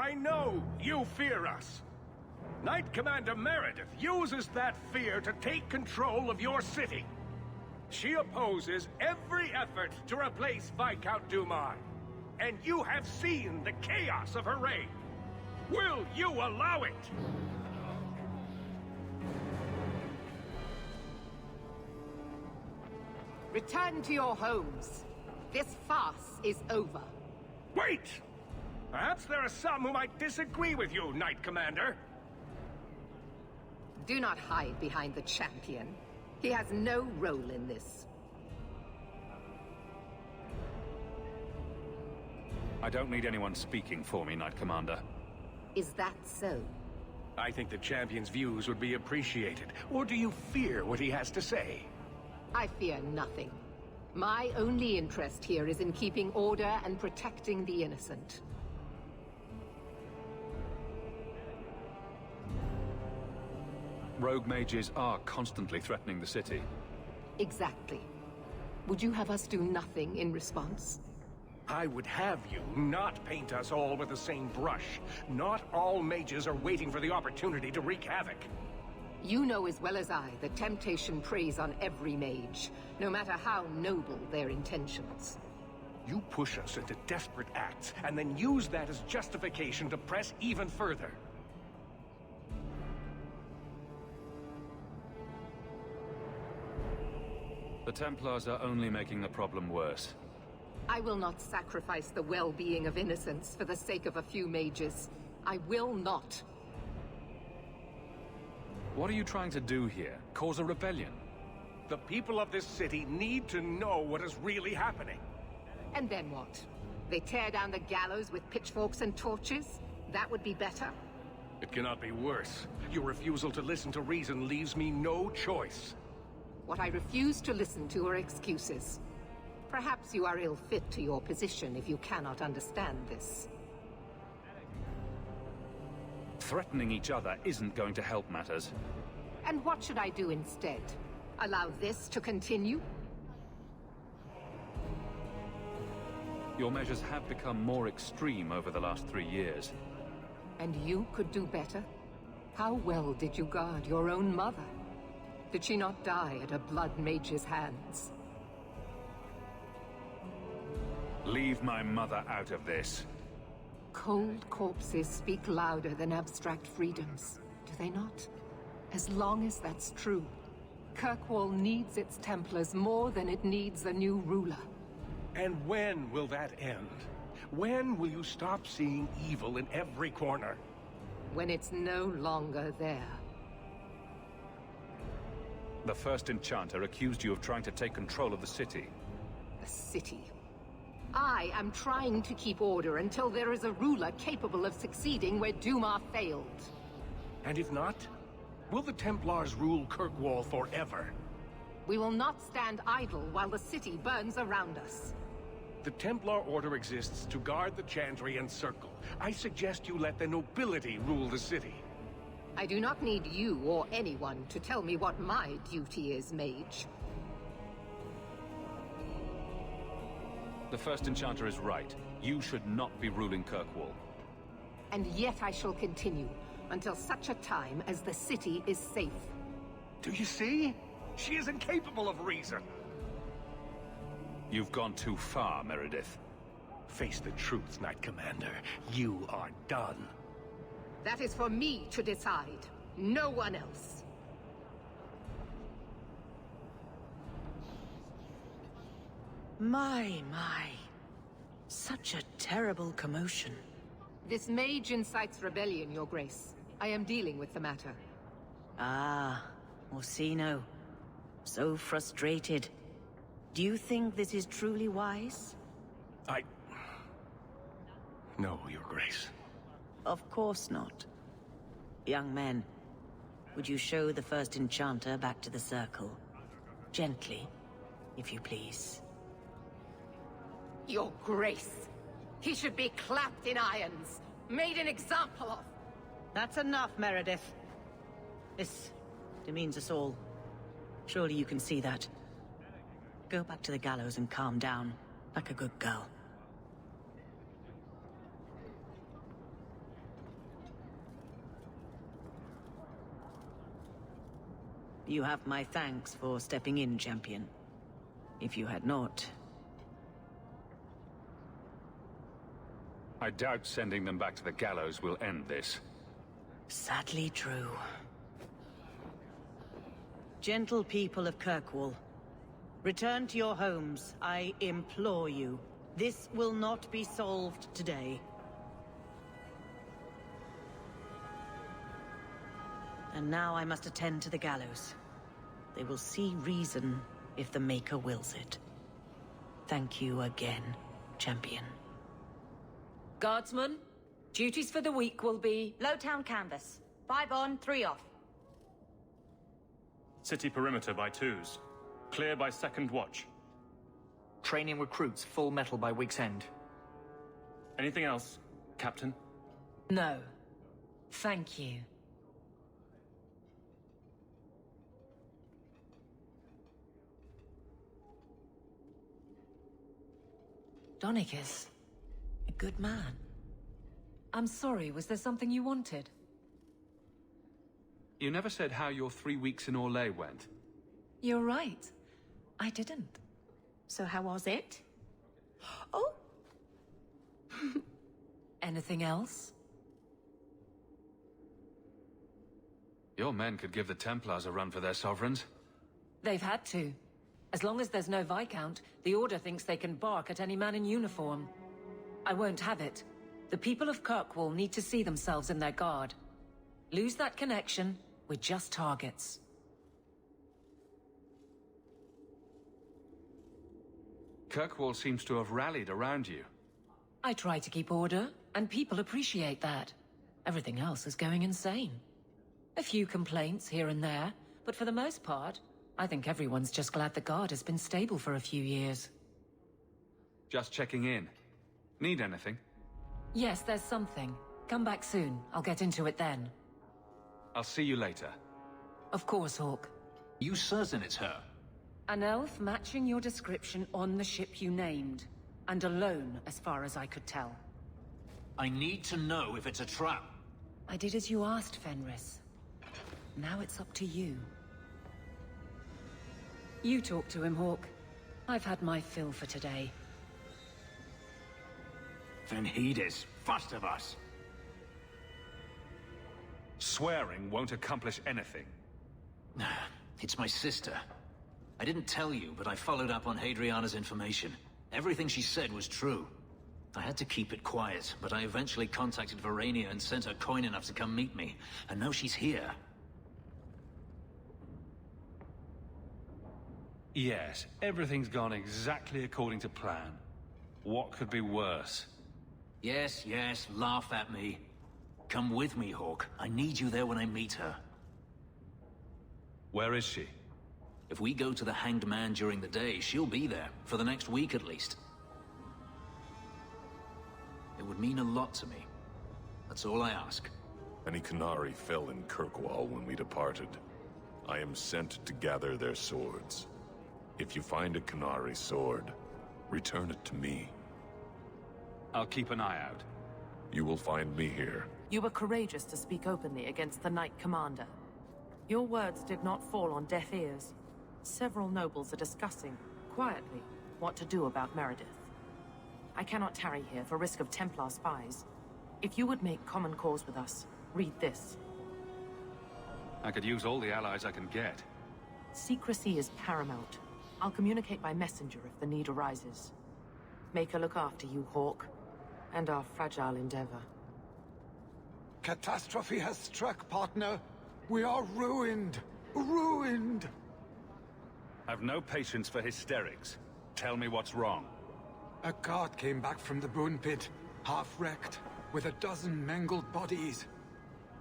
I know you fear us. Knight Commander Meredith uses that fear to take control of your city. She opposes every effort to replace Viscount Dumar. And you have seen the chaos of her reign. Will you allow it? Return to your homes. This farce is over. Wait! Perhaps there are some who might disagree with you, Knight Commander. Do not hide behind the champion. He has no role in this. I don't need anyone speaking for me, Knight Commander. Is that so? I think the champion's views would be appreciated. Or do you fear what he has to say? I fear nothing. My only interest here is in keeping order and protecting the innocent. Rogue mages are constantly threatening the city. Exactly. Would you have us do nothing in response? I would have you not paint us all with the same brush. Not all mages are waiting for the opportunity to wreak havoc. You know as well as I that temptation preys on every mage, no matter how noble their intentions. You push us into desperate acts, and then use that as justification to press even further. The Templars are only making the problem worse. I will not sacrifice the well-being of innocents for the sake of a few mages. I will not. What are you trying to do here? Cause a rebellion? The people of this city need to know what is really happening. And then what? They tear down the gallows with pitchforks and torches? That would be better? It cannot be worse. Your refusal to listen to reason leaves me no choice. What I refuse to listen to are excuses. Perhaps you are ill-fit to your position if you cannot understand this. Threatening each other isn't going to help matters. And what should I do instead? Allow this to continue? Your measures have become more extreme over the last 3 years. And you could do better? How well did you guard your own mother? Did she not die at a blood mage's hands? Leave my mother out of this. Cold corpses speak louder than abstract freedoms, do they not? As long as that's true, Kirkwall needs its Templars more than it needs a new ruler. And when will that end? When will you stop seeing evil in every corner? When it's no longer there. The first Enchanter accused you of trying to take control of the city. The city. I am trying to keep order until there is a ruler capable of succeeding where Dumar failed. And if not, will the Templars rule Kirkwall forever? We will not stand idle while the city burns around us. The Templar Order exists to guard the Chantry and Circle. I suggest you let the nobility rule the city. I do not need you or anyone to tell me what my duty is, mage. The first Enchanter is right. You should not be ruling Kirkwall. And yet I shall continue, until such a time as the city is safe. Do you see? She is incapable of reason. You've gone too far, Meredith. Face the truth, Knight Commander. You are done. That is for me to decide, no one else. My. Such a terrible commotion. This mage incites rebellion, Your Grace. I am dealing with the matter. Ah, Orsino. So frustrated. Do you think this is truly wise? No, Your Grace. Of course not. Young men, would you show the first Enchanter back to the Circle? Gently, if you please. Your Grace! He should be clapped in irons, made an example of! That's enough, Meredith. This demeans us all. Surely you can see that. Go back to the gallows and calm down, like a good girl. You have my thanks for stepping in, champion. If you had not... I doubt sending them back to the gallows will end this. Sadly true. Gentle people of Kirkwall, return to your homes, I implore you. This will not be solved today. And now I must attend to the gallows. They will see reason if the Maker wills it. Thank you again, champion. Guardsmen, duties for the week will be... Lowtown canvas. 5 on, 3 off. City perimeter by 2s. Clear by 2nd watch. Training recruits full metal by week's end. Anything else, Captain? No. Thank you. Donicus, a good man. I'm sorry, was there something you wanted? You never said how your 3 weeks in Orlais went. You're right. I didn't. So how was it? Oh! Anything else? Your men could give the Templars a run for their sovereigns. They've had to. As long as there's no Viscount, the Order thinks they can bark at any man in uniform. I won't have it. The people of Kirkwall need to see themselves in their guard. Lose that connection, we're just targets. Kirkwall seems to have rallied around you. I try to keep order, and people appreciate that. Everything else is going insane. A few complaints here and there, but for the most part, I think everyone's just glad the Guard has been stable for a few years. Just checking in. Need anything? Yes, there's something. Come back soon. I'll get into it then. I'll see you later. Of course, Hawke. You certain it's her? An elf matching your description on the ship you named. And alone, as far as I could tell. I need to know if it's a trap. I did as you asked, Fenris. Now it's up to you. You talk to him, Hawke. I've had my fill for today. Then heed us, first of us. Swearing won't accomplish anything. It's my sister. I didn't tell you, but I followed up on Hadriana's information. Everything she said was true. I had to keep it quiet, but I eventually contacted Verania and sent her coin enough to come meet me. And now she's here. Yes, everything's gone exactly according to plan. What could be worse? Yes, yes, laugh at me. Come with me, Hawke. I need you there when I meet her. Where is she? If we go to the Hanged Man during the day, she'll be there, for the next week at least. It would mean a lot to me. That's all I ask. Any Qunari fell in Kirkwall when we departed. I am sent to gather their swords. If you find a Qunari sword, return it to me. I'll keep an eye out. You will find me here. You were courageous to speak openly against the Knight Commander. Your words did not fall on deaf ears. Several nobles are discussing, quietly, what to do about Meredith. I cannot tarry here for risk of Templar spies. If you would make common cause with us, read this. I could use all the allies I can get. Secrecy is paramount. I'll communicate by messenger if the need arises. Maker look after you, Hawke, and our fragile endeavor. Catastrophe has struck, partner. We are ruined. Ruined! I've no patience for hysterics. Tell me what's wrong. A cart came back from the bone pit, half-wrecked, with a dozen mangled bodies.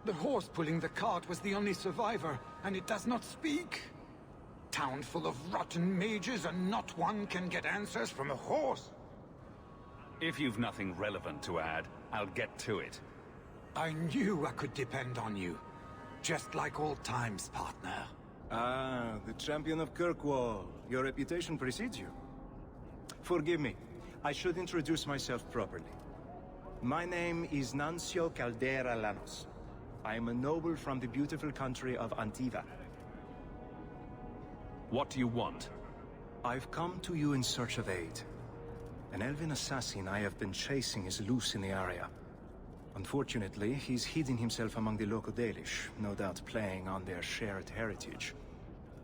The horse pulling the cart was the only survivor, and it does not speak. Town full of rotten mages, and not one can get answers from a horse. If you've nothing relevant to add, I'll get to it. I knew I could depend on you. Just like old times, partner. Ah, the champion of Kirkwall. Your reputation precedes you. Forgive me. I should introduce myself properly. My name is Nuncio Caldera Lanos. I am a noble from the beautiful country of Antiva. What do you want? I've come to you in search of aid. An elven assassin I have been chasing is loose in the area. Unfortunately, he's hidden himself among the local Dalish, no doubt playing on their shared heritage.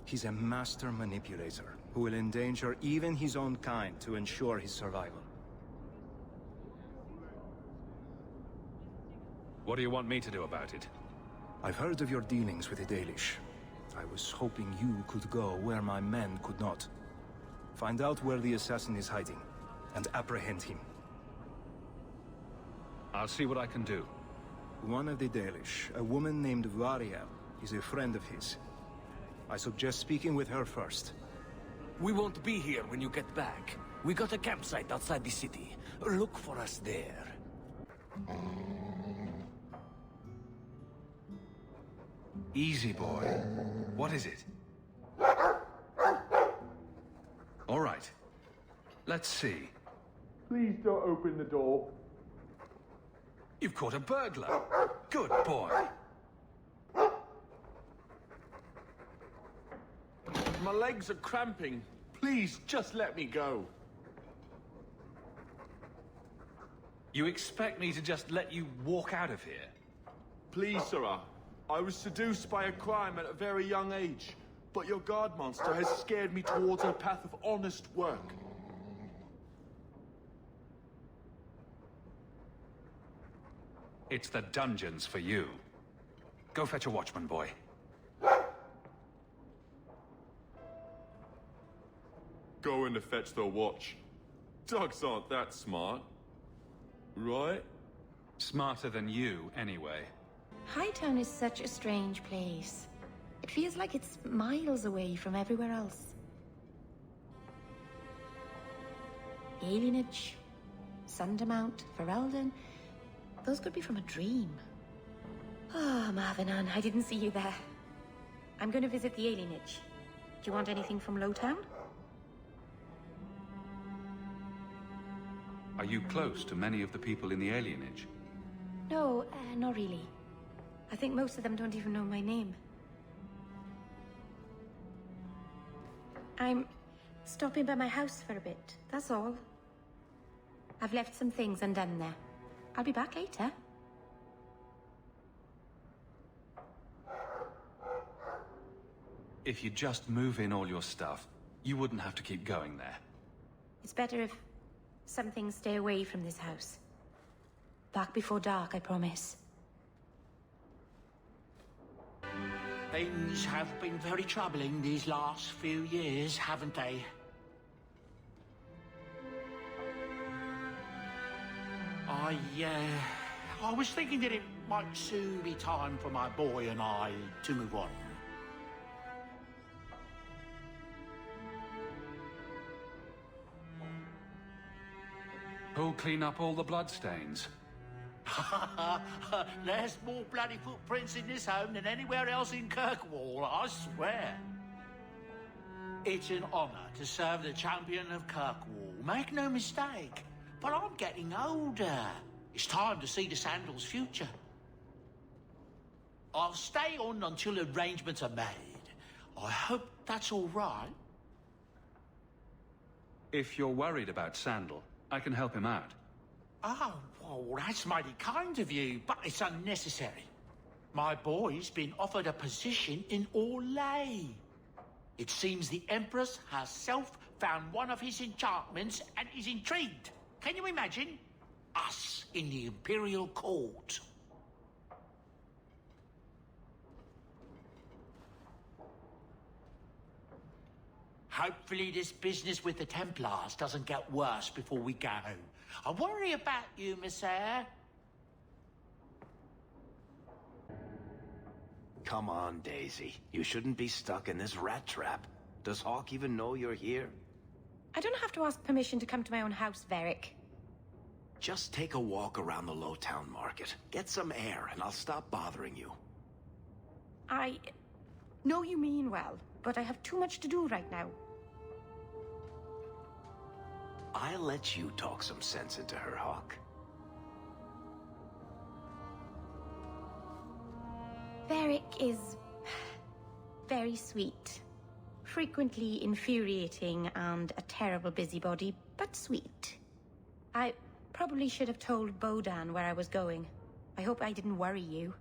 He's a master manipulator, who will endanger even his own kind to ensure his survival. What do you want me to do about it? I've heard of your dealings with the Dalish. I was hoping you could go where my men could not. Find out where the assassin is hiding, and apprehend him. I'll see what I can do. One of the Dalish, a woman named Variel, is a friend of his. I suggest speaking with her first. We won't be here when you get back. We got a campsite outside the city. Look for us there. Easy, boy. What is it? All right. Let's see. Please don't open the door. You've caught a burglar. Good boy. My legs are cramping. Please, just let me go. You expect me to just let you walk out of here? Please, sirrah. I was seduced by a crime at a very young age, but your guard monster has scared me towards a path of honest work. It's the dungeons for you. Go fetch a watchman, boy. Going to fetch the watch. Dogs aren't that smart. Right? Smarter than you, anyway. Hightown is such a strange place. It feels like it's miles away from everywhere else. Alienage, Sundermount, Ferelden. Those could be from a dream. Oh, Marvinan, I didn't see you there. I'm going to visit the alienage. Do you want anything from Lowtown? Are you close to many of the people in the alienage? No, not really. I think most of them don't even know my name. I'm stopping by my house for a bit, that's all. I've left some things undone there. I'll be back later. If you just move in all your stuff, you wouldn't have to keep going there. It's better if some things stay away from this house. Back before dark, I promise. Things have been very troubling these last few years, haven't they? I was thinking that it might soon be time for my boy and I to move on. Who'll clean up all the bloodstains? There's more bloody footprints in this home than anywhere else in Kirkwall, I swear. It's an honor to serve the champion of Kirkwall, make no mistake. But I'm getting older. It's time to see the Sandal's future. I'll stay on until arrangements are made. I hope that's all right. If you're worried about Sandal, I can help him out. Oh, well, that's mighty kind of you, but it's unnecessary. My boy's been offered a position in Orlais. It seems the Empress herself found one of his enchantments and is intrigued. Can you imagine? Us in the Imperial Court. Hopefully this business with the Templars doesn't get worse before we go. I worry about you, Messiah. Come on, Daisy. You shouldn't be stuck in this rat trap. Does Hawke even know you're here? I don't have to ask permission to come to my own house, Varric. Just take a walk around the Lowtown market. Get some air, and I'll stop bothering you. I know you mean well, but I have too much to do right now. I'll let you talk some sense into her, Hawke. Varric is very sweet. Frequently infuriating and a terrible busybody, but sweet. I probably should have told Bodan where I was going. I hope I didn't worry you.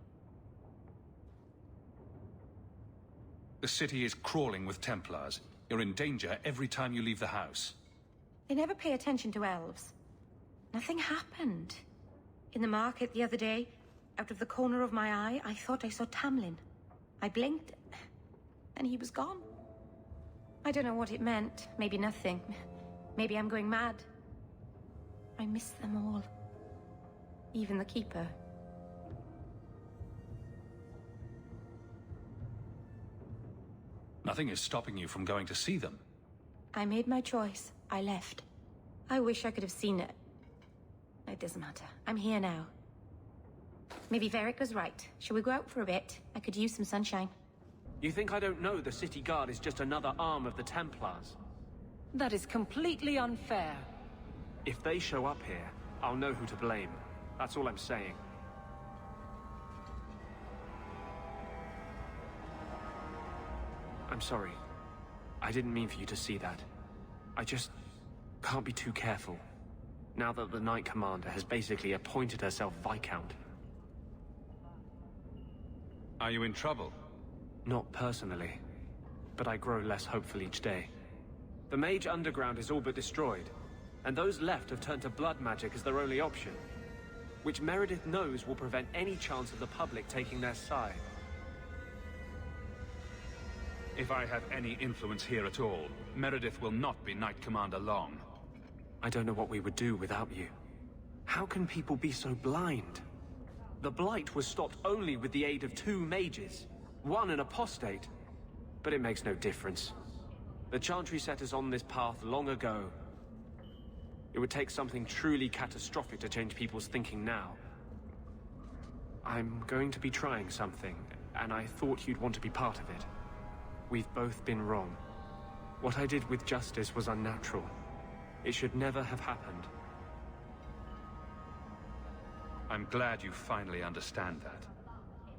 The city is crawling with Templars. You're in danger every time you leave the house. They never pay attention to elves. Nothing happened. In the market the other day, out of the corner of my eye, I thought I saw Tamlin. I blinked, and he was gone. I don't know what it meant. Maybe nothing. Maybe I'm going mad. I miss them all. Even the Keeper. Nothing is stopping you from going to see them. I made my choice. I left. I wish I could have seen it. It doesn't matter. I'm here now. Maybe Varric was right. Shall we go out for a bit? I could use some sunshine. You think I don't know the city guard is just another arm of the Templars? That is completely unfair. If they show up here, I'll know who to blame. That's all I'm saying. I'm sorry. I didn't mean for you to see that. I just can't be too careful. Now that the Knight Commander has basically appointed herself Viscount. Are you in trouble? Not personally, but I grow less hopeful each day. The Mage Underground is all but destroyed, and those left have turned to blood magic as their only option, which Meredith knows will prevent any chance of the public taking their side. If I have any influence here at all, Meredith will not be Knight Commander long. I don't know what we would do without you. How can people be so blind? The Blight was stopped only with the aid of 2 mages. One an apostate. But it makes no difference. The Chantry set us on this path long ago. It would take something truly catastrophic to change people's thinking now. I'm going to be trying something, and I thought you'd want to be part of it. We've both been wrong. What I did with Justice was unnatural. It should never have happened. I'm glad you finally understand that.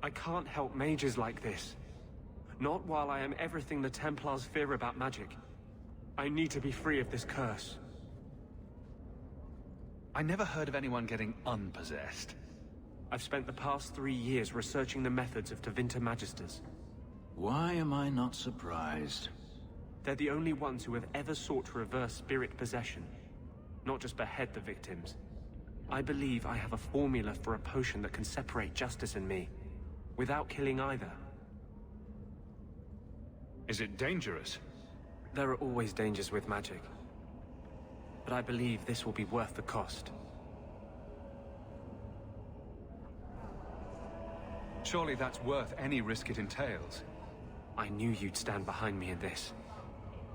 I can't help mages like this. Not while I am everything the Templars fear about magic. I need to be free of this curse. I never heard of anyone getting unpossessed. I've spent the past 3 years researching the methods of Tevinter Magisters. Why am I not surprised? They're the only ones who have ever sought to reverse spirit possession, not just behead the victims. I believe I have a formula for a potion that can separate Justice and me, without killing either. Is it dangerous? There are always dangers with magic. But I believe this will be worth the cost. Surely that's worth any risk it entails. I knew you'd stand behind me in this.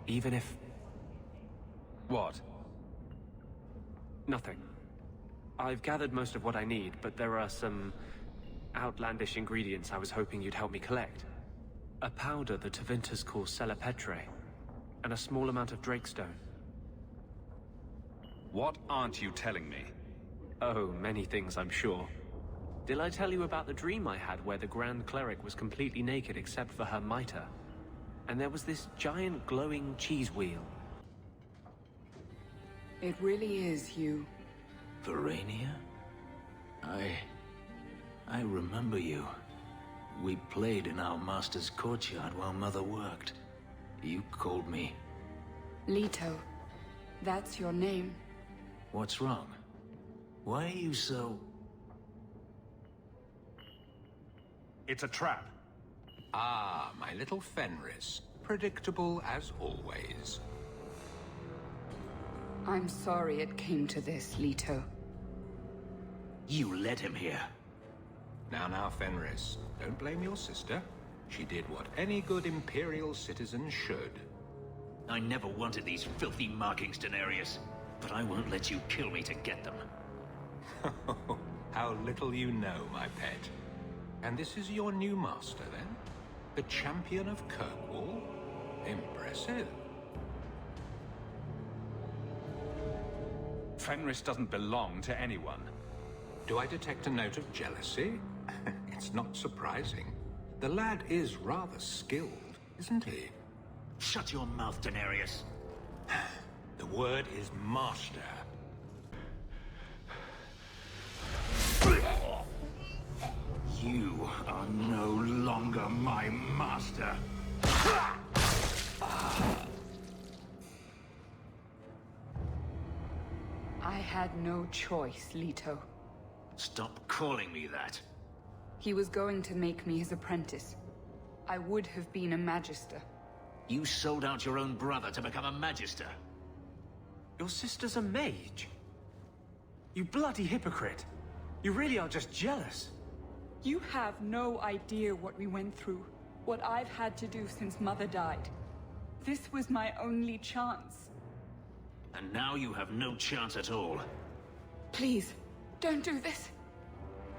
Even if... What? Nothing. I've gathered most of what I need, but there are some outlandish ingredients I was hoping you'd help me collect. A powder the Tevinters call Celepetre, and a small amount of Drakestone. What aren't you telling me? Oh, many things, I'm sure. Did I tell you about the dream I had where the Grand Cleric was completely naked except for her mitre? And there was this giant glowing cheese wheel. It really is you. Verania? I remember you. We played in our master's courtyard while Mother worked. You called me... Leto. That's your name. What's wrong? Why are you so... It's a trap. Ah, my little Fenris. Predictable as always. I'm sorry it came to this, Leto. You led him here. Now, Fenris. Don't blame your sister. She did what any good Imperial citizen should. I never wanted these filthy markings, Daenerys. But I won't let you kill me to get them. How little you know, my pet. And this is your new master, then? The champion of Kirkwall? Impressive. Fenris doesn't belong to anyone. Do I detect a note of jealousy? It's not surprising. The lad is rather skilled, isn't he? Shut your mouth, Daenerys. The word is master. You are no longer my master. I had no choice, Leto. Stop calling me that. He was going to make me his apprentice. I would have been a magister. You sold out your own brother to become a magister. Your sister's a mage? You bloody hypocrite. You really are just jealous. You have no idea what we went through, what I've had to do since Mother died. This was my only chance. And now you have no chance at all. Please, don't do this.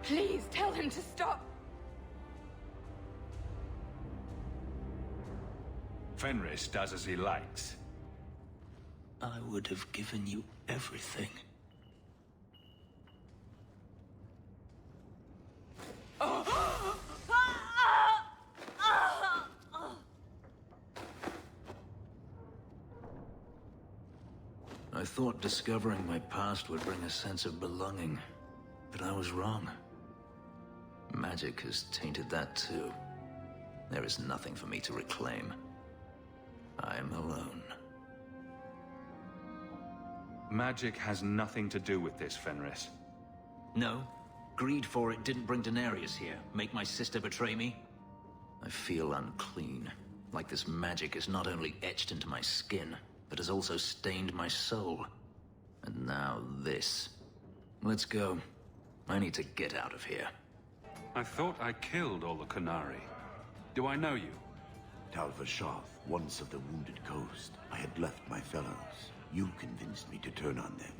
Please, tell him to stop. Fenris does as he likes. I would have given you everything. I thought discovering my past would bring a sense of belonging, but I was wrong. Magic has tainted that too. There is nothing for me to reclaim. I am alone. Magic has nothing to do with this, Fenris. No. Greed for it didn't bring Daenerys here, make my sister betray me. I feel unclean, like this magic is not only etched into my skin, but has also stained my soul. And now this. Let's go. I need to get out of here. I thought I killed all the Qunari. Do I know you? Tal Vashoth, once of the Wounded Coast. I had left my fellows. You convinced me to turn on them.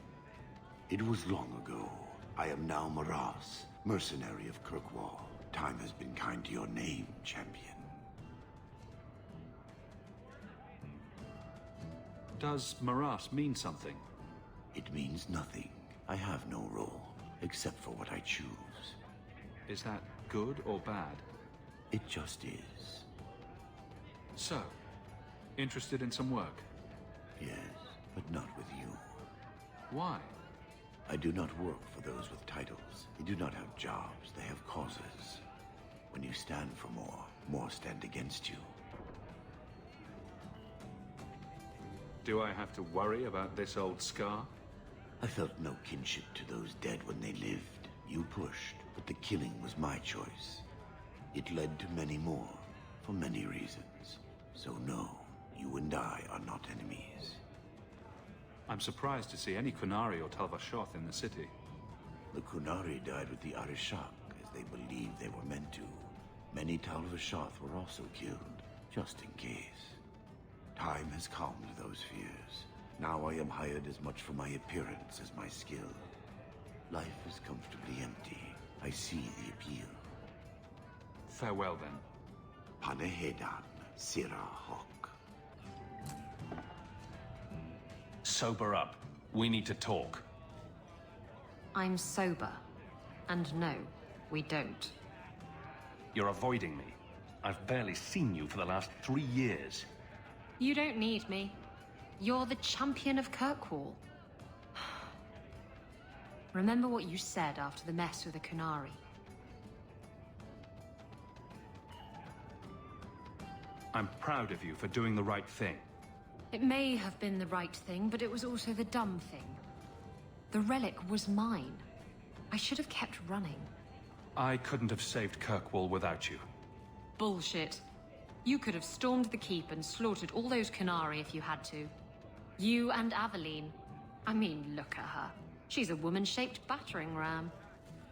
It was long ago. I am now Maras, mercenary of Kirkwall. Time has been kind to your name, champion. Does Maras mean something? It means nothing. I have no role, except for what I choose. Is that good or bad? It just is. So, interested in some work? Yes, but not with you. Why? I do not work for those with titles. They do not have jobs, they have causes. When you stand for more, more stand against you. Do I have to worry about this old scar? I felt no kinship to those dead when they lived. You pushed, but the killing was my choice. It led to many more, for many reasons. So no, you and I are not enemies. I'm surprised to see any Qunari or Tal Vashoth in the city. The Qunari died with the Arishak, as they believed they were meant to. Many Tal Vashoth were also killed, just in case. Time has calmed those fears. Now I am hired as much for my appearance as my skill. Life is comfortably empty. I see the appeal. Farewell, then. Panehedan, Sira Hawke. Sober up. We need to talk. I'm sober. And no, we don't. You're avoiding me. I've barely seen you for the last 3 years. You don't need me. You're the champion of Kirkwall. Remember what you said after the mess with the Qunari. I'm proud of you for doing the right thing. It may have been the right thing, but it was also the dumb thing. The relic was mine. I should have kept running. I couldn't have saved Kirkwall without you. Bullshit. You could have stormed the keep and slaughtered all those Qunari if you had to. You and Aveline. I mean, look at her. She's a woman-shaped battering ram.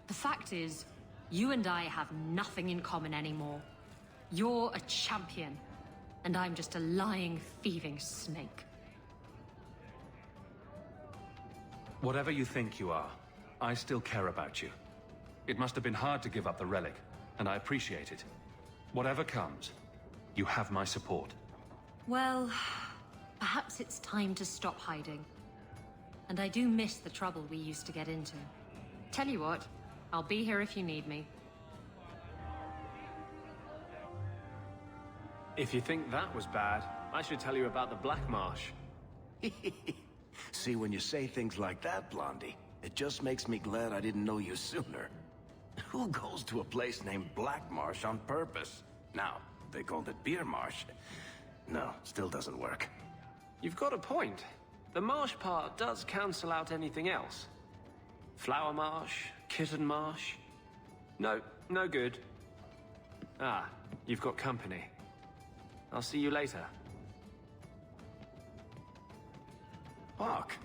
The fact is, you and I have nothing in common anymore. You're a champion, and I'm just a lying, thieving snake. Whatever you think you are, I still care about you. It must have been hard to give up the relic, and I appreciate it. Whatever comes, you have my support. Well, perhaps it's time to stop hiding. And I do miss the trouble we used to get into. Tell you what, I'll be here if you need me. If you think that was bad, I should tell you about the Black Marsh. See, when you say things like that, Blondie, it just makes me glad I didn't know you sooner. Who goes to a place named Black Marsh on purpose? Now, they called it Beer Marsh. No, still doesn't work. You've got a point. The marsh part does cancel out anything else. Flower Marsh, Kitten Marsh. No, no good. Ah, you've got company. I'll see you later. Hawke,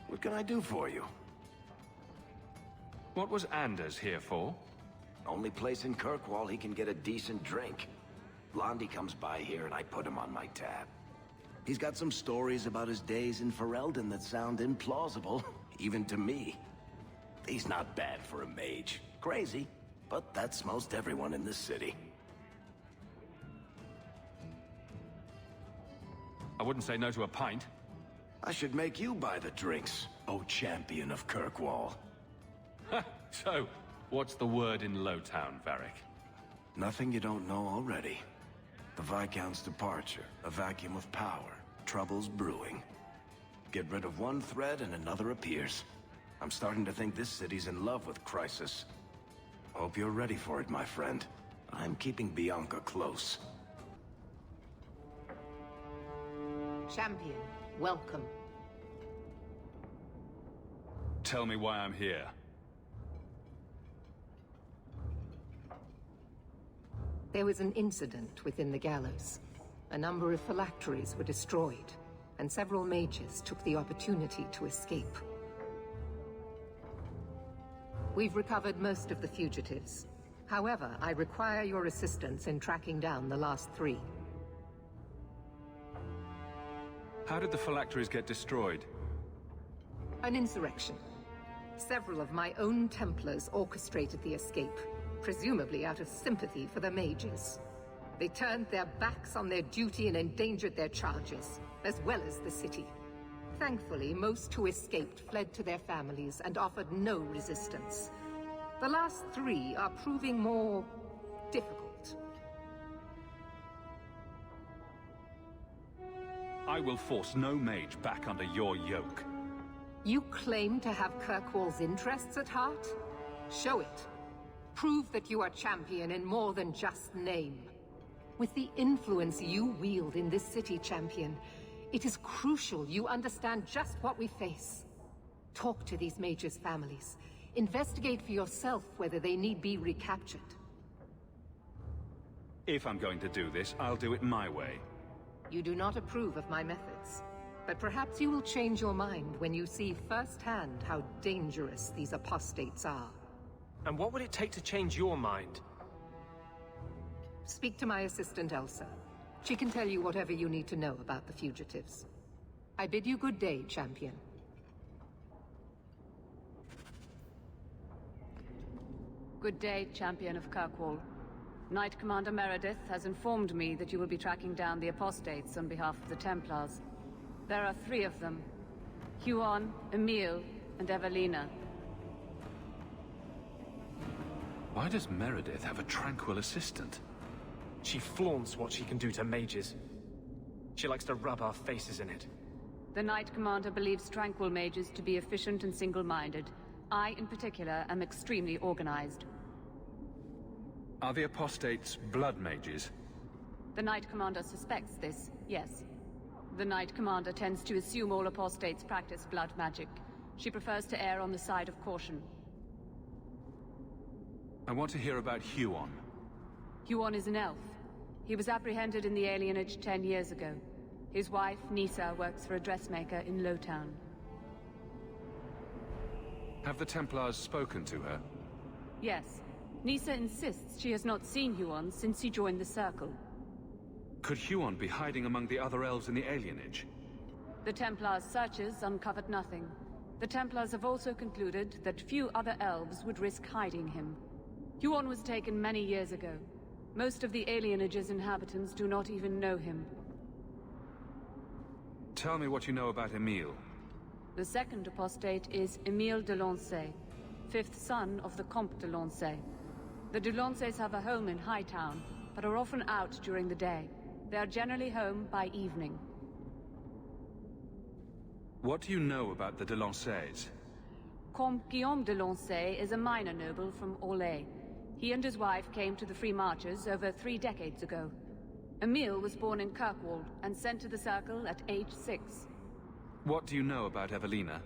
what can I do for you? What was Anders here for? Only place in Kirkwall he can get a decent drink. Blondie comes by here and I put him on my tab. He's got some stories about his days in Ferelden that sound implausible, even to me. He's not bad for a mage. Crazy, but that's most everyone in this city. I wouldn't say no to a pint. I should make you buy the drinks, O champion of Kirkwall. So, what's the word in Lowtown, Varric? Nothing you don't know already. The Viscount's departure, a vacuum of power, troubles brewing. Get rid of one thread and another appears. I'm starting to think this city's in love with Crisis. Hope you're ready for it, my friend. I'm keeping Bianca close. Champion, welcome. Tell me why I'm here. There was an incident within the gallows. A number of phylacteries were destroyed, and several mages took the opportunity to escape. We've recovered most of the fugitives. However, I require your assistance in tracking down the last 3. How did the phylacteries get destroyed? An insurrection. Several of my own Templars orchestrated the escape, presumably out of sympathy for the mages. They turned their backs on their duty and endangered their charges, as well as the city. Thankfully, most who escaped fled to their families and offered no resistance. The last 3 are proving more difficult. I will force no mage back under your yoke. You claim to have Kirkwall's interests at heart? Show it. Prove that you are champion in more than just name. With the influence you wield in this city, champion, it is crucial you understand just what we face. Talk to these mages' families. Investigate for yourself whether they need be recaptured. If I'm going to do this, I'll do it my way. You do not approve of my methods, but perhaps you will change your mind when you see firsthand how dangerous these apostates are. And what would it take to change your mind? Speak to my assistant Elsa. She can tell you whatever you need to know about the fugitives. I bid you good day, champion. Good day, champion of Kirkwall. Knight Commander Meredith has informed me that you will be tracking down the apostates on behalf of the Templars. There are 3 of them. Huon, Emil, and Evelina. Why does Meredith have a tranquil assistant? She flaunts what she can do to mages. She likes to rub our faces in it. The Knight Commander believes tranquil mages to be efficient and single-minded. I, in particular, am extremely organized. Are the apostates blood mages? The Knight Commander suspects this, yes. The Knight Commander tends to assume all apostates practice blood magic. She prefers to err on the side of caution. I want to hear about Huon. Huon is an elf. He was apprehended in the alienage 10 years ago. His wife, Nisa, works for a dressmaker in Lowtown. Have the Templars spoken to her? Yes. Nisa insists she has not seen Huon since he joined the Circle. Could Huon be hiding among the other elves in the alienage? The Templars' searches uncovered nothing. The Templars have also concluded that few other elves would risk hiding him. Huon was taken many years ago. Most of the alienage's inhabitants do not even know him. Tell me what you know about Emil. The second apostate is Emile de Lancey, 5th son of the Comte de Lancey. The de Lanceys have a home in Hightown, but are often out during the day. They're generally home by evening. What do you know about the de Lancays? Comte Guillaume de Lancey is a minor noble from Orlais. He and his wife came to the Free Marches over 3 decades ago. Emile was born in Kirkwall and sent to the Circle at age 6. What do you know about Evelina?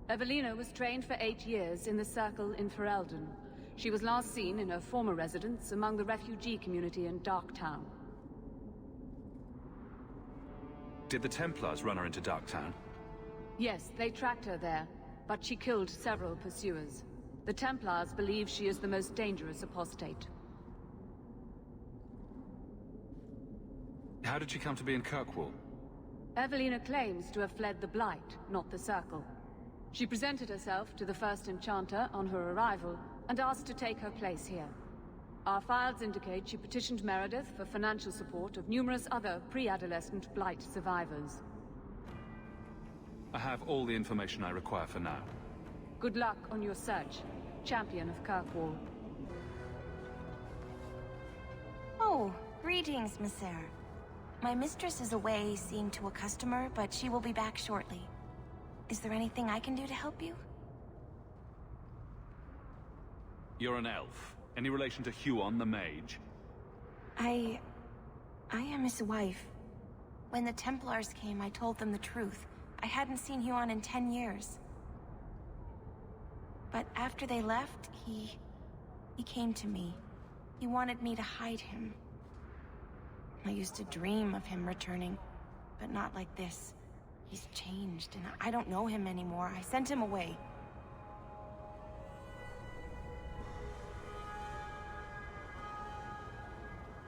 Evelina was trained for 8 years in the Circle in Ferelden. She was last seen in her former residence among the refugee community in Darktown. Did the Templars run her into Darktown? Yes, they tracked her there, but she killed several pursuers. The Templars believe she is the most dangerous apostate. How did she come to be in Kirkwall? Evelina claims to have fled the Blight, not the Circle. She presented herself to the first Enchanter on her arrival, and asked to take her place here. Our files indicate she petitioned Meredith for financial support of numerous other pre-adolescent Blight survivors. I have all the information I require for now. Good luck on your search, Champion of Kirkwall. Oh, greetings, Messer. My mistress is away seeing to a customer, but she will be back shortly. Is there anything I can do to help you? You're an elf. Any relation to Huon the Mage? I am his wife. When the Templars came, I told them the truth. I hadn't seen Huon in 10 years. But after they left, he came to me. He wanted me to hide him. I used to dream of him returning, but not like this. He's changed, and I don't know him anymore. I sent him away.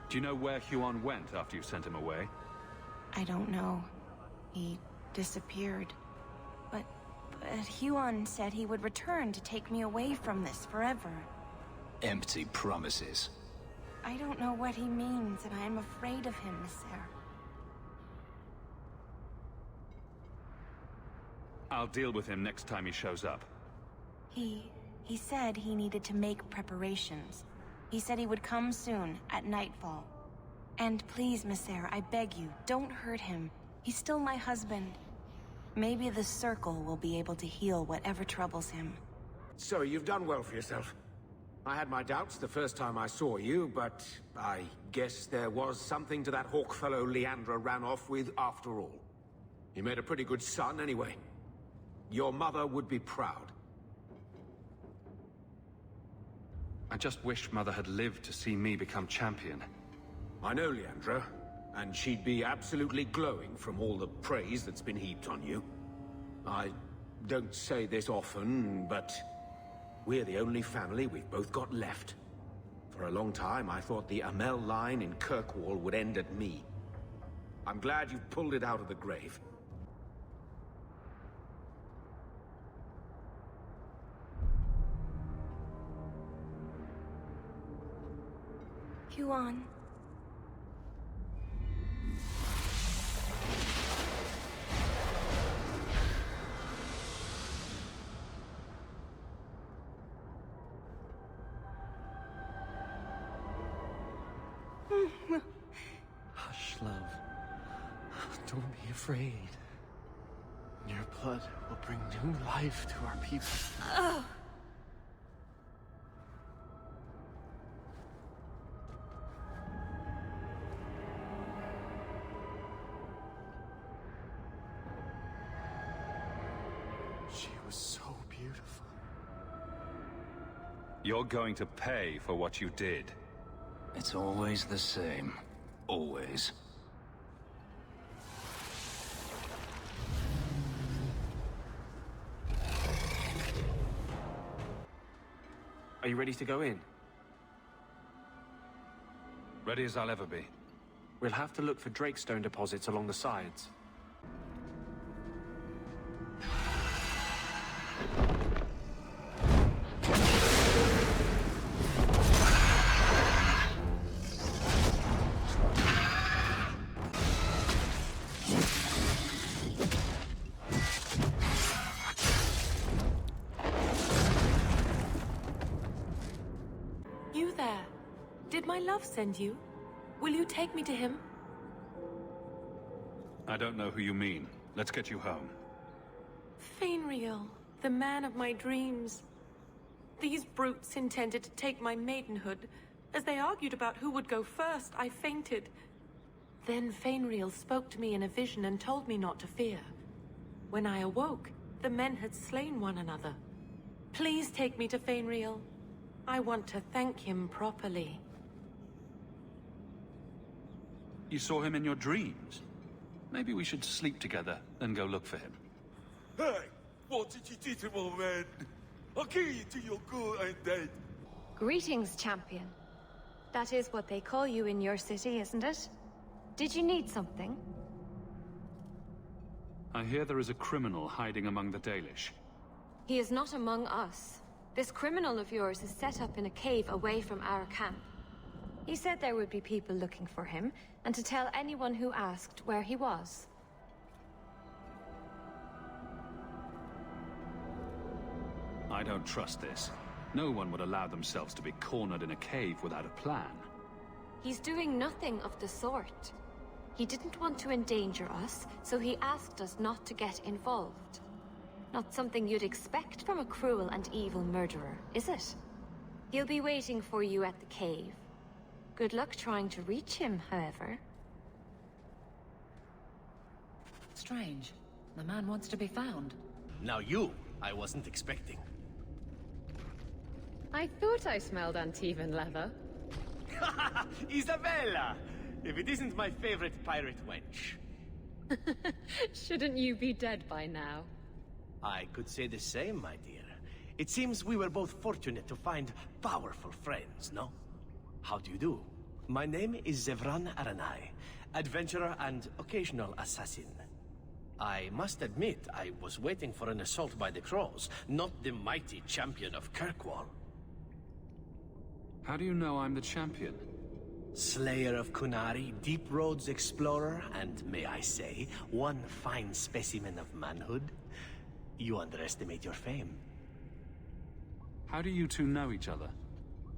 Do you know where Huon went after you sent him away? I don't know. He disappeared. But Huon said he would return to take me away from this forever. Empty promises. I don't know what he means, and I am afraid of him, Messer. I'll deal with him next time he shows up. He said he needed to make preparations. He said he would come soon, at nightfall. And please, Messer, I beg you, don't hurt him. He's still my husband. Maybe the Circle will be able to heal whatever troubles him. So, you've done well for yourself. I had my doubts the first time I saw you, but I guess there was something to that Hawke fellow Leandra ran off with after all. He made a pretty good son anyway. Your mother would be proud. I just wish Mother had lived to see me become champion. I know Leandra, and she'd be absolutely glowing from all the praise that's been heaped on you. I don't say this often, but we're the only family we've both got left. For a long time, I thought the Amel line in Kirkwall would end at me. I'm glad you've pulled it out of the grave. Huon. Hush, love. Don't be afraid. Your blood will bring new life to our people. Oh. She was so beautiful. You're going to pay for what you did. It's always the same. Always. Are you ready to go in? Ready as I'll ever be. We'll have to look for Drakestone deposits along the sides. You there. Did my love send you? Will you take me to him? I don't know who you mean. Let's get you home. Veilguard, the man of my dreams. These brutes intended to take my maidenhood. As they argued about who would go first, I fainted. Then Veilguard spoke to me in a vision and told me not to fear. When I awoke, the men had slain one another. Please take me to Veilguard. I want to thank him properly. You saw him in your dreams? Maybe we should sleep together, then go look for him. Hey! What did you do to my man? I'll kill you till you're good and dead. Greetings, champion. That is what they call you in your city, isn't it? Did you need something? I hear there is a criminal hiding among the Dalish. He is not among us. This criminal of yours is set up in a cave away from our camp. He said there would be people looking for him, and to tell anyone who asked where he was. I don't trust this. No one would allow themselves to be cornered in a cave without a plan. He's doing nothing of the sort. He didn't want to endanger us, so he asked us not to get involved. Not something you'd expect from a cruel and evil murderer, is it? He'll be waiting for you at the cave. Good luck trying to reach him, however. Strange. The man wants to be found. Now you, I wasn't expecting. I thought I smelled Antivan leather. Isabella! If it isn't my favorite pirate wench. Shouldn't you be dead by now? I could say the same, my dear. It seems we were both fortunate to find powerful friends, no? How do you do? My name is Zevran Aranai, adventurer and occasional assassin. I must admit, I was waiting for an assault by the Crows, not the mighty champion of Kirkwall. How do you know I'm the champion? Slayer of Kunari, Deep Roads explorer, and may I say, one fine specimen of manhood. You underestimate your fame. How do you two know each other?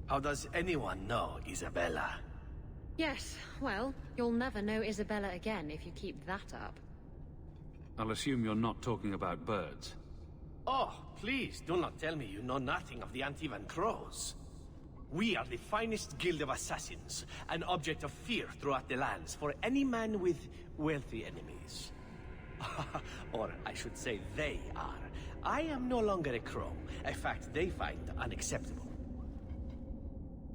How does anyone know Isabella? Yes, well, you'll never know Isabella again if you keep that up. I'll assume you're not talking about birds. Oh, please, do not tell me you know nothing of the Antivan Crows. We are the finest guild of assassins, an object of fear throughout the lands for any man with wealthy enemies. Or I should say they are. I am no longer a crow, a fact they find unacceptable.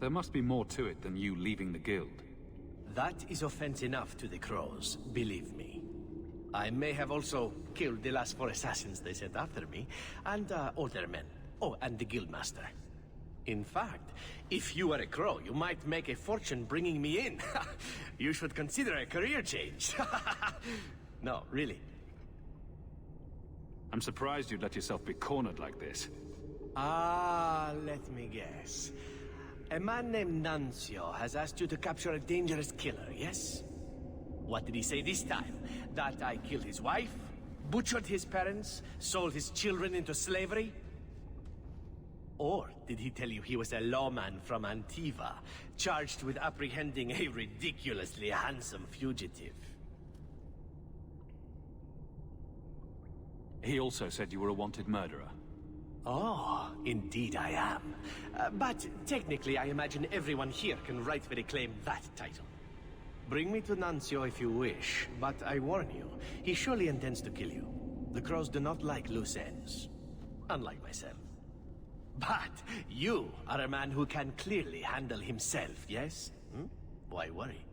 There must be more to it than you leaving the guild. That is offense enough to the crows, believe me. I may have also killed the last 4 assassins they sent after me, and older men. Oh, and the guildmaster. In fact, if you were a crow, you might make a fortune bringing me in. You should consider a career change. No, really. I'm surprised you'd let yourself be cornered like this. Let me guess. A man named Nuncio has asked you to capture a dangerous killer, yes? What did he say this time? That I killed his wife, butchered his parents, sold his children into slavery? Or did he tell you he was a lawman from Antiva, charged with apprehending a ridiculously handsome fugitive? He also said you were a wanted murderer. Oh, indeed I am. But technically I imagine everyone here can rightfully claim that title. Bring me to Nuncio if you wish, but I warn you, he surely intends to kill you. The Crows do not like loose ends. Unlike myself. But you are a man who can clearly handle himself, yes? Why worry?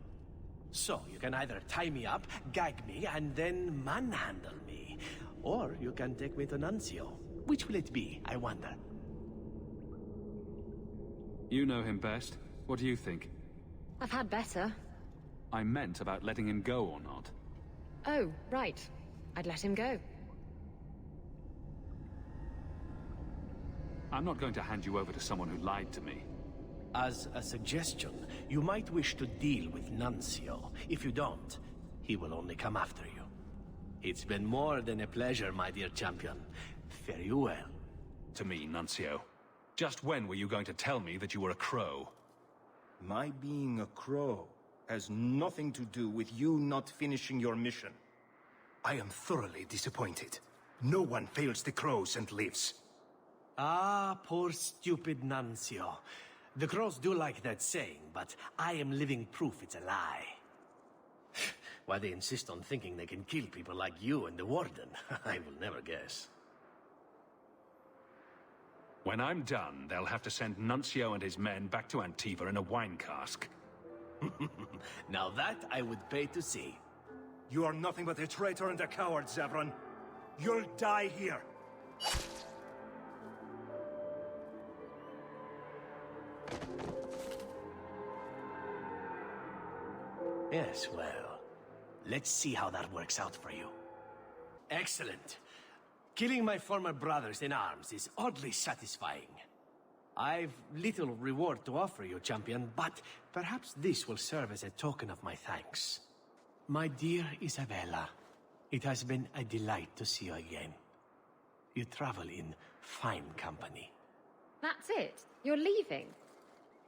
So, you can either tie me up, gag me, and then manhandle me. Or you can take me to Nuncio. Which will it be, I wonder? You know him best. What do you think? I've had better. I meant about letting him go or not. Oh, right. I'd let him go. I'm not going to hand you over to someone who lied to me. As a suggestion, you might wish to deal with Nuncio. If you don't, he will only come after you. It's been more than a pleasure, my dear champion. Fare you well. To me, Nuncio. Just when were you going to tell me that you were a crow? My being a crow has nothing to do with you not finishing your mission. I am thoroughly disappointed. No one fails the crows and lives. Ah, poor stupid Nuncio. The crows do like that saying, but I am living proof it's a lie. Why they insist on thinking they can kill people like you and the Warden, I will never guess. When I'm done, they'll have to send Nuncio and his men back to Antiva in a wine cask. Now that I would pay to see. You are nothing but a traitor and a coward, Zevran. You'll die here. Yes, well, let's see how that works out for you. Excellent. Killing my former brothers in arms is oddly satisfying. I've little reward to offer you, champion, but perhaps this will serve as a token of my thanks. My dear Isabella, it has been a delight to see you again. You travel in fine company. That's it? You're leaving?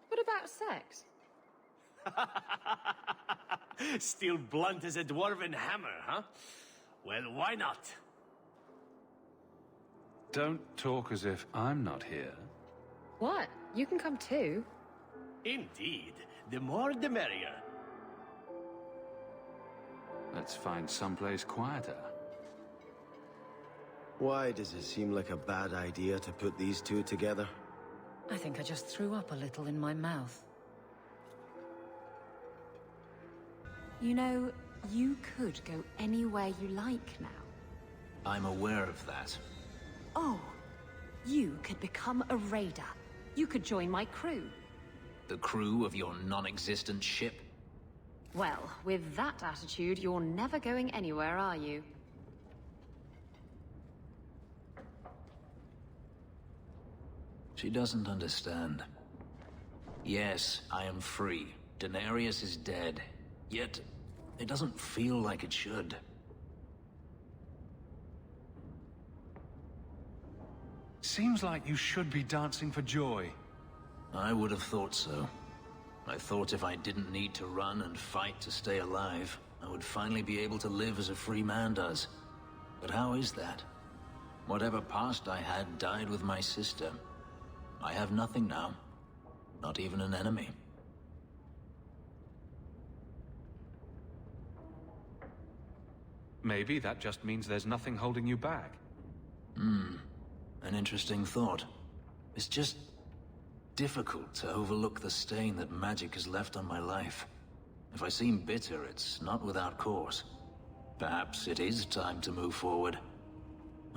What about sex? Still blunt as a dwarven hammer, huh? Well, why not? Don't talk as if I'm not here. What? You can come too. Indeed. The more the merrier. Let's find someplace quieter. Why does it seem like a bad idea to put these two together? I think I just threw up a little in my mouth. You know, you could go anywhere you like now. I'm aware of that. Oh, you could become a raider. You could join my crew. The crew of your non-existent ship? Well, with that attitude, you're never going anywhere, are you? She doesn't understand. Yes, I am free. Daenerys is dead. Yet, it doesn't feel like it should. Seems like you should be dancing for joy. I would have thought so. I thought if I didn't need to run and fight to stay alive, I would finally be able to live as a free man does. But how is that? Whatever past I had died with my sister. I have nothing now. Not even an enemy. Maybe that just means there's nothing holding you back. An interesting thought. It's just difficult to overlook the stain that magic has left on my life. If I seem bitter, it's not without cause. Perhaps it is time to move forward.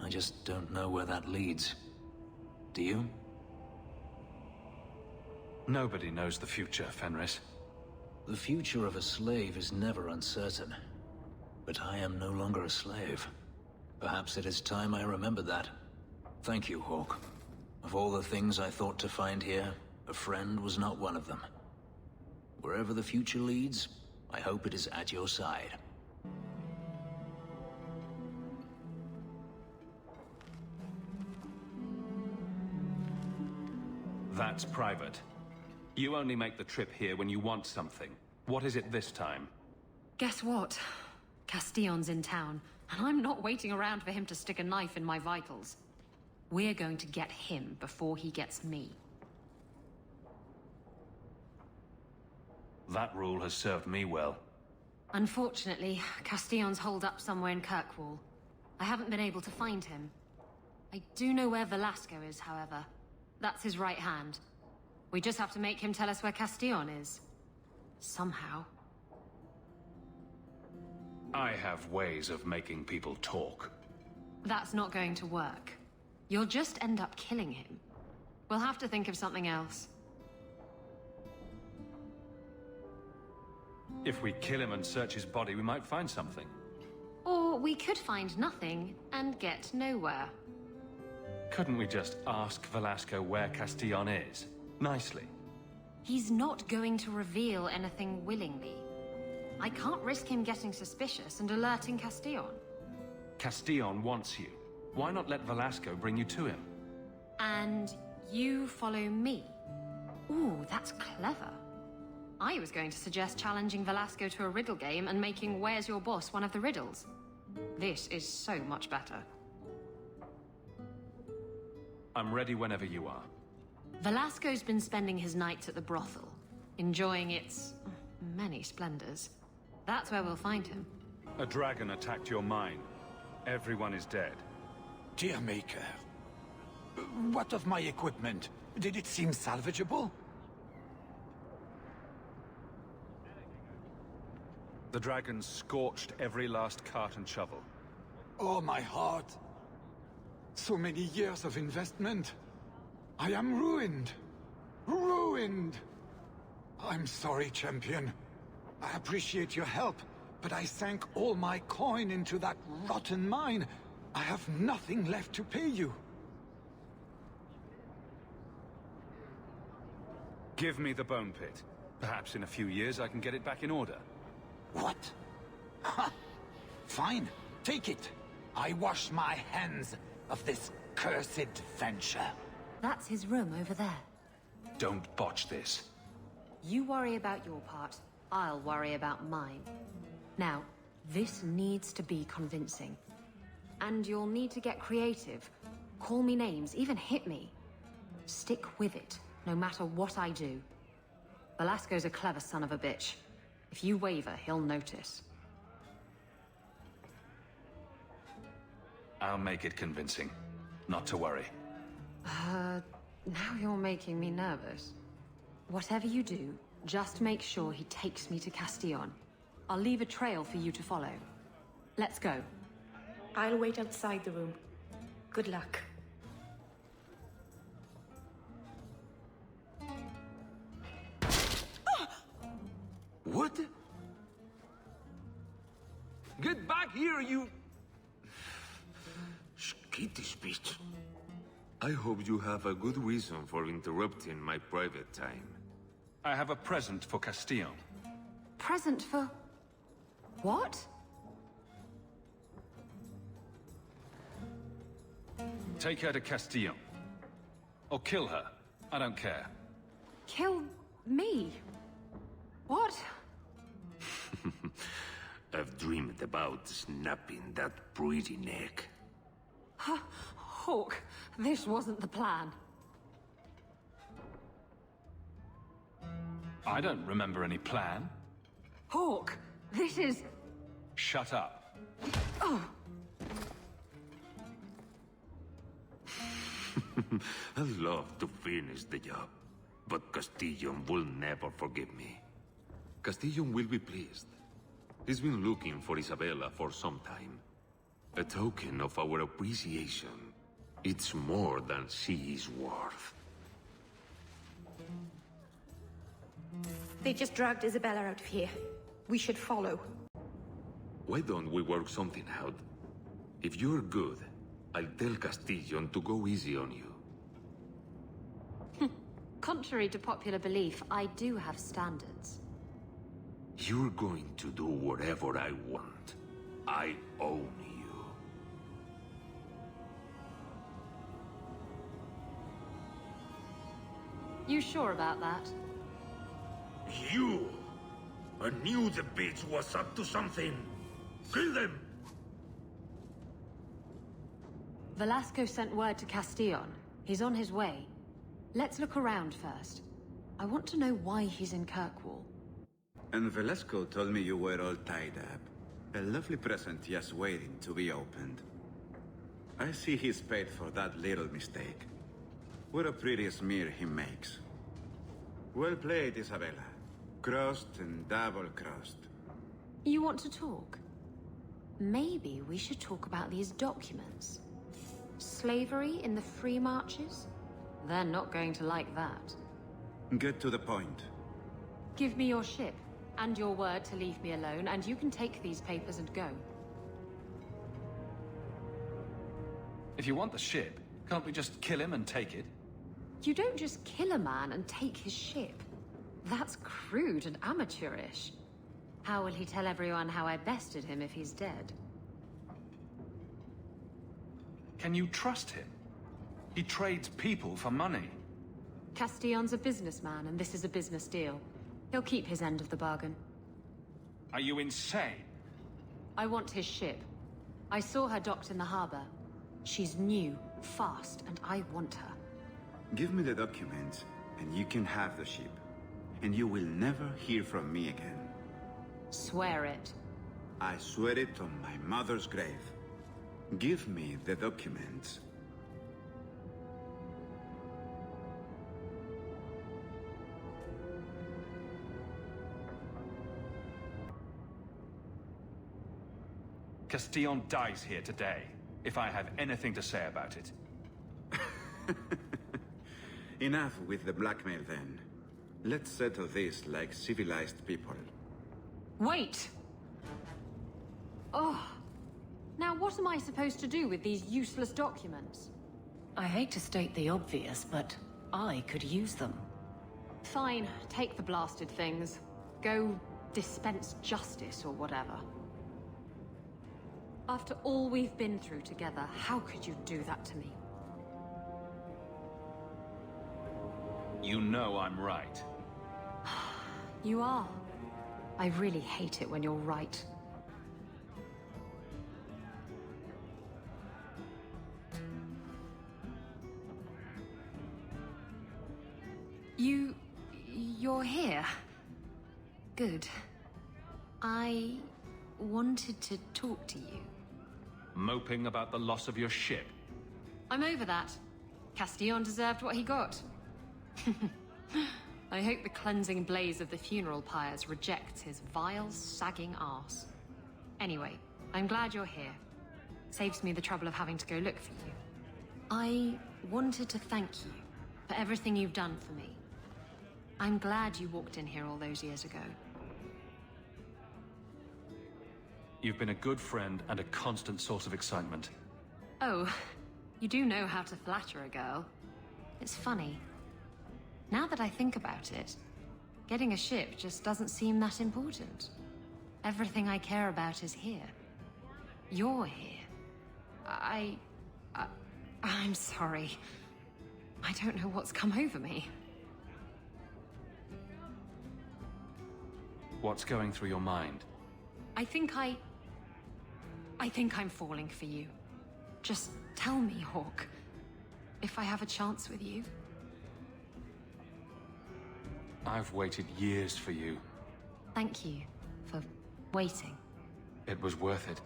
I just don't know where that leads. Do you? Nobody knows the future, Fenris. The future of a slave is never uncertain. But I am no longer a slave. Perhaps it is time I remember that. Thank you, Hawke. Of all the things I thought to find here, a friend was not one of them. Wherever the future leads, I hope it is at your side. That's private. You only make the trip here when you want something. What is it this time? Guess what? Castillon's in town, and I'm not waiting around for him to stick a knife in my vitals. We're going to get him before he gets me. That rule has served me well. Unfortunately, Castillon's holed up somewhere in Kirkwall. I haven't been able to find him. I do know where Velasco is, however. That's his right hand. We just have to make him tell us where Castillon is. Somehow. I have ways of making people talk. That's not going to work. You'll just end up killing him. We'll have to think of something else. If we kill him and search his body, we might find something. Or we could find nothing and get nowhere. Couldn't we just ask Velasco where Castillon is? Nicely. He's not going to reveal anything willingly. I can't risk him getting suspicious and alerting Castillon. Castillon wants you. Why not let Velasco bring you to him? And you follow me? Ooh, that's clever. I was going to suggest challenging Velasco to a riddle game and making Where's Your Boss one of the riddles. This is so much better. I'm ready whenever you are. Velasco's been spending his nights at the brothel, enjoying its many splendors. That's where we'll find him. A dragon attacked your mine. Everyone is dead. Dear Maker, what of my equipment? Did it seem salvageable? The dragon scorched every last cart and shovel. Oh, my heart. So many years of investment. I am ruined. Ruined! I'm sorry, champion. I appreciate your help, but I sank all my coin into that rotten mine. I have nothing left to pay you. Give me the bone pit. Perhaps in a few years I can get it back in order. What? Ha! Fine, take it. I wash my hands of this cursed venture. That's his room over there. Don't botch this. You worry about your part, I'll worry about mine. Now, this needs to be convincing. And you'll need to get creative. Call me names, even hit me. Stick with it, no matter what I do. Velasco's a clever son of a bitch. If you waver, he'll notice. I'll make it convincing. Not to worry. Now you're making me nervous. Whatever you do, just make sure he takes me to Castillon. I'll leave a trail for you to follow. Let's go. I'll wait outside the room. Good luck. What? Get back here, you... Skittish bitch. I hope you have a good reason for interrupting my private time. I have a present for Castillon. Present for... what? Take her to Castillon. Or kill her. I don't care. Kill me? What? I've dreamed about snapping that pretty neck. Hawke, this wasn't the plan. I don't remember any plan. Hawke, this is... Shut up. Oh. I'd love to finish the job, but Castillon will never forgive me. Castillon will be pleased. He's been looking for Isabella for some time. A token of our appreciation. It's more than she is worth. They just dragged Isabella out of here. We should follow. Why don't we work something out? If you're good, I'll tell Castillon to go easy on you. Contrary to popular belief, I do have standards. You're going to do whatever I want. I own you. You sure about that? You! I knew the bitch was up to something. Kill them! Velasco sent word to Castillon. He's on his way. Let's look around first. I want to know why he's in Kirkwall. And Velasco told me you were all tied up. A lovely present just waiting to be opened. I see he's paid for that little mistake. What a pretty smear he makes. Well played, Isabella. Crossed and double-crossed. You want to talk? Maybe we should talk about these documents. Slavery in the Free Marches? They're not going to like that. Get to the point. Give me your ship, and your word to leave me alone, and you can take these papers and go. If you want the ship, can't we just kill him and take it? You don't just kill a man and take his ship. That's crude and amateurish. How will he tell everyone how I bested him if he's dead? Can you trust him? He trades people for money. Castillon's a businessman, and this is a business deal. He'll keep his end of the bargain. Are you insane? I want his ship. I saw her docked in the harbor. She's new, fast, and I want her. Give me the documents, and you can have the ship. And you will never hear from me again. Swear it. I swear it on my mother's grave. Give me the documents. Castillon dies here today, if I have anything to say about it. Enough with the blackmail then. Let's settle this like civilized people. Wait! Oh. Now what am I supposed to do with these useless documents? I hate to state the obvious, but I could use them. Fine, take the blasted things. Go dispense justice or whatever. After all we've been through together, how could you do that to me? You know I'm right. You are. I really hate it when you're right. You're here. Good. I wanted to talk to you. Moping about the loss of your ship. I'm over that. Castillon deserved what he got. I hope the cleansing blaze of the funeral pyres rejects his vile, sagging arse. Anyway, I'm glad you're here. Saves me the trouble of having to go look for you. I wanted to thank you for everything you've done for me. I'm glad you walked in here all those years ago. You've been a good friend and a constant source of excitement. Oh, you do know how to flatter a girl. It's funny. Now that I think about it, getting a ship just doesn't seem that important. Everything I care about is here. You're here. I'm sorry. I don't know what's come over me. What's going through your mind? I think I'm falling for you. Just tell me, Hawke, if I have a chance with you. I've waited years for you. Thank you for waiting. It was worth it.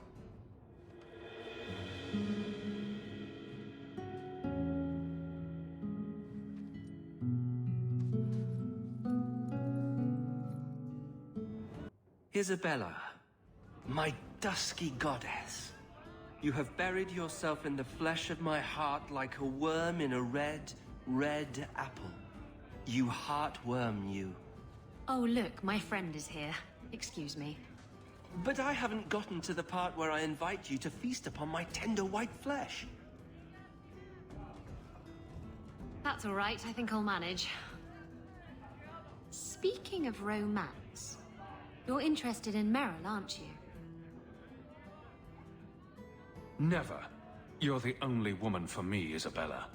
Isabella, my dusky goddess. You have buried yourself in the flesh of my heart like a worm in a red, red apple. You heartworm, you. Oh, look, my friend is here. Excuse me. But I haven't gotten to the part where I invite you to feast upon my tender white flesh. That's all right. I think I'll manage. Speaking of romance, you're interested in Merill, aren't you? Never. You're the only woman for me, Isabella.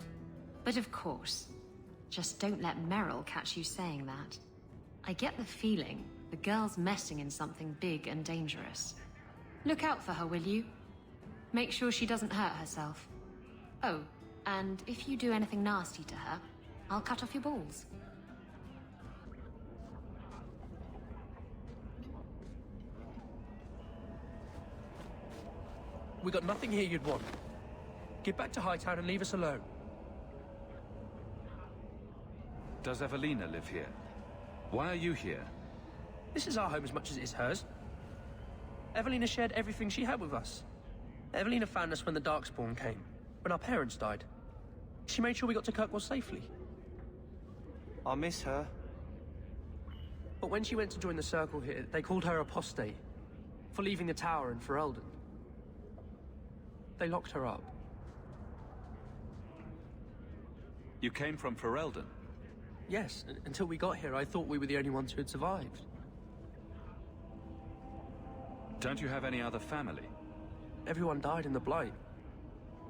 But of course. Just don't let Merill catch you saying that. I get the feeling the girl's messing in something big and dangerous. Look out for her, will you? Make sure she doesn't hurt herself. Oh, and if you do anything nasty to her, I'll cut off your balls. We got nothing here you'd want. Get back to Hightown and leave us alone. Does Evelina live here? Why are you here? This is our home as much as it is hers. Evelina shared everything she had with us. Evelina found us when the Darkspawn came, when our parents died. She made sure we got to Kirkwall safely. I miss her. But when she went to join the Circle here, they called her apostate for leaving the tower in Ferelden. They locked her up. You came from Ferelden? Yes, until we got here, I thought we were the only ones who had survived. Don't you have any other family? Everyone died in the Blight.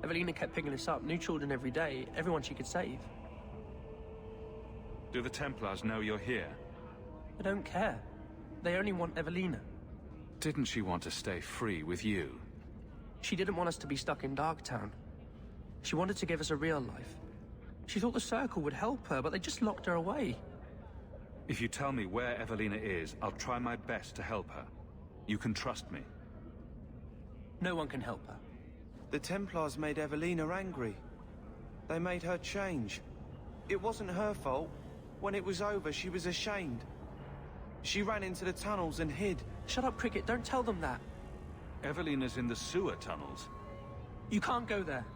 Evelina kept picking us up, new children every day, everyone she could save. Do the Templars know you're here? They don't care. They only want Evelina. Didn't she want to stay free with you? She didn't want us to be stuck in Darktown. She wanted to give us a real life. She thought the Circle would help her, but they just locked her away. If you tell me where Evelina is, I'll try my best to help her. You can trust me. No one can help her. The Templars made Evelina angry. They made her change. It wasn't her fault. When it was over, she was ashamed. She ran into the tunnels and hid. Shut up, Cricket. Don't tell them that. Evelina's in the sewer tunnels. You can't go there.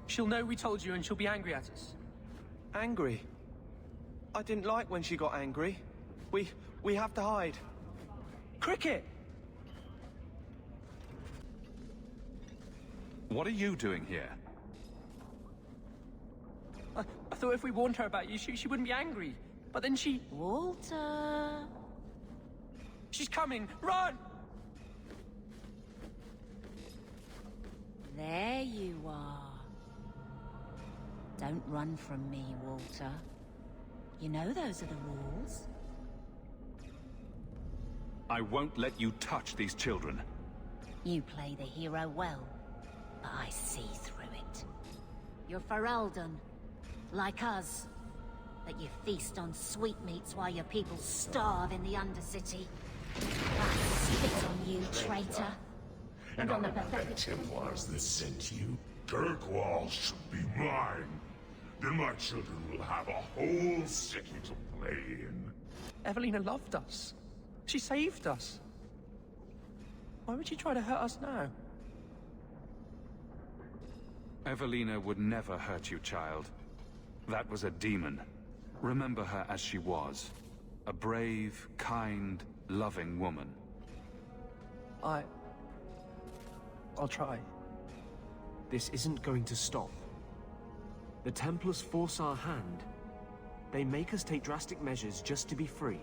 She'll know we told you and she'll be angry at us. Angry? I didn't like when she got angry. We have to hide. Cricket! What are you doing here? I thought if we warned her about you, she wouldn't be angry. But then she... Walter... She's coming! Run! There you are. Don't run from me, Walter. You know those are the rules. I won't let you touch these children. You play the hero well, but I see through it. You're Ferelden, like us. That you feast on sweetmeats while your people starve in the Undercity. I spit on you, traitor. And on the pathetic Templars that sent you. Kirkwall should be mine. Then my children will have a whole city to play in. Evelina loved us. She saved us. Why would she try to hurt us now? Evelina would never hurt you, child. That was a demon. Remember her as she was. A brave, kind, loving woman. I'll try. This isn't going to stop. The Templars force our hand. They make us take drastic measures just to be free.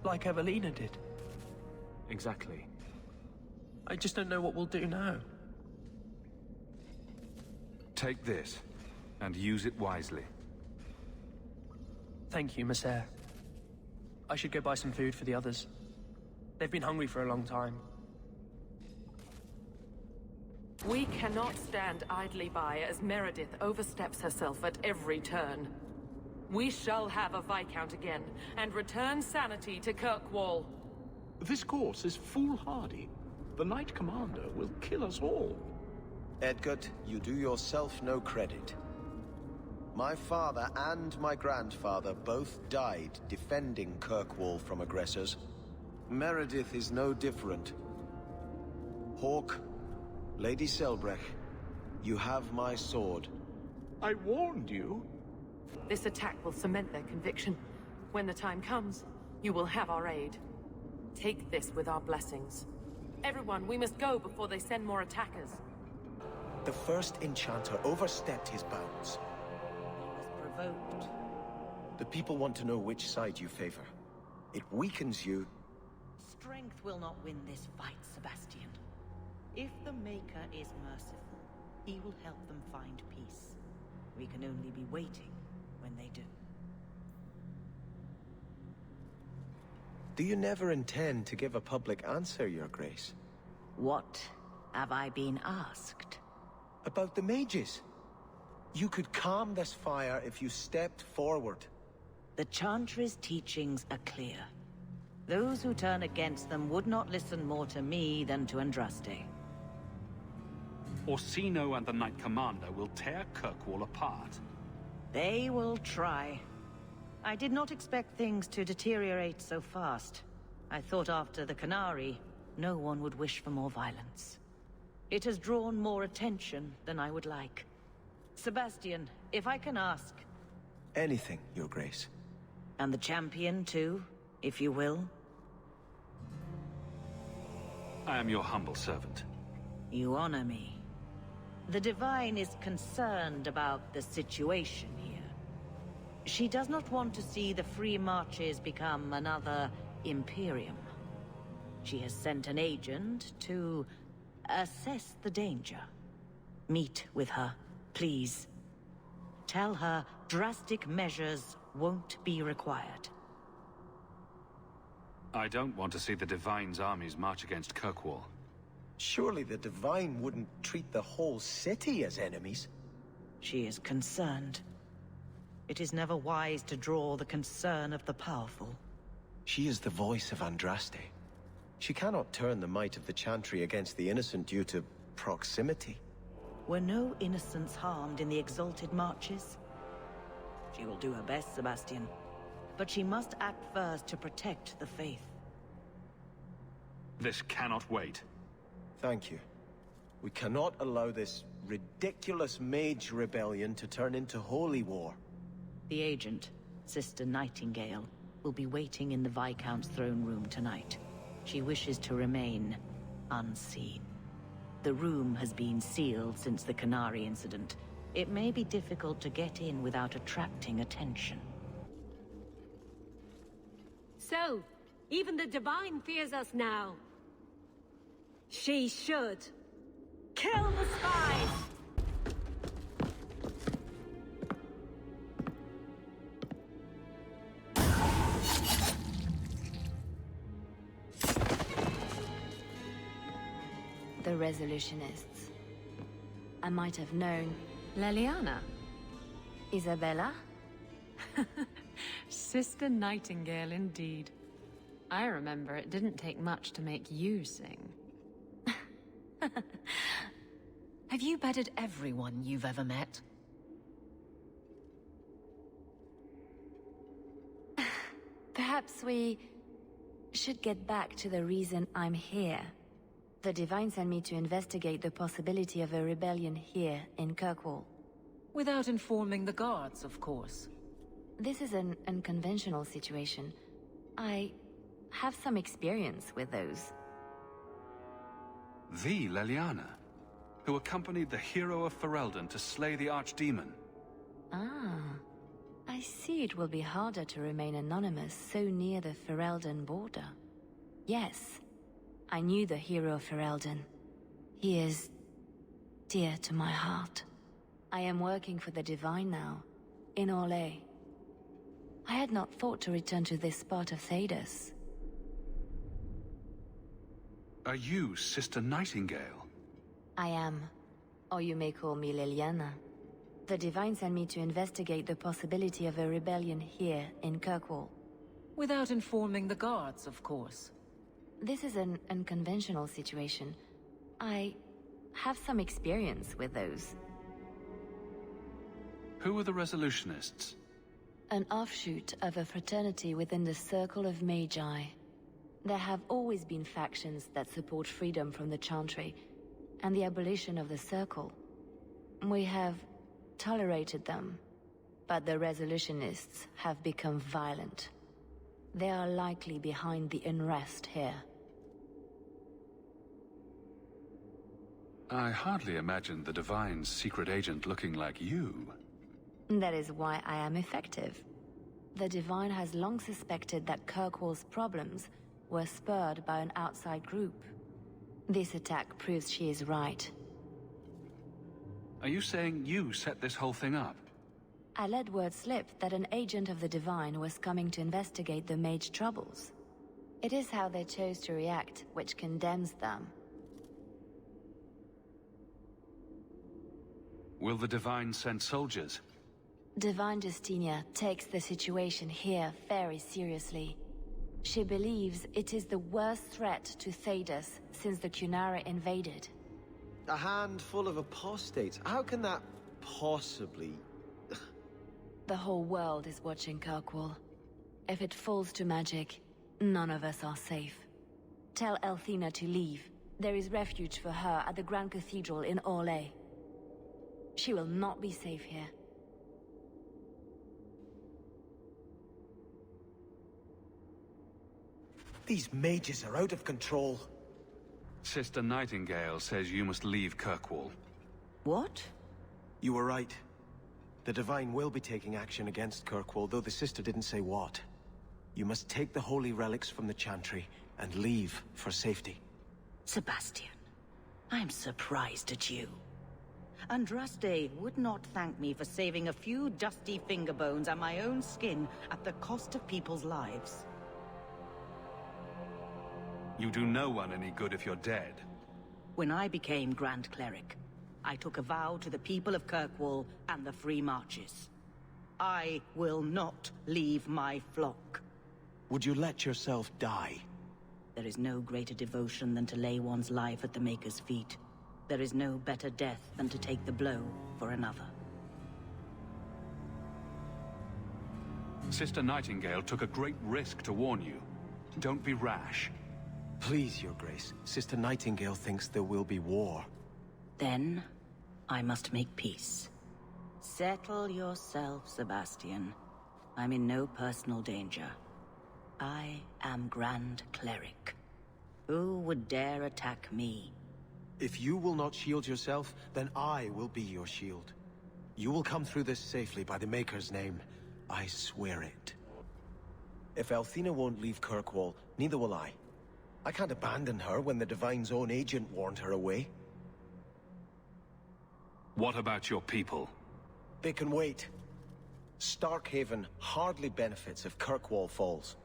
Like Evelina did. Exactly. I just don't know what we'll do now. Take this, and use it wisely. Thank you, Messere. I should go buy some food for the others. They've been hungry for a long time. We cannot stand idly by as Meredith oversteps herself at every turn. We shall have a Viscount again, and return sanity to Kirkwall. This course is foolhardy. The Knight Commander will kill us all. Edgard, you do yourself no credit. My father and my grandfather both died defending Kirkwall from aggressors. Meredith is no different. Hawke, Lady Selbrecht, you have my sword. I warned you. This attack will cement their conviction. When the time comes, you will have our aid. Take this with our blessings. Everyone, we must go before they send more attackers. The first enchanter overstepped his bounds. He was provoked. The people want to know which side you favor. It weakens you. Strength will not win this fight, Sebastian. If the Maker is merciful, he will help them find peace. We can only be waiting when they do. Do you never intend to give a public answer, Your Grace? What have I been asked? About the mages. You could calm this fire if you stepped forward. The Chantry's teachings are clear. Those who turn against them would not listen more to me than to Andraste. Orsino and the Knight Commander will tear Kirkwall apart. They will try. I did not expect things to deteriorate so fast. I thought after the Canary, no one would wish for more violence. It has drawn more attention than I would like. Sebastian, if I can ask... Anything, Your Grace. And the champion, too, if you will? I am your humble servant. You honor me. The Divine is concerned about the situation here. She does not want to see the Free Marches become another Imperium. She has sent an agent to assess the danger. Meet with her, please. Tell her drastic measures won't be required. I don't want to see the Divine's armies march against Kirkwall. Surely the Divine wouldn't treat the whole city as enemies. She is concerned. It is never wise to draw the concern of the powerful. She is the voice of Andraste. She cannot turn the might of the Chantry against the innocent due to proximity. Were no innocents harmed in the exalted marches? She will do her best, Sebastian. But she must act first to protect the faith. This cannot wait. Thank you. We cannot allow this ridiculous mage rebellion to turn into holy war. The agent, Sister Nightingale, will be waiting in the Viscount's throne room tonight. She wishes to remain unseen. The room has been sealed since the Canary incident. It may be difficult to get in without attracting attention. So, even the Divine fears us now. She should. Kill the spies! The Resolutionists. I might have known. Leliana? Isabella? Sister Nightingale, indeed. I remember it didn't take much to make you sing. Have you bedded everyone you've ever met? Perhaps we should get back to the reason I'm here. The Divine sent me to investigate the possibility of a rebellion here in Kirkwall. Without informing the guards, of course. This is an unconventional situation. I have some experience with those. The Leliana, who accompanied the hero of Ferelden to slay the Archdemon. Ah, I see it will be harder to remain anonymous so near the Ferelden border. Yes, I knew the hero of Ferelden. He is dear to my heart. I am working for the Divine now, in Orlais. I had not thought to return to this part of Thedas. Are you Sister Nightingale? I am, or you may call me Liliana. The Divine sent me to investigate the possibility of a rebellion here in Kirkwall. Without informing the guards, of course. This is an unconventional situation. I have some experience with those. Who are the Resolutionists? An offshoot of a fraternity within the Circle of Magi. There have always been factions that support freedom from the Chantry, and the abolition of the Circle. We have tolerated them, but the Resolutionists have become violent. They are likely behind the unrest here. I hardly imagined the Divine's secret agent looking like you. That is why I am effective. The Divine has long suspected that Kirkwall's problems were spurred by an outside group. This attack proves she is right. Are you saying you set this whole thing up? I let word slip that an agent of the Divine was coming to investigate the Mage troubles. It is how they chose to react which condemns them. Will the Divine send soldiers? Divine Justinia takes the situation here very seriously. She believes it is the worst threat to Thedas since the Cunara invaded. A handful of apostates? How can that possibly... The whole world is watching Kirkwall. If it falls to magic, none of us are safe. Tell Elthina to leave. There is refuge for her at the Grand Cathedral in Orlais. She will not be safe here. These mages are out of control. Sister Nightingale says you must leave Kirkwall. What? You were right. The Divine will be taking action against Kirkwall, though the sister didn't say what. You must take the holy relics from the Chantry and leave for safety. Sebastian, I'm surprised at you. Andraste would not thank me for saving a few dusty finger bones and my own skin at the cost of people's lives. You do no one any good if you're dead. When I became Grand Cleric, I took a vow to the people of Kirkwall and the Free Marches. I will not leave my flock. Would you let yourself die? There is no greater devotion than to lay one's life at the Maker's feet. There is no better death than to take the blow for another. Sister Nightingale took a great risk to warn you. Don't be rash. Please, Your Grace. Sister Nightingale thinks there will be war. Then, I must make peace. Settle yourself, Sebastian. I'm in no personal danger. I am Grand Cleric. Who would dare attack me? If you will not shield yourself, then I will be your shield. You will come through this safely by the Maker's name. I swear it. If Althena won't leave Kirkwall, neither will I. I can't abandon her when the Divine's own agent warned her away. What about your people? They can wait. Starkhaven hardly benefits if Kirkwall falls.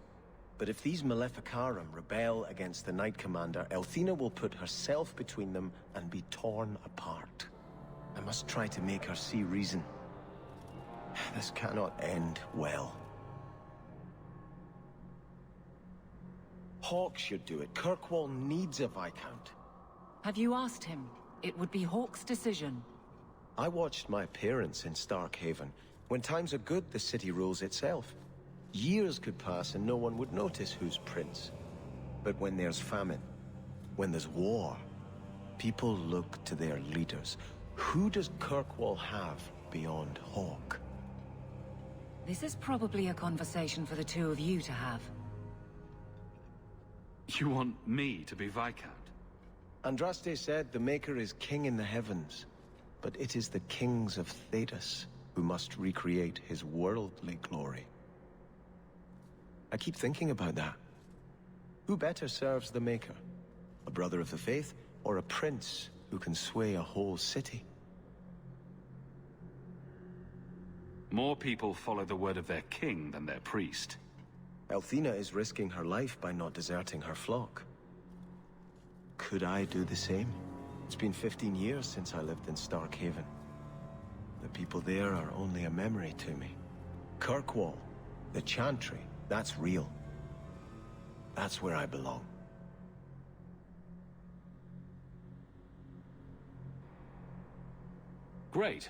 But if these Maleficarum rebel against the Knight Commander, Althena will put herself between them and be torn apart. I must try to make her see reason. This cannot end well. Hawke should do it. Kirkwall needs a Viscount. Have you asked him? It would be Hawke's decision. I watched my parents in Starkhaven. When times are good, the city rules itself. Years could pass and no one would notice who's prince. But when there's famine, when there's war, people look to their leaders. Who does Kirkwall have beyond Hawke? This is probably a conversation for the two of you to have. You want me to be Viscount? Andraste said the Maker is king in the heavens, but it is the kings of Thedas who must recreate his worldly glory. I keep thinking about that. Who better serves the Maker? A brother of the faith, or a prince who can sway a whole city? More people follow the word of their king than their priest. Althena is risking her life by not deserting her flock. Could I do the same? It's been 15 years since I lived in Starkhaven. The people there are only a memory to me. Kirkwall, the Chantry, that's real. That's where I belong. Great.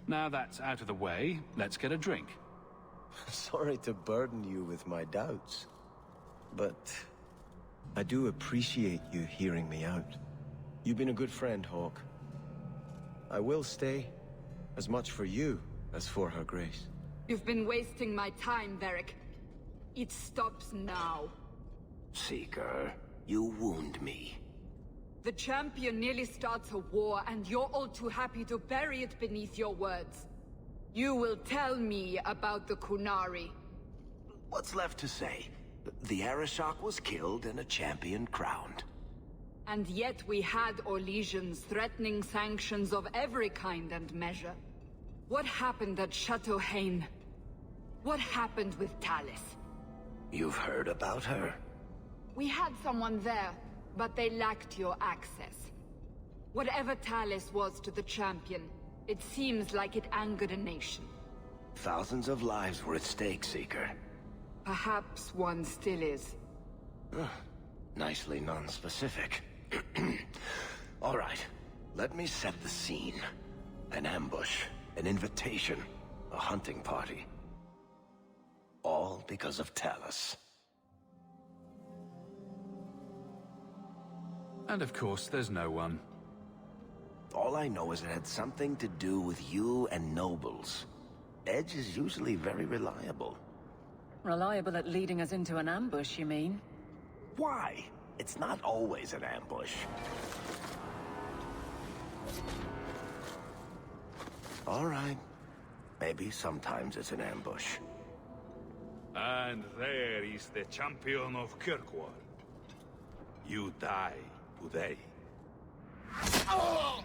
Now that's out of the way, let's get a drink. Sorry to burden you with my doubts, but I do appreciate you hearing me out. You've been a good friend, Hawke. I will stay, as much for you as for her grace. You've been wasting my time, Varric. It stops now. Seeker, you wound me. The champion nearly starts a war, and you're all too happy to bury it beneath your words. You will tell me about the Qunari. What's left to say? The Arishok was killed and a champion crowned. And yet we had Orlesians threatening sanctions of every kind and measure. What happened at Chateau Hain? What happened with Talis? You've heard about her? We had someone there, but they lacked your access. Whatever Talis was to the champion, it seems like it angered a nation. Thousands of lives were at stake, Seeker. Perhaps one still is. Nicely non-specific. All right, let me set the scene. An ambush, an invitation, a hunting party. All because of Talis. And of course, there's no one. All I know is it had something to do with you and nobles. Edge is usually very reliable. Reliable at leading us into an ambush, you mean? Why? It's not always an ambush. All right. Maybe sometimes it's an ambush. And there is the champion of Kirkwall. You die today. Oh!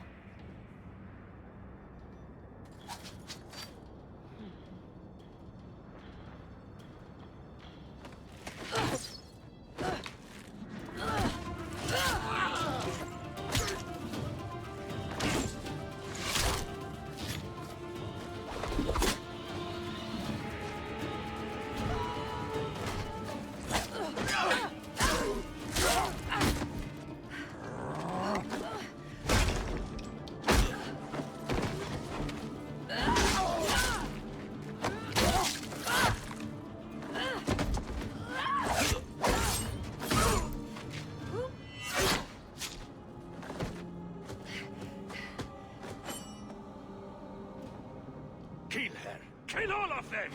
then!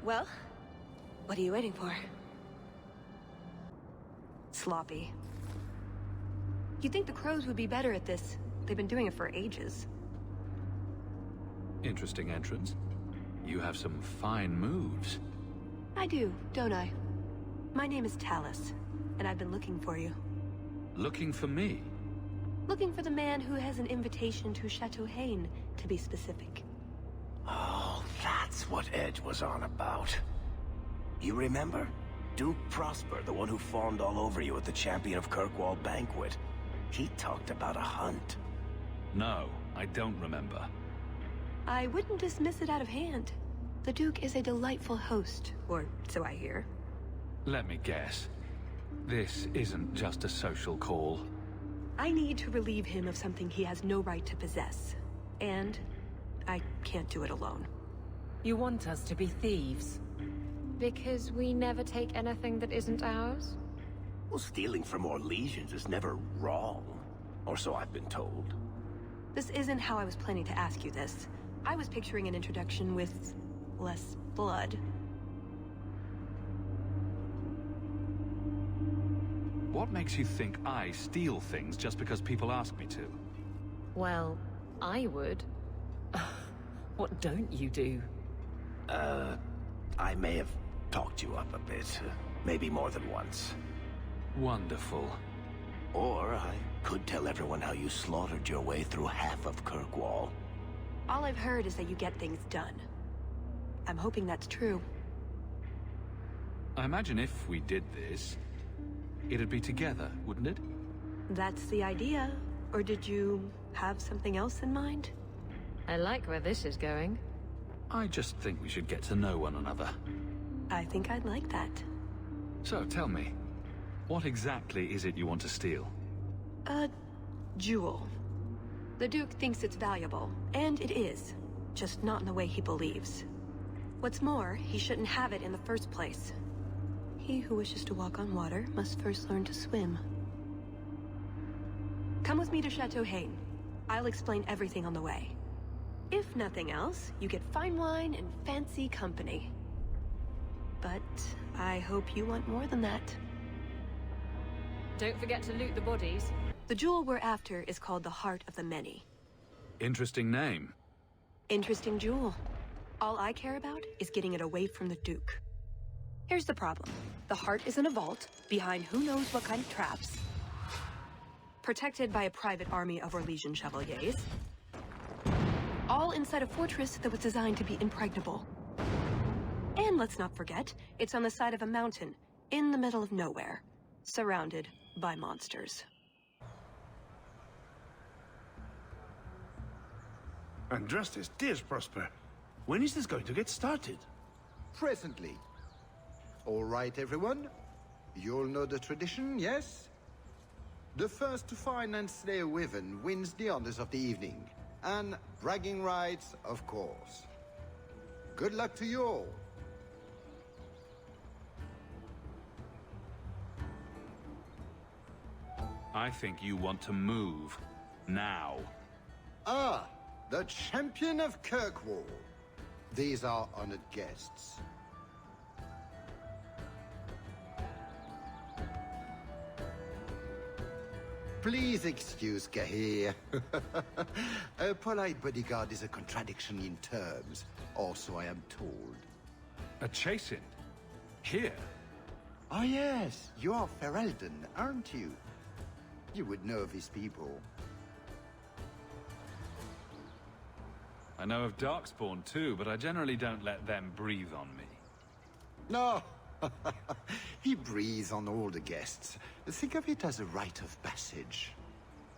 Well, what are you waiting for? Sloppy. You'd think the crows would be better at this. They've been doing it for ages. Interesting entrance. You have some fine moves. I do, don't I? My name is Talus, and I've been looking for you. Looking for me? Looking for the man who has an invitation to Chateau Haine, to be specific. Oh, that's what Edge was on about. You remember? Duke Prosper, the one who fawned all over you at the Champion of Kirkwall banquet. He talked about a hunt. No, I don't remember. I wouldn't dismiss it out of hand. The Duke is a delightful host, or so I hear. Let me guess. This isn't just a social call. I need to relieve him of something he has no right to possess. And I can't do it alone. You want us to be thieves? Because we never take anything that isn't ours? Well, stealing from Orlesians is never wrong. Or so I've been told. This isn't how I was planning to ask you this. I was picturing an introduction with less blood. What makes you think I steal things just because people ask me to? Well, I would. What don't you do? I may have talked you up a bit. Maybe more than once. Wonderful. Or I could tell everyone how you slaughtered your way through half of Kirkwall. All I've heard is that you get things done. I'm hoping that's true. I imagine if we did this, it'd be together, wouldn't it? That's the idea. Or did you have something else in mind? I like where this is going. I just think we should get to know one another. I think I'd like that. So tell me, what exactly is it you want to steal? A jewel. The Duke thinks it's valuable, and it is. Just not in the way he believes. What's more, he shouldn't have it in the first place. He who wishes to walk on water must first learn to swim. Come with me to Chateau Haine. I'll explain everything on the way. If nothing else, you get fine wine and fancy company. But I hope you want more than that. Don't forget to loot the bodies. The jewel we're after is called the Heart of the Many. Interesting name. Interesting jewel. All I care about is getting it away from the Duke. Here's the problem. The heart is in a vault, behind who knows what kind of traps. Protected by a private army of Orlesian chevaliers. All inside a fortress that was designed to be impregnable. And let's not forget, it's on the side of a mountain, in the middle of nowhere, surrounded by monsters. Andrastis, dear Prosper, when is this going to get started? Presently. All right, everyone. You'll know the tradition, yes? The first to find and slay a wyvern wins the honors of the evening. And bragging rights, of course. Good luck to you all. I think you want to move. Now. Ah, the Champion of Kirkwall. These are honored guests. Please excuse Kahir. A polite bodyguard is a contradiction in terms. Also, I am told. A chase-in? Here? Ah, yes. You are Ferelden, aren't you? You would know of his people. I know of Darkspawn too, but I generally don't let them breathe on me. No! He breathes on all the guests. Think of it as a rite of passage.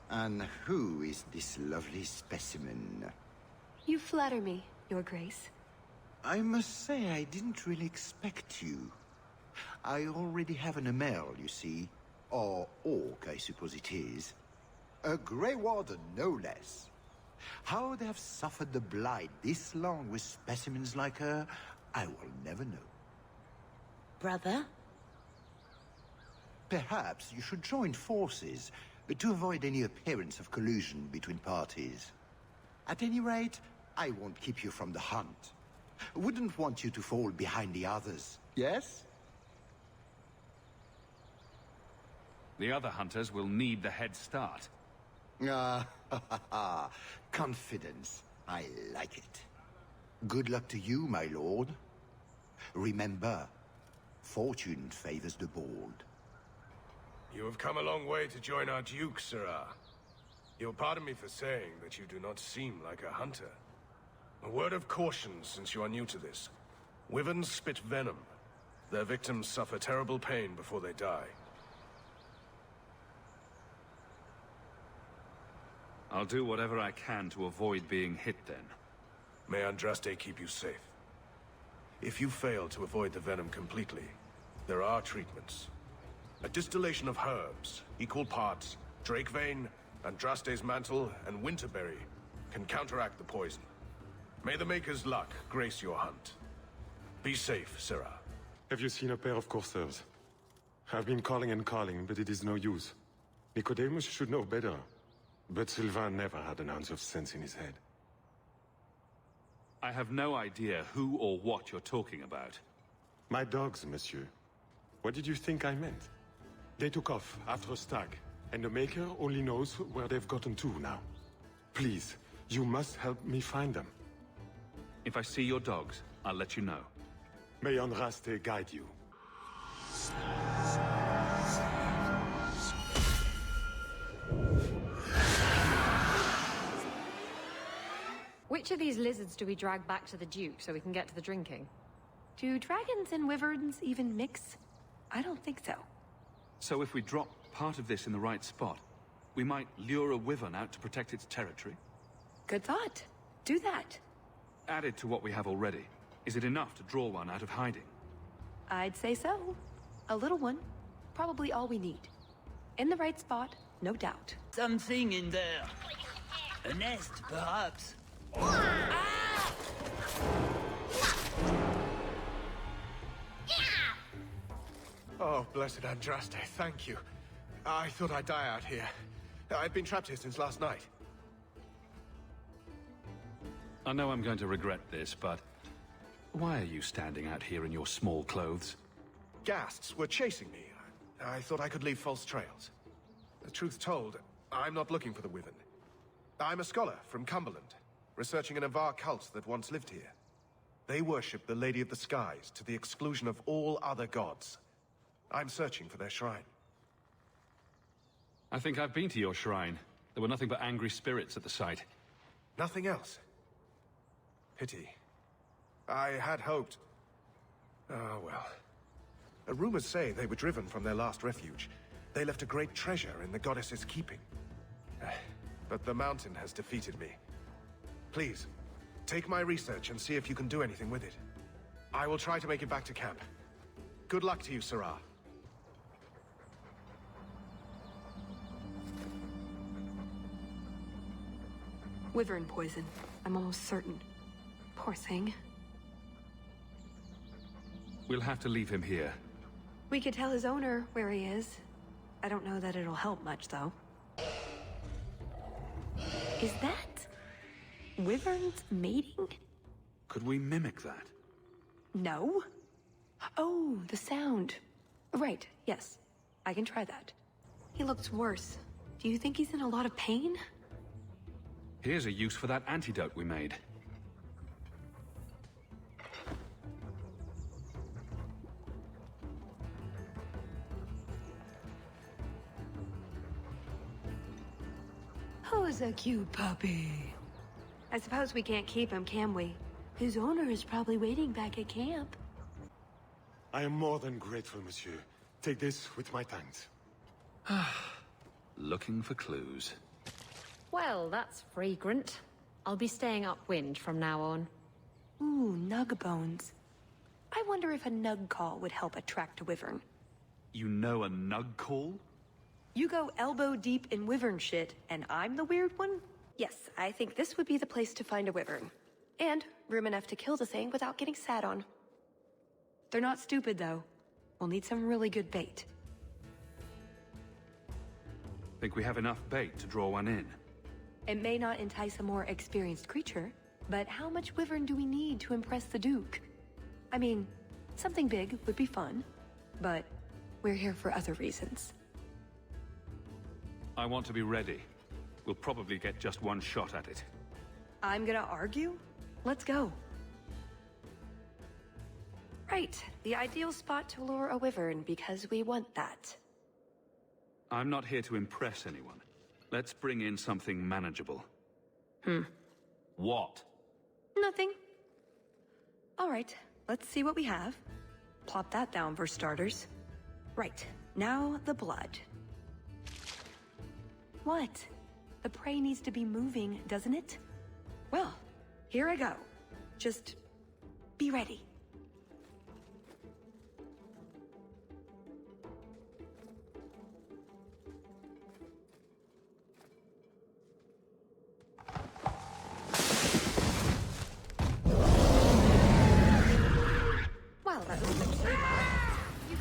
And who is this lovely specimen? You flatter me, Your Grace. I must say I didn't really expect you. I already have an Merill, you see. Or Hawke, I suppose it is. A Grey Warden, no less. How they have suffered the blight this long with specimens like her, I will never know. Brother? Perhaps you should join forces, but to avoid any appearance of collusion between parties. At any rate, I won't keep you from the hunt. Wouldn't want you to fall behind the others, yes? The other hunters will need the head start. Confidence. I like it. Good luck to you, my lord. Remember, fortune favors the bold. You have come a long way to join our Duke, Sirrah. You'll pardon me for saying that you do not seem like a hunter. A word of caution, since you are new to this. Wyverns spit venom. Their victims suffer terrible pain before they die. I'll do whatever I can to avoid being hit then. May Andraste keep you safe. If you fail to avoid the venom completely, there are treatments. A distillation of herbs, equal parts, drake vein, Andraste's mantle, and winterberry can counteract the poison. May the Maker's luck grace your hunt. Be safe, Sirrah. Have you seen a pair of coursers? I've been calling and calling, but it is no use. Nicodemus should know better. But Sylvain never had an ounce of sense in his head. I have no idea who or what you're talking about. My dogs, monsieur. What did you think I meant? They took off after a stag, and the Maker only knows where they've gotten to now. Please, you must help me find them. If I see your dogs, I'll let you know. May Andraste guide you. Which of these lizards do we drag back to the Duke so we can get to the drinking? Do dragons and wyverns even mix? I don't think so. So if we drop part of this in the right spot, we might lure a wyvern out to protect its territory? Good thought. Do that. Added to what we have already, is it enough to draw one out of hiding? I'd say so. A little one. Probably all we need. In the right spot, no doubt. Something in there. A nest, perhaps. Oh, blessed Andraste, thank you. I thought I'd die out here. I've been trapped here since last night. I know I'm going to regret this, but why are you standing out here in your small clothes? Ghasts were chasing me. I thought I could leave false trails. The truth told, I'm not looking for the Wyvern. I'm a scholar from Cumberland, researching an Avar cult that once lived here. They worship the Lady of the Skies to the exclusion of all other gods. I'm searching for their shrine. I think I've been to your shrine. There were nothing but angry spirits at the site. Nothing else. Pity. I had hoped... Oh, well. Rumors say they were driven from their last refuge. They left a great treasure in the goddess's keeping. But the mountain has defeated me. Please, take my research and see if you can do anything with it. I will try to make it back to camp. Good luck to you, Sirrah. Wyvern poison. I'm almost certain. Poor thing. We'll have to leave him here. We could tell his owner where he is. I don't know that it'll help much, though. Is that... wyverns mating? Could we mimic that? No. Oh, the sound. Right, yes. I can try that. He looks worse. Do you think he's in a lot of pain? Here's a use for that antidote we made. Who's a cute puppy? I suppose we can't keep him, can we? His owner is probably waiting back at camp. I am more than grateful, monsieur. Take this with my thanks. Looking for clues. Well, that's fragrant. I'll be staying upwind from now on. Ooh, nug bones. I wonder if a nug call would help attract a wyvern. You know a nug call? You go elbow deep in wyvern shit, and I'm the weird one? Yes, I think this would be the place to find a wyvern. And room enough to kill the thing without getting sat on. They're not stupid, though. We'll need some really good bait. Think we have enough bait to draw one in? It may not entice a more experienced creature, But how much wyvern do we need to impress the Duke? I mean, something big would be fun, but we're here for other reasons. I want to be ready. We'll probably get just one shot at it. I'm gonna argue? Let's go. Right, the ideal spot to lure a wyvern because we want that. I'm not here to impress anyone. Let's bring in something manageable. What? Nothing. All right, let's see what we have. Plop that down for starters. Right, now the blood. What? The prey needs to be moving, doesn't it? Well, here I go. Just be ready. Well, that was a bit You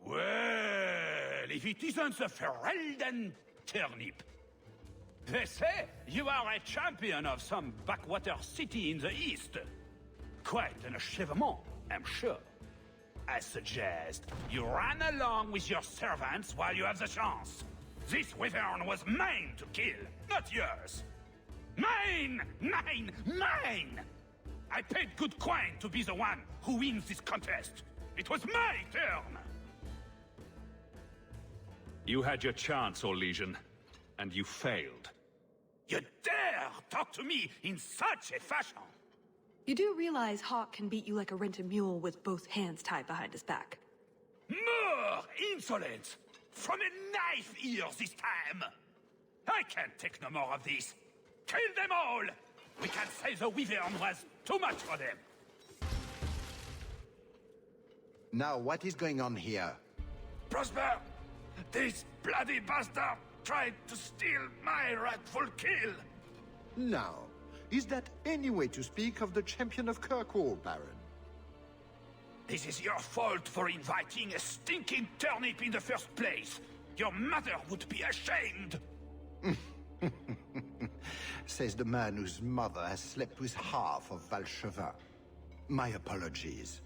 Well, if it isn't the Ferelden turnip. They say you are a champion of some backwater city in the east. Quite an achievement, I'm sure. I suggest you run along with your servants while you have the chance. This wyvern was mine to kill, not yours. Mine! Mine! Mine! I paid good coin to be the one who wins this contest. It was my turn! You had your chance, Orlesian, and you failed. You dare talk to me in such a fashion? You do realize Hawke can beat you like a rented mule with both hands tied behind his back. More insolence! From a knife ear this time! I can't take no more of this. Kill them all! We can say the wyvern was too much for them. Now, what is going on here? Prosper! This bloody bastard tried to steal my rightful kill! Now, is that any way to speak of the champion of Kirkwall, Baron? This is your fault for inviting a stinking turnip in the first place. Your mother would be ashamed. Says the man whose mother has slept with half of Valchevin. My apologies.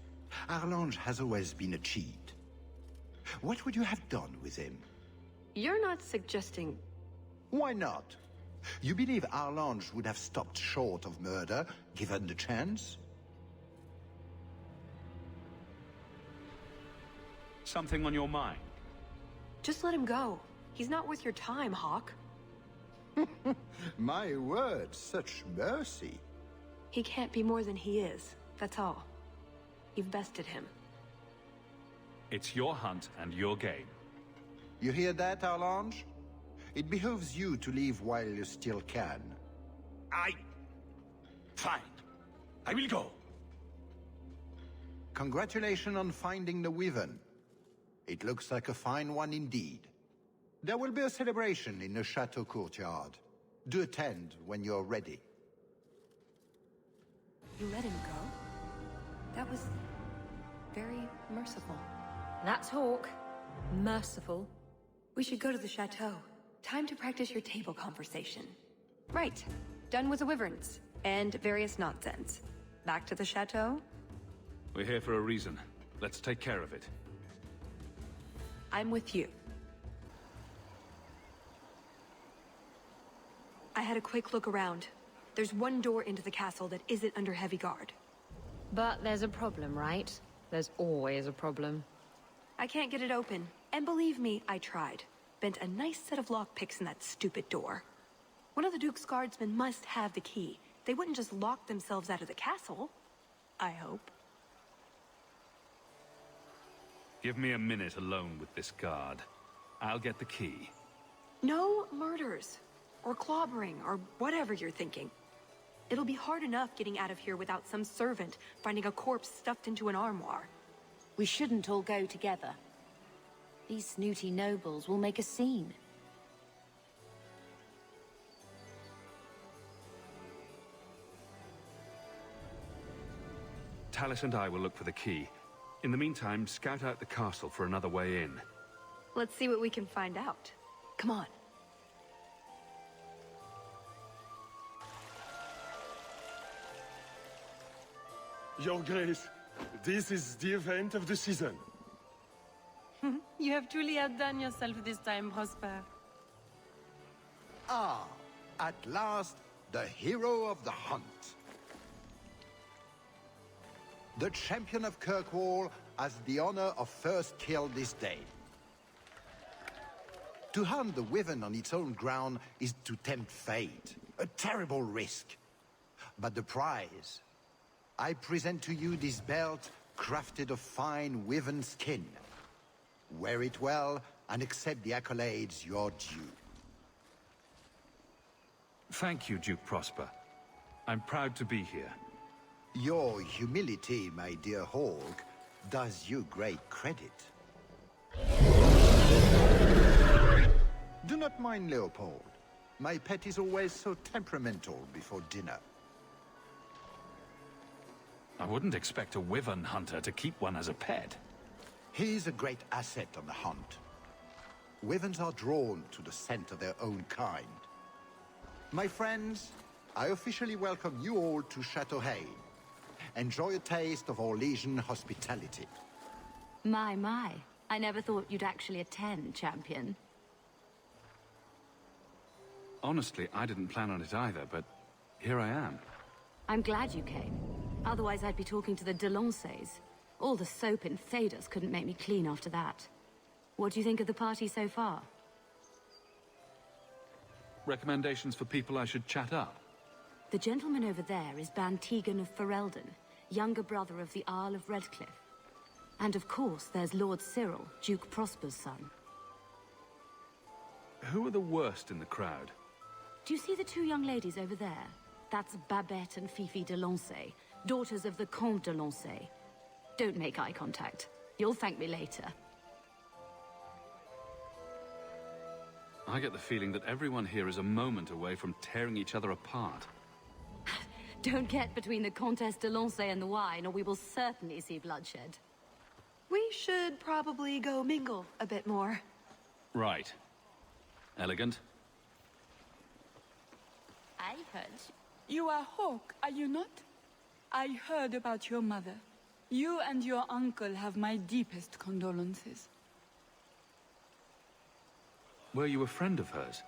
Arlange has always been a cheat. What would you have done with him? You're not suggesting... Why not? You believe Arlange would have stopped short of murder, given the chance? Something on your mind? Just let him go. He's not worth your time, Hawke. My word, such mercy. He can't be more than he is, that's all. You've bested him. It's your hunt and your game. You hear that, Arlange? It behooves you to leave while you still can. Fine. I will go. Congratulations on finding the Wyvern. It looks like a fine one indeed. There will be a celebration in the chateau courtyard. Do attend when you're ready. You let him go? That was... very merciful. That's Hawke. Merciful. We should go to the chateau. Time to practice your table conversation. Right. Done with the wyverns. And various nonsense. Back to the chateau? We're here for a reason. Let's take care of it. I'm with you. I had a quick look around. There's one door into the castle that isn't under heavy guard. But there's a problem, right? There's always a problem. I can't get it open. And believe me, I tried. Bent a nice set of lockpicks in that stupid door. One of the Duke's guardsmen must have the key. They wouldn't just lock themselves out of the castle. I hope. Give me a minute alone with this guard. I'll get the key. No murders. Or clobbering, or whatever you're thinking. It'll be hard enough getting out of here without some servant finding a corpse stuffed into an armoire. We shouldn't all go together. These snooty nobles will make a scene. Tallis and I will look for the key. In the meantime, scout out the castle for another way in. Let's see what we can find out. Come on. Your Grace, this is the event of the season. You have truly outdone yourself this time, Prosper. Ah, at last, the hero of the hunt. The champion of Kirkwall has the honor of first kill this day. To hunt the Wyvern on its own ground is to tempt fate, a terrible risk. But the prize, I present to you this belt crafted of fine Wyvern skin. Wear it well and accept the accolades you're due. Thank you, Duke Prosper. I'm proud to be here. Your humility, my dear Hawke, does you great credit. Do not mind Leopold. My pet is always so temperamental before dinner. I wouldn't expect a Wyvern hunter to keep one as a pet. He's a great asset on the hunt. Wyverns are drawn to the scent of their own kind. My friends, I officially welcome you all to Chateau Hain. Enjoy a taste of our Legion hospitality. My. I never thought you'd actually attend, champion. Honestly, I didn't plan on it either, but here I am. I'm glad you came. Otherwise, I'd be talking to the Delanceys. All the soap in Thedas couldn't make me clean after that. What do you think of the party so far? Recommendations for people I should chat up? The gentleman over there is Bantegan of Ferelden, younger brother of the Isle of Redcliffe. And of course, there's Lord Cyril, Duke Prosper's son. Who are the worst in the crowd? Do you see the two young ladies over there? That's Babette and Fifi de Lancey, daughters of the Comte de Lancey. Don't make eye contact. You'll thank me later. I get the feeling that everyone here is a moment away from tearing each other apart. Don't get between the Comtesse de Lancey and the wine, or we will certainly see bloodshed. We should probably go mingle a bit more. Right. Elegant? I heard. You are Hawke, are you not? I heard about your mother. You and your uncle have my deepest condolences. Were you a friend of hers?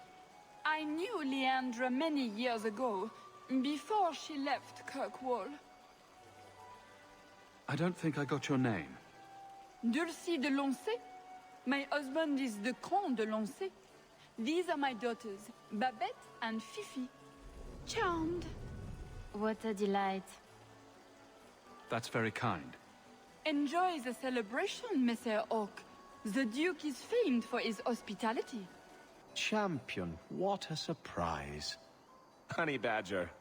I knew Leandra many years ago, before she left Kirkwall. I don't think I got your name. Dulcie de Lancey? My husband is the Comte de Lancey. These are my daughters, Babette and Fifi. Charmed. What a delight. That's very kind. Enjoy the celebration, Messire Hawke. The Duke is famed for his hospitality. Champion, what a surprise. Honey Badger,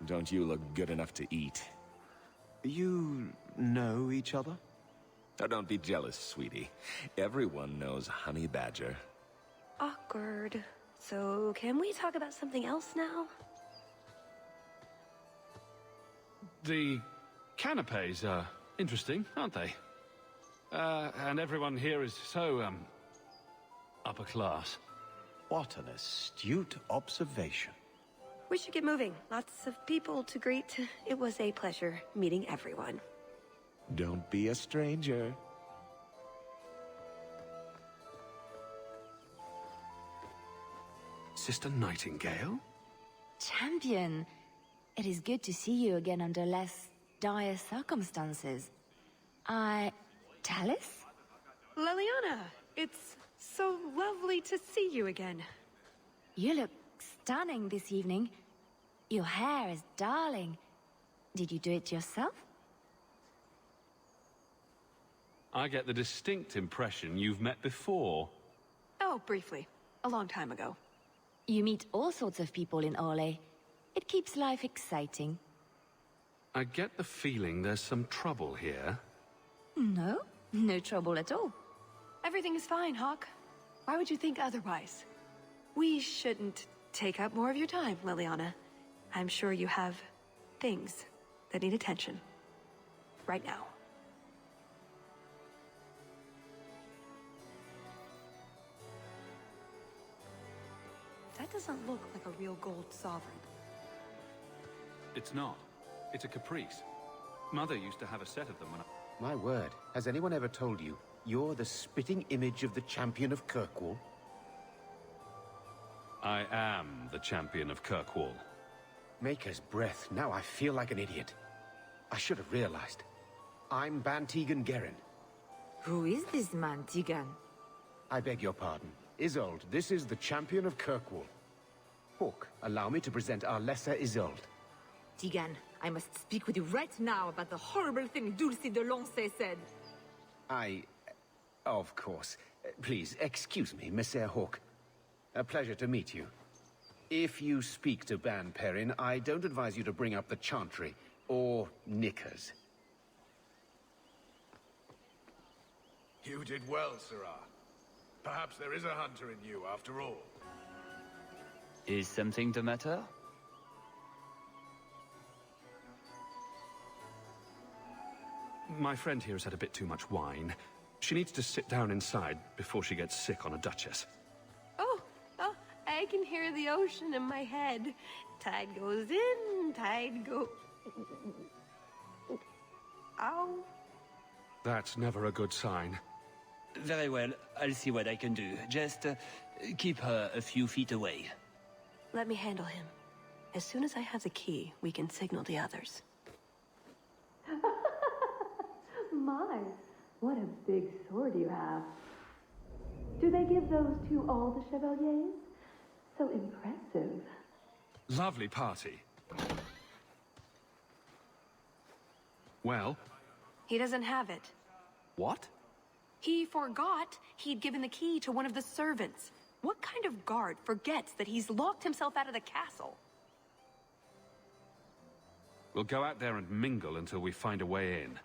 don't you look good enough to eat? You know each other? Oh, don't be jealous, sweetie. Everyone knows Honey Badger. Awkward. So, can we talk about something else now? The canapes are interesting, aren't they? And everyone here is so, upper class. What an astute observation. We should get moving. Lots of people to greet. It was a pleasure meeting everyone. Don't be a stranger. Sister Nightingale? Champion, it is good to see you again under less dire circumstances. Tallis? Leliana, it's so lovely to see you again. You look stunning this evening. Your hair is darling. Did you do it yourself? I get the distinct impression you've met before. Oh, briefly. A long time ago. You meet all sorts of people in Orlais. It keeps life exciting. I get the feeling there's some trouble here. No trouble at all. Everything is fine, Hawke. Why would you think otherwise? We shouldn't take up more of your time, Leliana. I'm sure you have things that need attention. right now. That doesn't look like a real gold sovereign. It's not. It's a caprice. Mother used to have a set of them when I... My word, has anyone ever told you you're the spitting image of the champion of Kirkwall? I am the champion of Kirkwall. Maker's breath, now I feel like an idiot. I should have realized. I'm Ban Tegan Gerin. Who is this man, Tegan? I beg your pardon. Isolde, this is the champion of Kirkwall. Hawke, allow me to present our lesser Isolde. Tegan, I must speak with you right now about the horrible thing Dulcie de Lancey said. Of course. Please, excuse me, Monsieur Hawke. A pleasure to meet you. If you speak to Ban Perrin, I don't advise you to bring up the Chantry, or knickers. You did well, Sirrah. Perhaps there is a hunter in you, after all. Is something the matter? My friend here has had a bit too much wine. She needs to sit down inside before she gets sick on a duchess. Oh, I can hear the ocean in my head. Tide goes in, tide go... Ow. That's never a good sign. Very well, I'll see what I can do. Just keep her a few feet away. Let me handle him. As soon as I have the key, we can signal the others. My, what a big sword you have. Do they give those to all the chevaliers? So impressive. Lovely party. Well? He doesn't have it. What? He forgot he'd given the key to one of the servants. What kind of guard forgets that he's locked himself out of the castle? We'll go out there and mingle until we find a way in.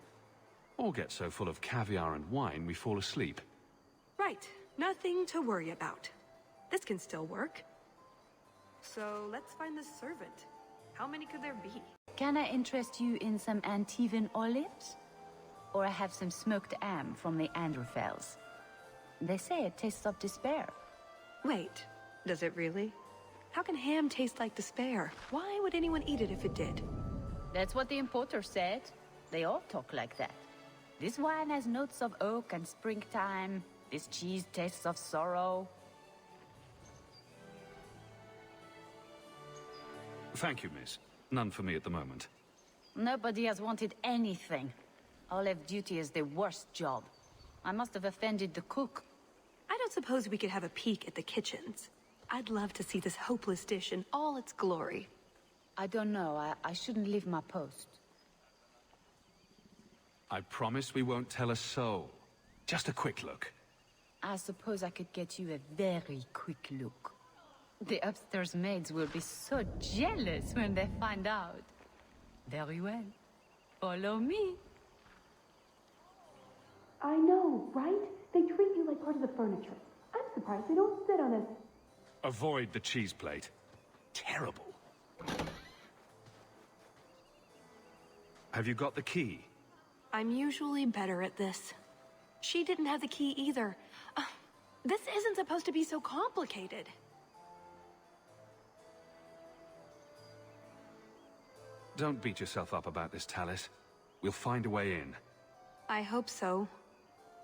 Or get so full of caviar and wine we fall asleep. Right. Nothing to worry about. This can still work. So let's find the servant. How many could there be? Can I interest you in some Antivan olives? Or I have some smoked ham from the Androfels. They say it tastes of despair. Wait, does it really? How can ham taste like despair? Why would anyone eat it if it did? That's what the importer said. They all talk like that. This wine has notes of oak and springtime. This cheese tastes of sorrow. Thank you, miss. None for me at the moment. Nobody has wanted anything. Olive duty is the worst job. I must have offended the cook. I don't suppose we could have a peek at the kitchens. I'd love to see this hopeless dish in all its glory. I don't know. I shouldn't leave my post. I promise we won't tell a soul. Just a quick look. I suppose I could get you a very quick look. The upstairs maids will be so jealous when they find out. Very well. Follow me. I know, right? They treat you like part of the furniture. I'm surprised they don't sit on it. Avoid the cheese plate. Terrible. Have you got the key? I'm usually better at this. She didn't have the key either. This isn't supposed to be so complicated. Don't beat yourself up about this, Tallis. We'll find a way in. I hope so.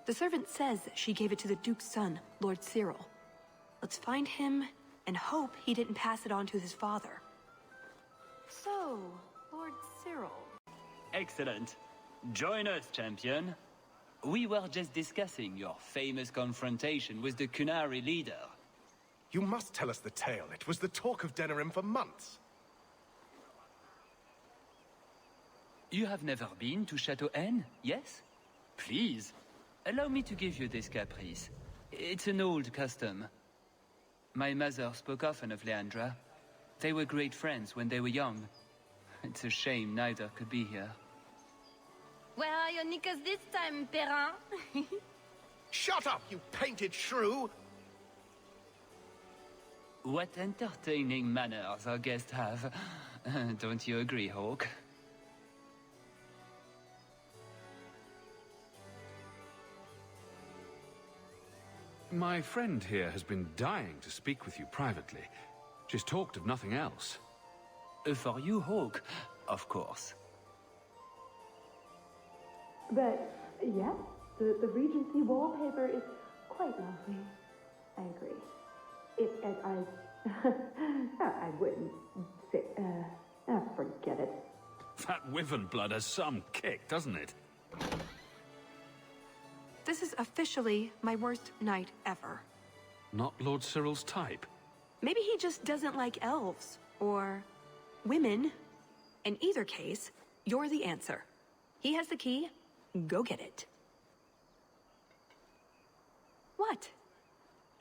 The servant says she gave it to the Duke's son, Lord Cyril. Let's find him and hope he didn't pass it on to his father. So, Lord Cyril... Excellent. Join us, champion. We were just discussing your famous confrontation with the Kunari leader. You must tell us the tale. It was the talk of Denerim for months. You have never been to Chateau N, yes? Please, allow me to give you this caprice. It's an old custom. My mother spoke often of Leandra. They were great friends when they were young. It's a shame neither could be here. Where are your knickers this time, Perrin? Shut up, you painted shrew! What entertaining manners our guests have. Don't you agree, Hawke? My friend here has been dying to speak with you privately. She's talked of nothing else. For you, Hawke, of course. But, yes, the Regency wallpaper is quite lovely. I agree. I wouldn't say, forget it. That wyvern blood has some kick, doesn't it? This is officially my worst night ever. Not Lord Cyril's type. Maybe he just doesn't like elves, or women. In either case, you're the answer. He has the key, go get it. What?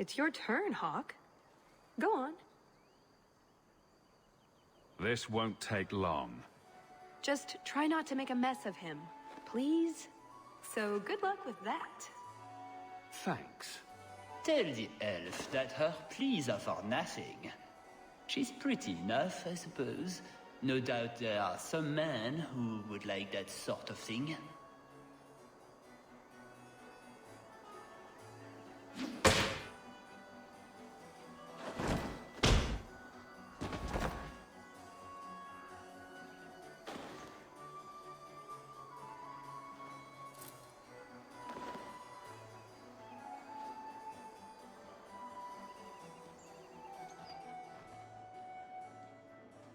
It's your turn, Hawke. Go on. This won't take long. Just try not to make a mess of him, please? So good luck with that. Thanks. Tell the elf that her pleas are for nothing. She's pretty enough, I suppose. No doubt there are some men who would like that sort of thing.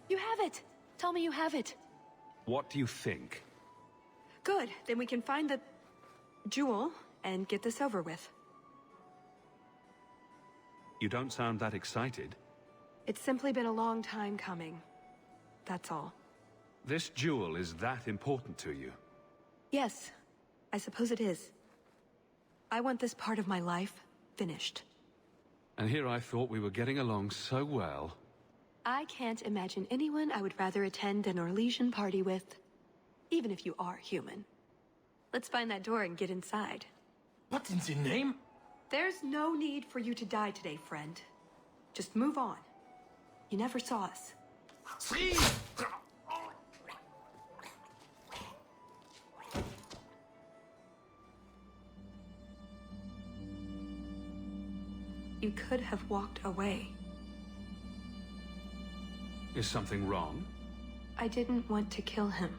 You have it! Tell me you have it. What do you think? Good, then we can find the jewel and get this over with. You don't sound that excited. It's simply been a long time coming. That's all. This jewel is that important to you? Yes, I suppose it is. I want this part of my life finished. And here I thought we were getting along so well. I can't imagine anyone I would rather attend an Orlesian party with, even if you are human. Let's find that door and get inside. What in the name? There's no need for you to die today, friend. Just move on. You never saw us. You could have walked away. Is something wrong? I didn't want to kill him.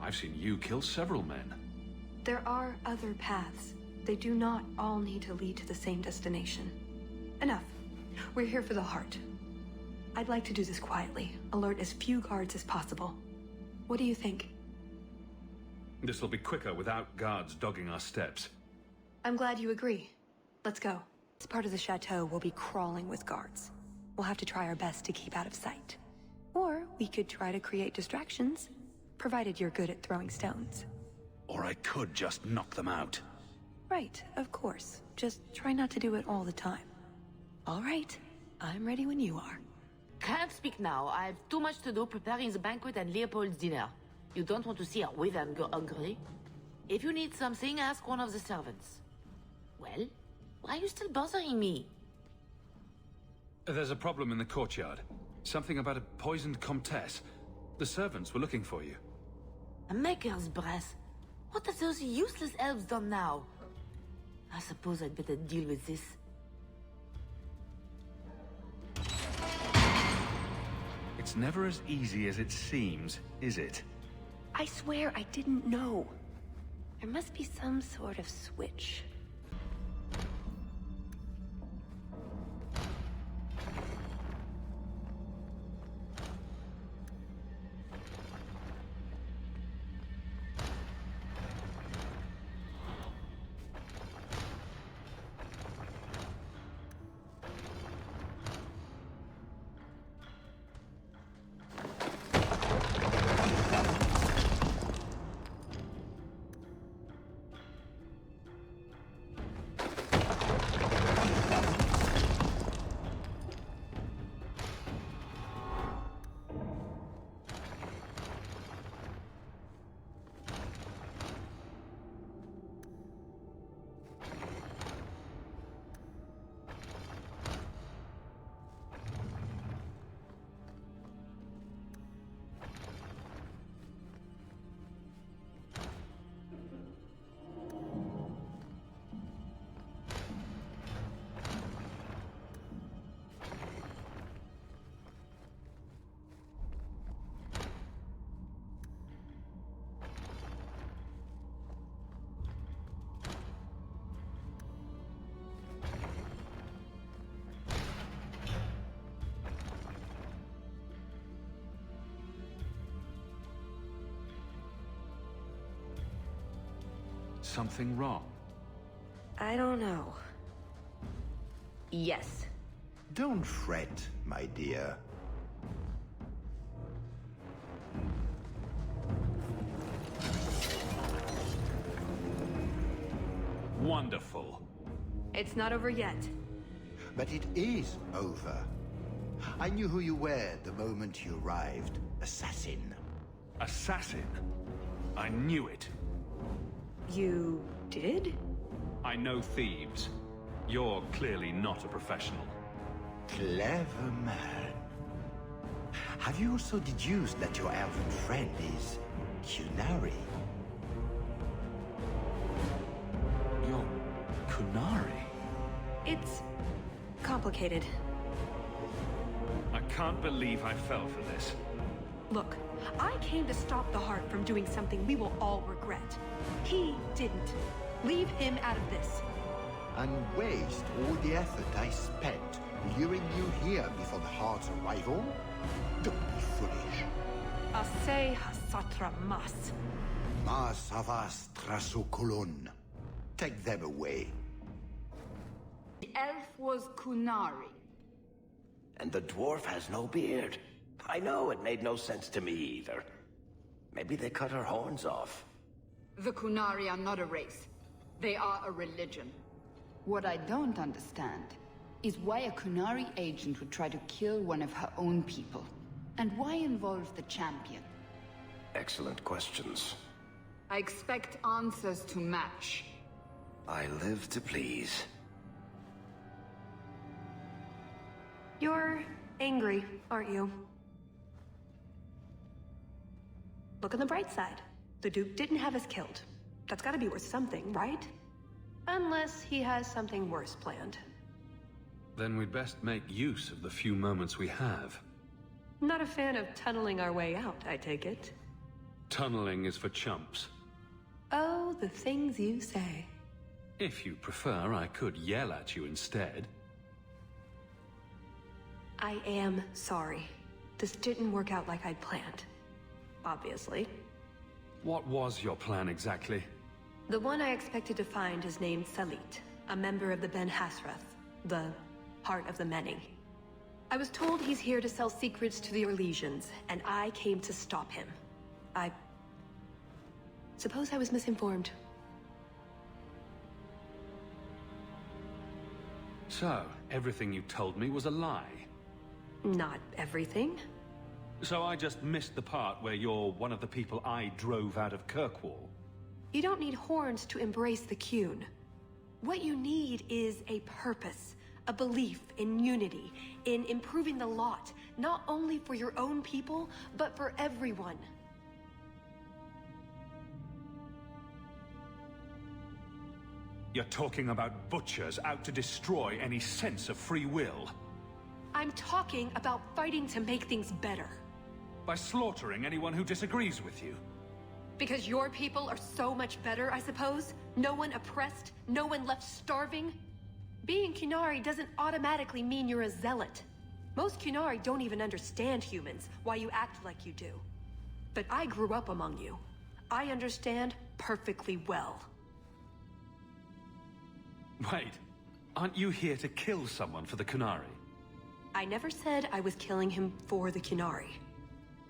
I've seen you kill several men. There are other paths. They do not all need to lead to the same destination. Enough. We're here for the heart. I'd like to do this quietly, alert as few guards as possible. What do you think? This'll be quicker without guards dogging our steps. I'm glad you agree. Let's go. This part of the chateau will be crawling with guards. We'll have to try our best to keep out of sight. Or we could try to create distractions, provided you're good at throwing stones. Or I could just knock them out. Right, of course. Just try not to do it all the time. All right, I'm ready when you are. Can't speak now. I have too much to do preparing the banquet and Leopold's dinner. You don't want to see a wyvern go hungry. If you need something, ask one of the servants. Well, why are you still bothering me? There's a problem in the courtyard. Something about a poisoned comtesse. The servants were looking for you. A maker's breath. What have those useless elves done now? I suppose I'd better deal with this. It's never as easy as it seems, is it? I swear I didn't know. There must be some sort of switch. something wrong? I don't know. Yes. Don't fret, my dear. Wonderful. It's not over yet. But it is over. I knew who you were the moment you arrived. Assassin. Assassin? I knew it. You did? I know thieves. You're clearly not a professional. Clever man. Have you also deduced that your elven friend is Qunari? You're Qunari? It's complicated. I can't believe I fell for this. Look, I came to stop the Heart from doing something we will all regret. He didn't. Leave him out of this. And waste all the effort I spent luring you here before the Heart's arrival? Don't be foolish. Asay hasatra mas. Mas avas trasokolon. Take them away. The elf was Qunari. And the dwarf has no beard. I know, it made no sense to me either. Maybe they cut her horns off. The Qunari are not a race. They are a religion. What I don't understand is why a Qunari agent would try to kill one of her own people. And why involve the champion? Excellent questions. I expect answers to match. I live to please. You're angry, aren't you? Look on the bright side. The Duke didn't have us killed. That's gotta be worth something, right? Unless he has something worse planned. Then we'd best make use of the few moments we have. Not a fan of tunneling our way out, I take it. Tunneling is for chumps. Oh, the things you say. If you prefer, I could yell at you instead. I am sorry. This didn't work out like I'd planned. Obviously. What was your plan exactly? The one I expected to find is named Salit, a member of the Ben Hasrath, the Heart of the Many. I was told he's here to sell secrets to the Orlesians, and I came to stop him. I suppose I was misinformed. So, everything you told me was a lie? Not everything. So I just missed the part where you're one of the people I drove out of Kirkwall? You don't need horns to embrace the Qun. What you need is a purpose, a belief in unity, in improving the lot, not only for your own people, but for everyone. You're talking about butchers out to destroy any sense of free will. I'm talking about fighting to make things better. By slaughtering anyone who disagrees with you. Because your people are so much better, I suppose? No one oppressed, no one left starving? Being Qunari doesn't automatically mean you're a zealot. Most Qunari don't even understand humans, why you act like you do. But I grew up among you. I understand perfectly well. Wait, aren't you here to kill someone for the Qunari? I never said I was killing him for the Qunari.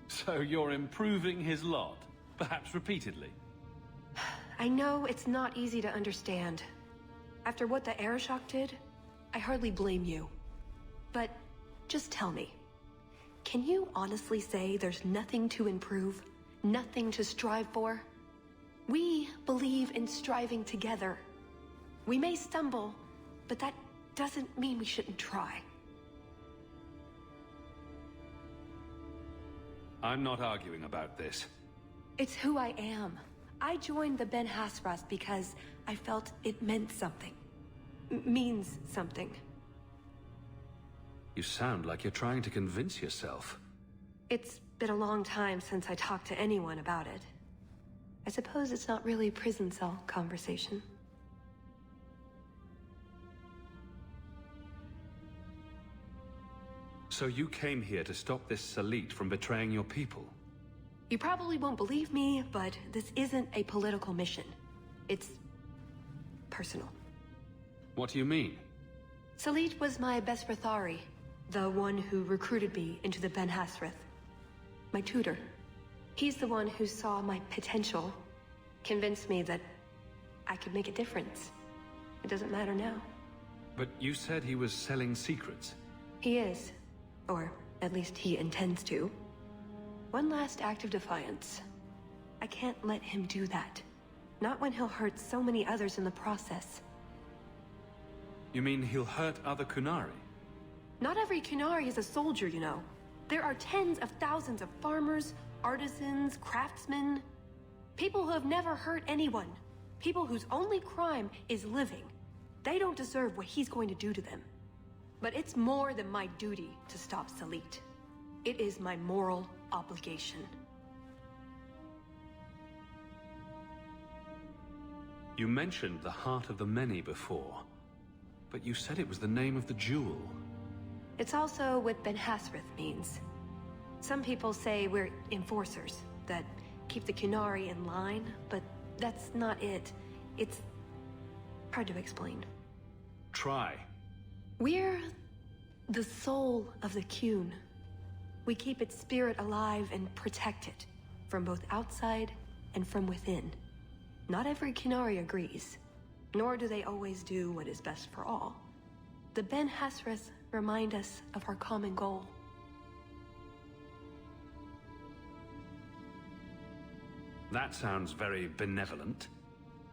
So you're improving his lot, perhaps repeatedly? I know it's not easy to understand. After what the Arishok did, I hardly blame you. But just tell me, can you honestly say there's nothing to improve? Nothing to strive for? We believe in striving together. We may stumble, but that doesn't mean we shouldn't try. I'm not arguing about this. It's who I am. I joined the Ben Hasras because I felt it meant something. Means something. You sound like you're trying to convince yourself. It's been a long time since I talked to anyone about it. I suppose it's not really prison cell conversation. So you came here to stop this Salit from betraying your people? You probably won't believe me, but this isn't a political mission. It's personal. What do you mean? Salit was my best Rathari, the one who recruited me into the Ben Hasrith. My tutor. He's the one who saw my potential, convinced me that I could make a difference. It doesn't matter now. But you said he was selling secrets. He is. Or at least he intends to. One last act of defiance. I can't let him do that. Not when he'll hurt so many others in the process. You mean he'll hurt other Kunari? Not every Kunari is a soldier, you know. There are tens of thousands of farmers, artisans, craftsmen. People who have never hurt anyone. People whose only crime is living. They don't deserve what he's going to do to them. But it's more than my duty to stop Salit. It is my moral obligation. You mentioned the Heart of the Many before, but you said it was the name of the jewel. It's also what Ben Hasrith means. Some people say we're enforcers, that keep the Kunari in line, but that's not it. It's hard to explain. Try. We're the soul of the Kun. We keep its spirit alive and protect it, from both outside and from within. Not every Kunari agrees, nor do they always do what is best for all. The Ben Hasrith remind us of our common goal. That sounds very benevolent.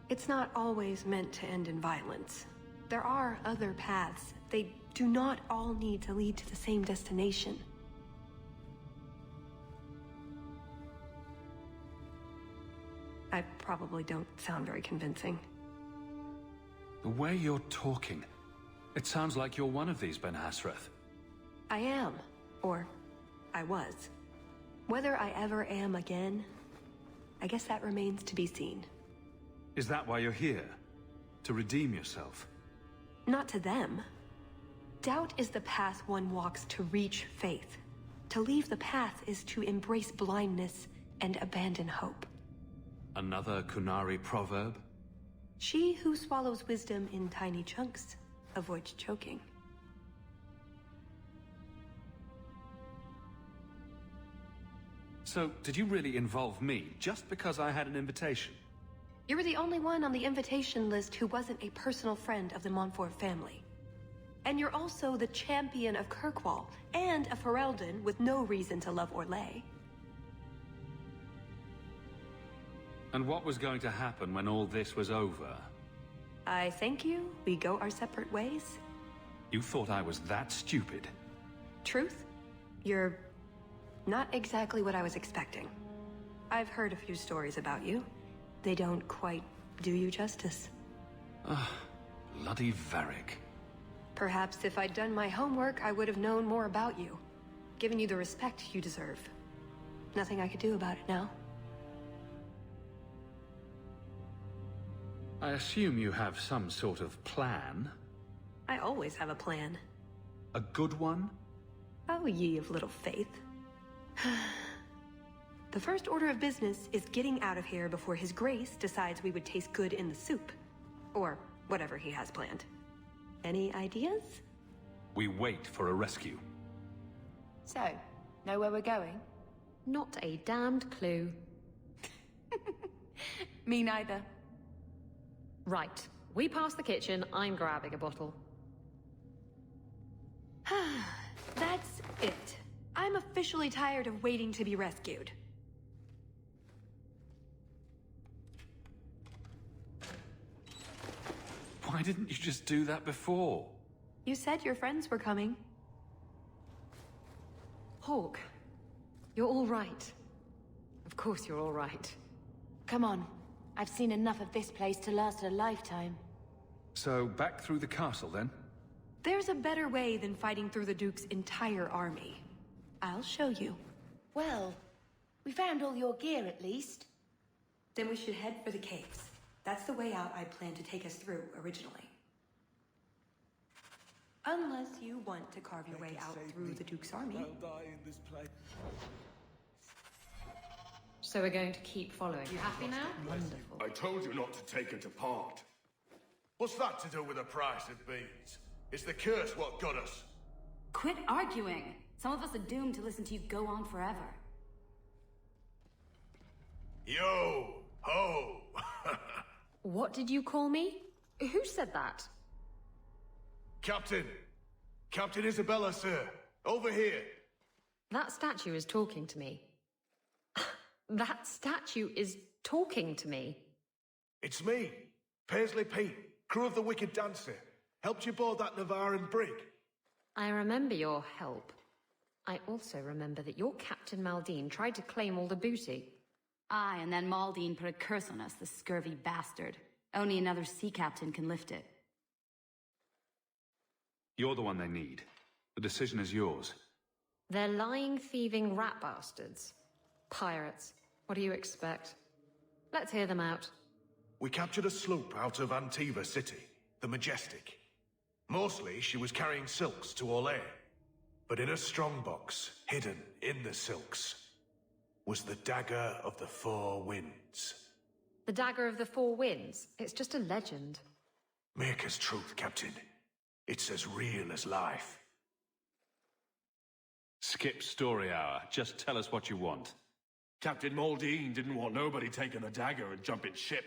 It's not always meant to end in violence. There are other paths. They do not all need to lead to the same destination. I probably don't sound very convincing. The way you're talking, it sounds like you're one of these Ben Hasrith. I am. Or I was. Whether I ever am again, I guess that remains to be seen. Is that why you're here? To redeem yourself? Not to them. Doubt is the path one walks to reach faith. To leave the path is to embrace blindness and abandon hope. Another Kunari proverb? She who swallows wisdom in tiny chunks avoids choking. So, did you really involve me just because I had an invitation? You were the only one on the invitation list who wasn't a personal friend of the Montfort family. And you're also the champion of Kirkwall, and a Ferelden with no reason to love Orlais. And what was going to happen when all this was over? I thank you. We go our separate ways. You thought I was that stupid? Truth? You're not exactly what I was expecting. I've heard a few stories about you. They don't quite do you justice. Bloody Varric. Perhaps if I'd done my homework, I would have known more about you. Given you the respect you deserve. Nothing I could do about it now. I assume you have some sort of plan? I always have a plan. A good one? Oh, ye of little faith. The first order of business is getting out of here before His Grace decides we would taste good in the soup. Or whatever he has planned. Any ideas? We wait for a rescue. So, know where we're going? Not a damned clue. Me neither. Right. We pass the kitchen, I'm grabbing a bottle. That's it. I'm officially tired of waiting to be rescued. Why didn't you just do that before? You said your friends were coming. Hawke, you're all right. Of course you're all right. Come on. I've seen enough of this place to last a lifetime. So, back through the castle, then? There's a better way than fighting through the Duke's entire army. I'll show you. Well, we found all your gear at least. Then we should head for the caves. That's the way out I planned to take us through originally. Unless you want to carve your way out through the Duke's army. So we're going to keep following. You happy now? Wonderful. I told you not to take her to part. What's that to do with the price of beans? It's the curse what got us. Quit arguing. Some of us are doomed to listen to you go on forever. Yo! Ho! What did you call me? Who said that? Captain! Captain Isabella, sir! Over here! That statue is talking to me. That statue is talking to me. It's me, Paisley Pete, crew of the Wicked Dancer. Helped you board that Navaran brig. I remember your help. I also remember that your Captain Maldine tried to claim all the booty. Aye, and then Maldine put a curse on us, the scurvy bastard. Only another sea captain can lift it. You're the one they need. The decision is yours. They're lying, thieving rat bastards. Pirates. What do you expect? Let's hear them out. We captured a sloop out of Antiva City, the Majestic. Mostly, she was carrying silks to Orlais. But in a strongbox, hidden in the silks, was the Dagger of the Four Winds. The Dagger of the Four Winds? It's just a legend. Maker's truth, Captain. It's as real as life. Skip story hour. Just tell us what you want. Captain Maldine didn't want nobody taking the dagger and jumping ship,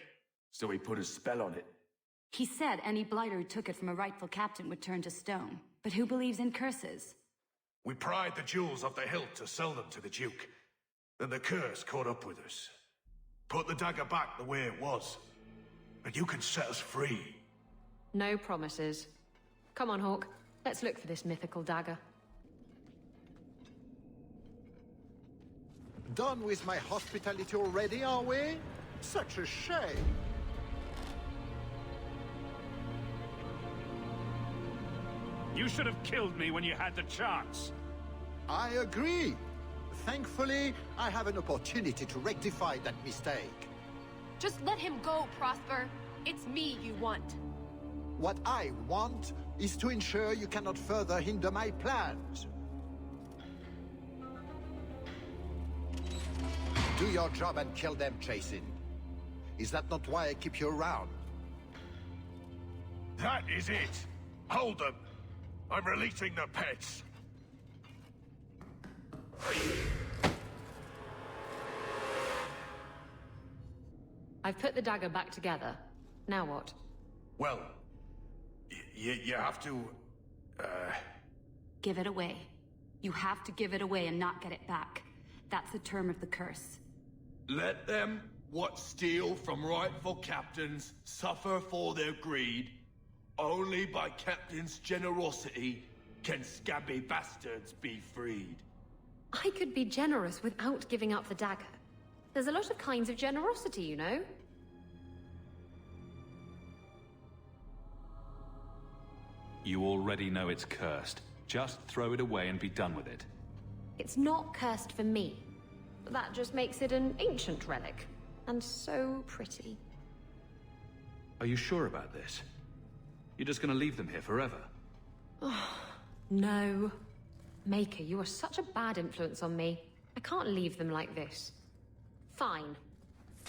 so he put a spell on it. He said any blighter who took it from a rightful captain would turn to stone. But who believes in curses? We pried the jewels off the hilt to sell them to the Duke. Then the curse caught up with us. Put the dagger back the way it was. And you can set us free. No promises. Come on, Hawke. Let's look for this mythical dagger. Done with my hospitality already, are we? Such a shame. You should have killed me when you had the chance. I agree. Thankfully, I have an opportunity to rectify that mistake. Just let him go, Prosper. It's me you want. What I want is to ensure you cannot further hinder my plans. Do your job and kill them, Jason. Is that not why I keep you around? That is it. Hold them. I'm releasing the pets. I've put the dagger back together. Now what? Well, you have to, Give it away. You have to give it away and not get it back. That's the term of the curse. Let them what steal from rightful captains suffer for their greed. Only by captain's generosity can scabby bastards be freed. I could be generous without giving up the dagger. There's a lot of kinds of generosity, you know? You already know it's cursed. Just throw it away and be done with it. It's not cursed for me. That just makes it an ancient relic. And so pretty. Are you sure about this? You're just gonna leave them here forever? No. Maker, you are such a bad influence on me. I can't leave them like this. Fine.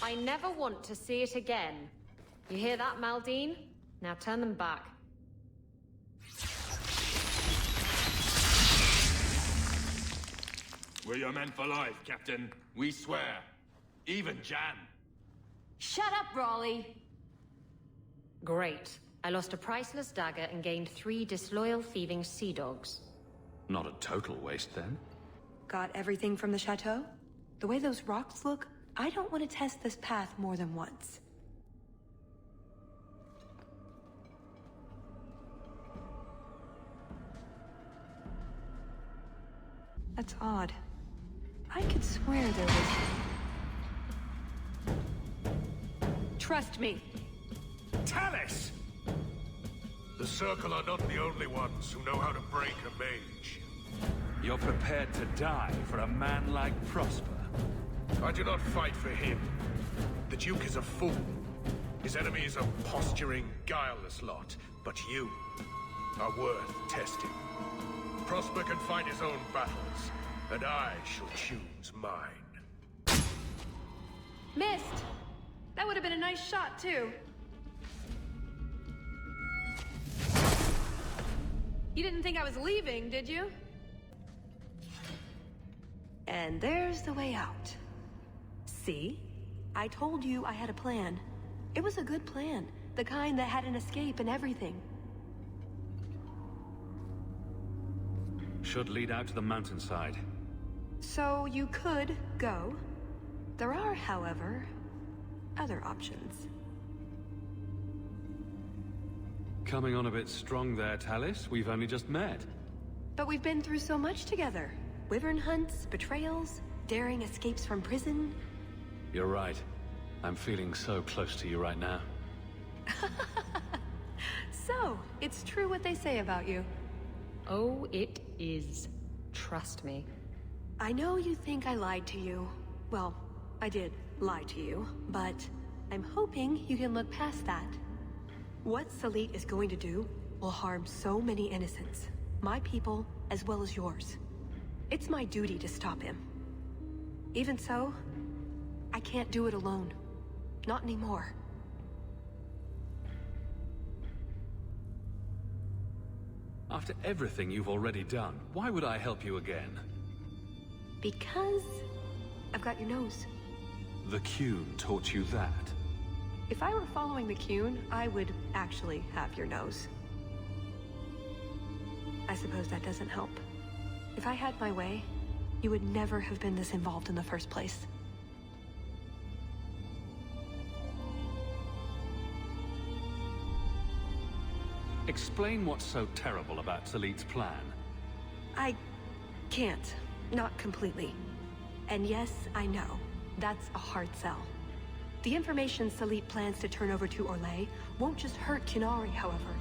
I never want to see it again. You hear that, Maldine? Now turn them back. We're your men for life, Captain. We swear. Even Jan. Shut up, Raleigh! Great. I lost a priceless dagger and gained 3 disloyal thieving sea dogs. Not a total waste, then. Got everything from the chateau? The way those rocks look, I don't want to test this path more than once. That's odd. I could swear there was... Trust me. Tallis! The Circle are not the only ones who know how to break a mage. You're prepared to die for a man like Prosper? I do not fight for him. The Duke is a fool. His enemy is a posturing, guileless lot. But you are worth testing. Prosper can fight his own battles, and I shall choose mine. Missed! That would have been a nice shot, too. You didn't think I was leaving, did you? And there's the way out. See? I told you I had a plan. It was a good plan. The kind that had an escape and everything. Should lead out to the mountainside. So you could go. There are, however, other options. Coming on a bit strong there, Tallis. We've only just met. But we've been through so much together. Wyvern hunts, betrayals, daring escapes from prison. You're right. I'm feeling so close to you right now. So, it's true what they say about you. Oh, it is. Trust me. I know you think I lied to you. Well, I did lie to you, but I'm hoping you can look past that. What Salit is going to do will harm so many innocents. My people, as well as yours. It's my duty to stop him. Even so, I can't do it alone. Not anymore. After everything you've already done, why would I help you again? Because I've got your nose. The Qun taught you that. If I were following the Qun, I would actually have your nose. I suppose that doesn't help. If I had my way, you would never have been this involved in the first place. Explain what's so terrible about Salit's plan. I can't. Not completely. And yes, I know. That's a hard sell. The information Salit plans to turn over to Orlais won't just hurt Qunari, however.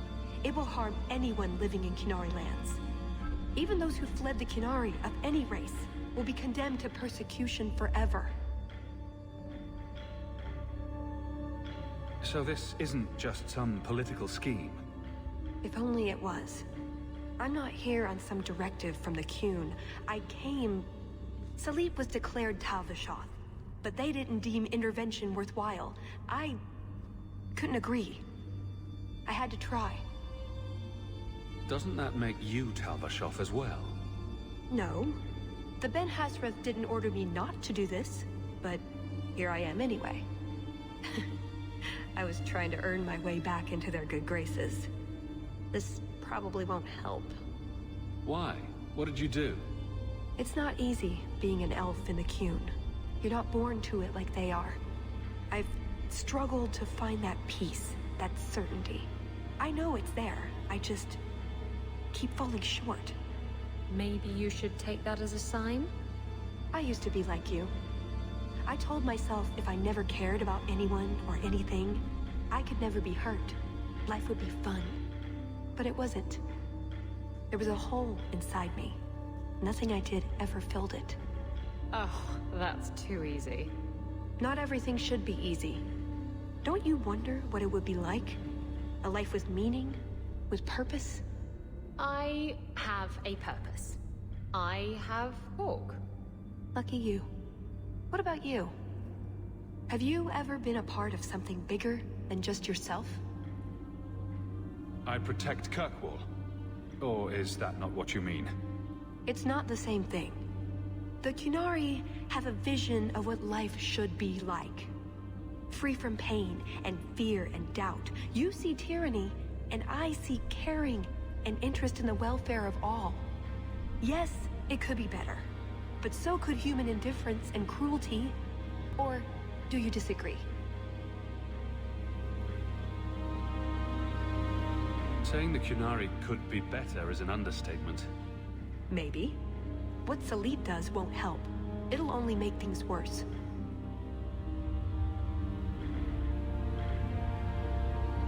It will harm anyone living in Qunari lands. Even those who fled the Qunari of any race will be condemned to persecution forever. So this isn't just some political scheme? If only it was. I'm not here on some directive from the Qun. I came... Salit was declared Tal Vashoth, but they didn't deem intervention worthwhile. I couldn't agree. I had to try. Doesn't that make you Tal Vashoth as well? No. The Ben Hasrath didn't order me not to do this, but here I am anyway. I was trying to earn my way back into their good graces. This probably won't help. Why? What did you do? It's not easy being an elf in the Qun. You're not born to it like they are. I've struggled to find that peace, that certainty. I know it's there. I just keep falling short. Maybe you should take that as a sign? I used to be like you. I told myself if I never cared about anyone or anything, I could never be hurt. Life would be fun. But it wasn't. There was a hole inside me. Nothing I did ever filled it. Oh, that's too easy. Not everything should be easy. Don't you wonder what it would be like? A life with meaning? With purpose? I have a purpose. I have Hawke. Lucky you. What about you? Have you ever been a part of something bigger than just yourself? I protect Kirkwall. Or is that not what you mean? It's not the same thing. The Qunari have a vision of what life should be like. Free from pain and fear and doubt. You see tyranny, and I see caring and interest in the welfare of all. Yes, it could be better. But so could human indifference and cruelty. Or do you disagree? Saying the Qunari could be better is an understatement. Maybe. What Salit does won't help. It'll only make things worse.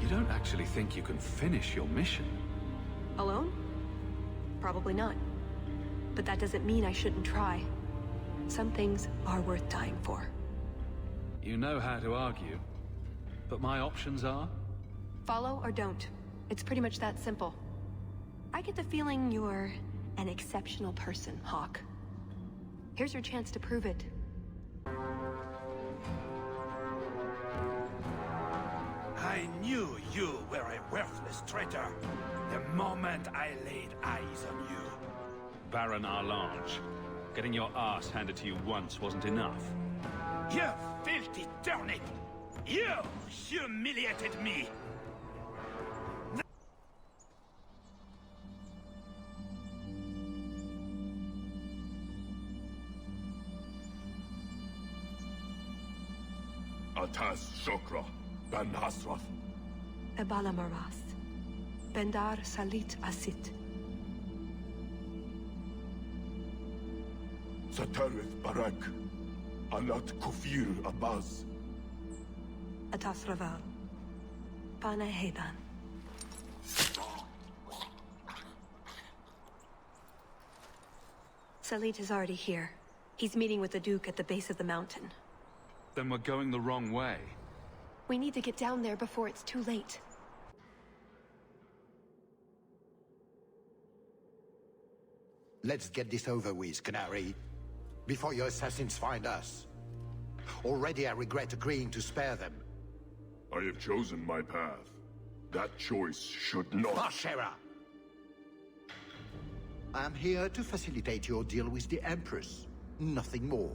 You don't actually think you can finish your mission? Alone? Probably not. But that doesn't mean I shouldn't try. Some things are worth dying for. You know how to argue. But my options are? Follow or don't. It's pretty much that simple. I get the feeling you're an exceptional person, Hawke. Here's your chance to prove it. I knew you were a worthless traitor the moment I laid eyes on you. Baron Arlange, getting your ass handed to you once wasn't enough. You filthy turnip! You humiliated me! Atas Shokra, Ben Hasrath. Ebala Maras. Bendar Salit Asit. Satarith Barak. Anat Kufir Abaz. Atas Raval. Pana Hedan. Salit is already here. He's meeting with the Duke at the base of the mountain. Then we're going the wrong way. We need to get down there before it's too late. Let's get this over with, Canary. Before your assassins find us. Already I regret agreeing to spare them. I have chosen my path. That choice should not... Bashera! I am here to facilitate your deal with the Empress. Nothing more.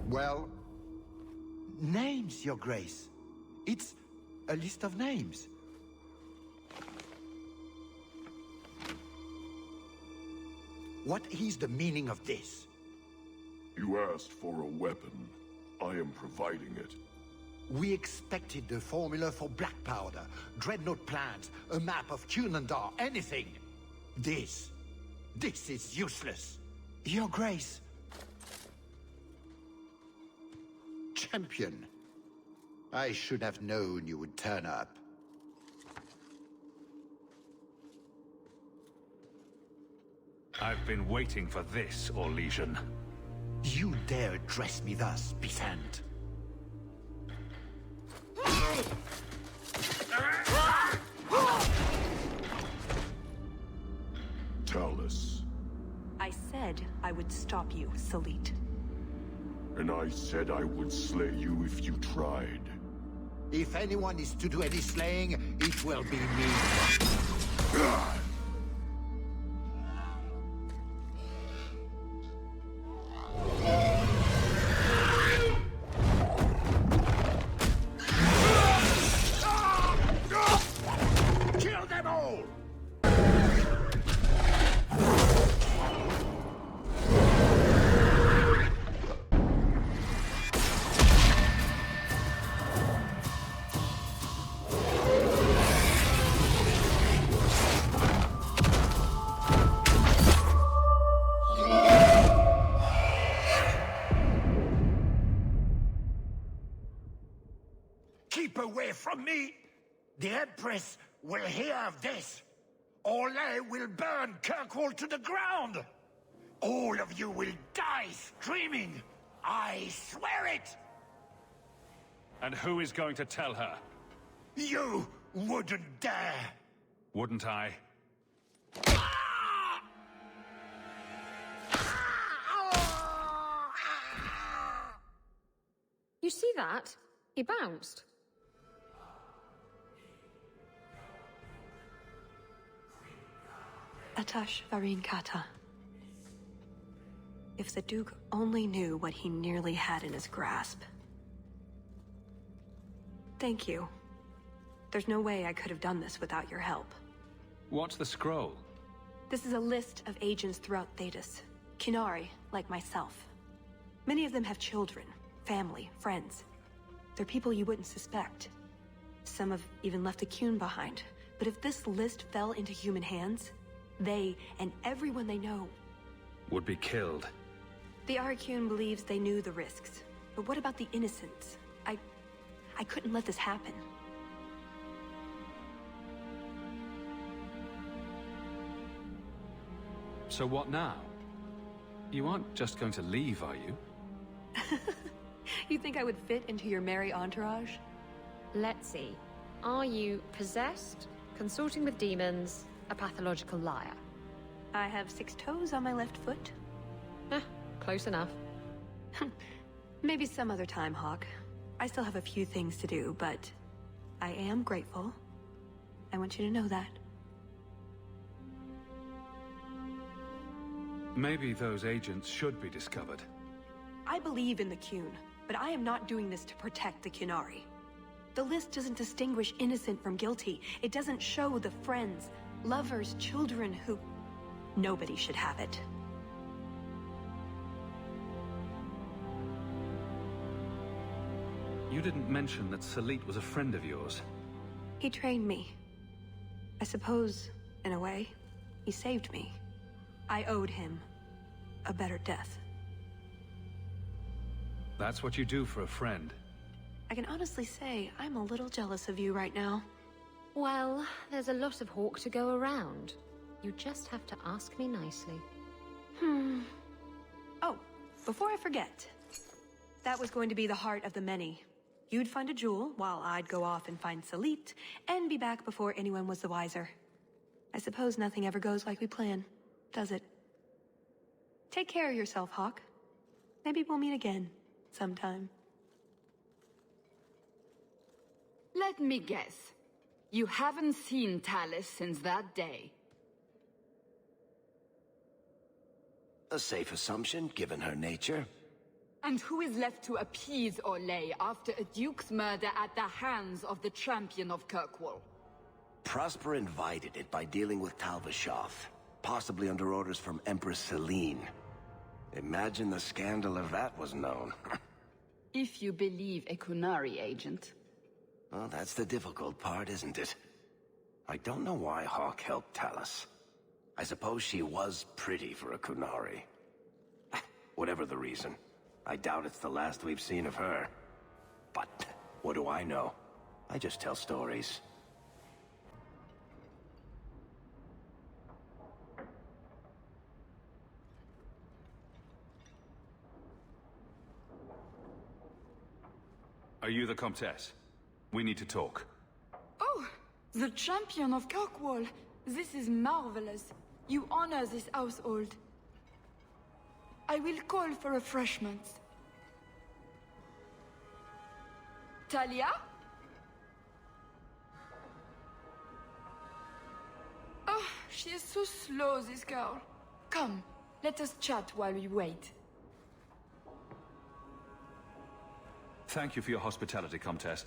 Well, names, Your Grace. It's a list of names. What is the meaning of this? You asked for a weapon. I am providing it. We expected the formula for black powder, dreadnought plans, a map of Cunandar, anything. This is useless. Your Grace. Champion. I should have known you would turn up. I've been waiting for this, Orlesian. You dare address me thus, Pisant? Talus. I said I would stop you, Salit. And I said I would slay you if you tried. If anyone is to do any slaying, it will be me. Kill them all! Keep away from me! The Empress will hear of this. Orlais will burn Kirkwall to the ground! All of you will die screaming! I swear it! And who is going to tell her? You wouldn't dare! Wouldn't I? You see that? He bounced. Atash Varin Kata. If the Duke only knew what he nearly had in his grasp. Thank you. There's no way I could have done this without your help. What's the scroll? This is a list of agents throughout Thetis. Qunari, like myself. Many of them have children, family, friends. They're people you wouldn't suspect. Some have even left a Qun behind. But if this list fell into human hands, they, and everyone they know, Would be killed. The Arcune believes they knew the risks. But what about the innocents? I couldn't let this happen. So what now? You aren't just going to leave, are you? You think I would fit into your merry entourage? Let's see. Are you possessed, consorting with demons, a pathological liar? I have 6 toes on my left foot. Close enough. Maybe some other time, Hawke. I still have a few things to do, but I am grateful. I want you to know that. Maybe those agents should be discovered. I believe in the Qun, but I am not doing this to protect the Qunari. The list doesn't distinguish innocent from guilty. It doesn't show the friends, lovers, children who... Nobody should have it. You didn't mention that Salit was a friend of yours. He trained me. I suppose, in a way, he saved me. I owed him a better death. That's what you do for a friend. I can honestly say I'm a little jealous of you right now. Well, there's a lot of Hawke to go around. You just have to ask me nicely. Oh, before I forget. That was going to be the heart of the many. You'd find a jewel, while I'd go off and find Salit, and be back before anyone was the wiser. I suppose nothing ever goes like we plan, does it? Take care of yourself, Hawke. Maybe we'll meet again, sometime. Let me guess. You haven't seen Talus since that day. A safe assumption, given her nature. And who is left to appease Olay after a duke's murder at the hands of the champion of Kirkwall? Prosper invited it by dealing with Talvashov, possibly under orders from Empress Celine. Imagine the scandal if that was known. If you believe a Qunari agent. Well, that's the difficult part, isn't it? I don't know why Hawke helped Talus. I suppose she was pretty for a Qunari. Whatever the reason, I doubt it's the last we've seen of her. But what do I know? I just tell stories. Are you the Comtesse? We need to talk. Oh, the champion of Kirkwall. This is marvelous. You honor this household. I will call for refreshments. Talia? Oh, she is so slow, this girl. Come, let us chat while we wait. Thank you for your hospitality, Comtesse.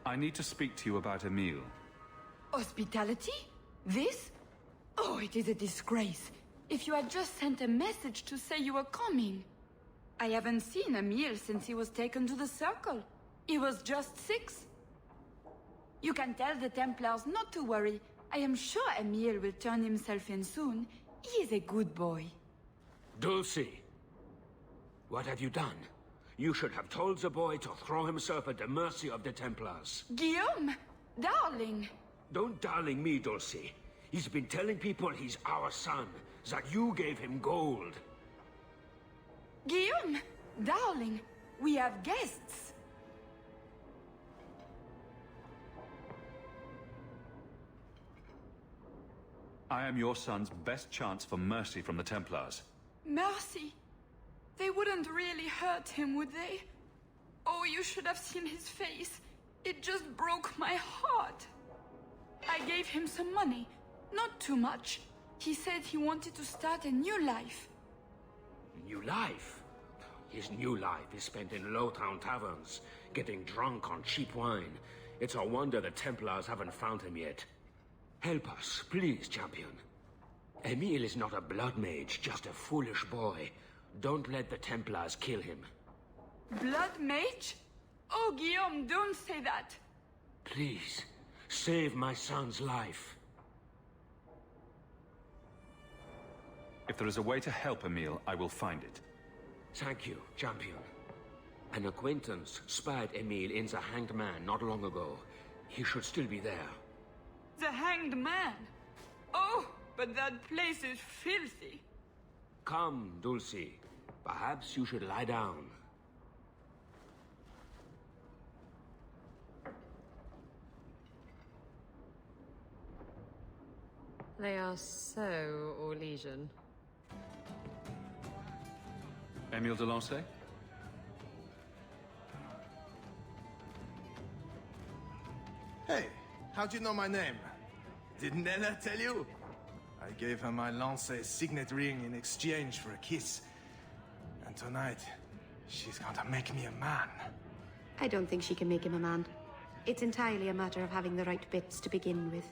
I need to speak to you about Emil. Hospitality? This? Oh, it is a disgrace. If you had just sent a message to say you were coming. I haven't seen Emil since he was taken to the Circle. He was just 6. You can tell the Templars not to worry. I am sure Emil will turn himself in soon. He is a good boy. Dulcie, what have you done? You should have told the boy to throw himself at the mercy of the Templars. Guillaume! Darling! Don't darling me, Dulcie. He's been telling people he's our son, that you gave him gold. Guillaume! Darling! We have guests! I am your son's best chance for mercy from the Templars. Mercy! They wouldn't really hurt him, would they? Oh, you should have seen his face. It just broke my heart. I gave him some money. Not too much. He said he wanted to start a new life. New life? His new life is spent in low-town taverns, getting drunk on cheap wine. It's a wonder the Templars haven't found him yet. Help us, please, champion. Emil is not a blood mage, just a foolish boy. Don't let the Templars kill him. Blood mage? Oh, Guillaume, don't say that. Please, save my son's life. If there is a way to help Emil, I will find it. Thank you, champion. An acquaintance spied Emil in the Hanged Man not long ago. He should still be there. The Hanged Man? Oh, but that place is filthy. Come, Dulcie. Perhaps you should lie down. They are so Orlesian. Emile de Lancey? Hey, how'd you know my name? Didn't Ella tell you? I gave her my Lancey signet ring in exchange for a kiss. And tonight, she's going to make me a man. I don't think she can make him a man. It's entirely a matter of having the right bits to begin with.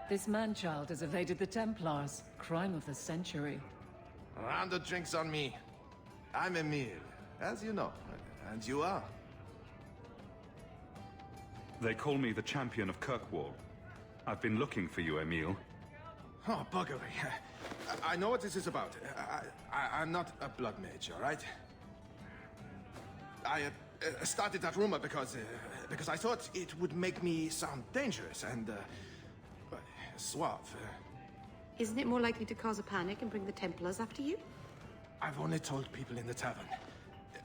This man-child has evaded the Templars. Crime of the century. A round of drinks on me. I'm Emile, as you know. And you are? They call me the champion of Kirkwall. I've been looking for you, Emile. Oh, buggery. I know what this is about. I'm not a blood mage, all right? I started that rumor because I thought it would make me sound dangerous and suave. Isn't it more likely to cause a panic and bring the Templars after you? I've only told people in the tavern.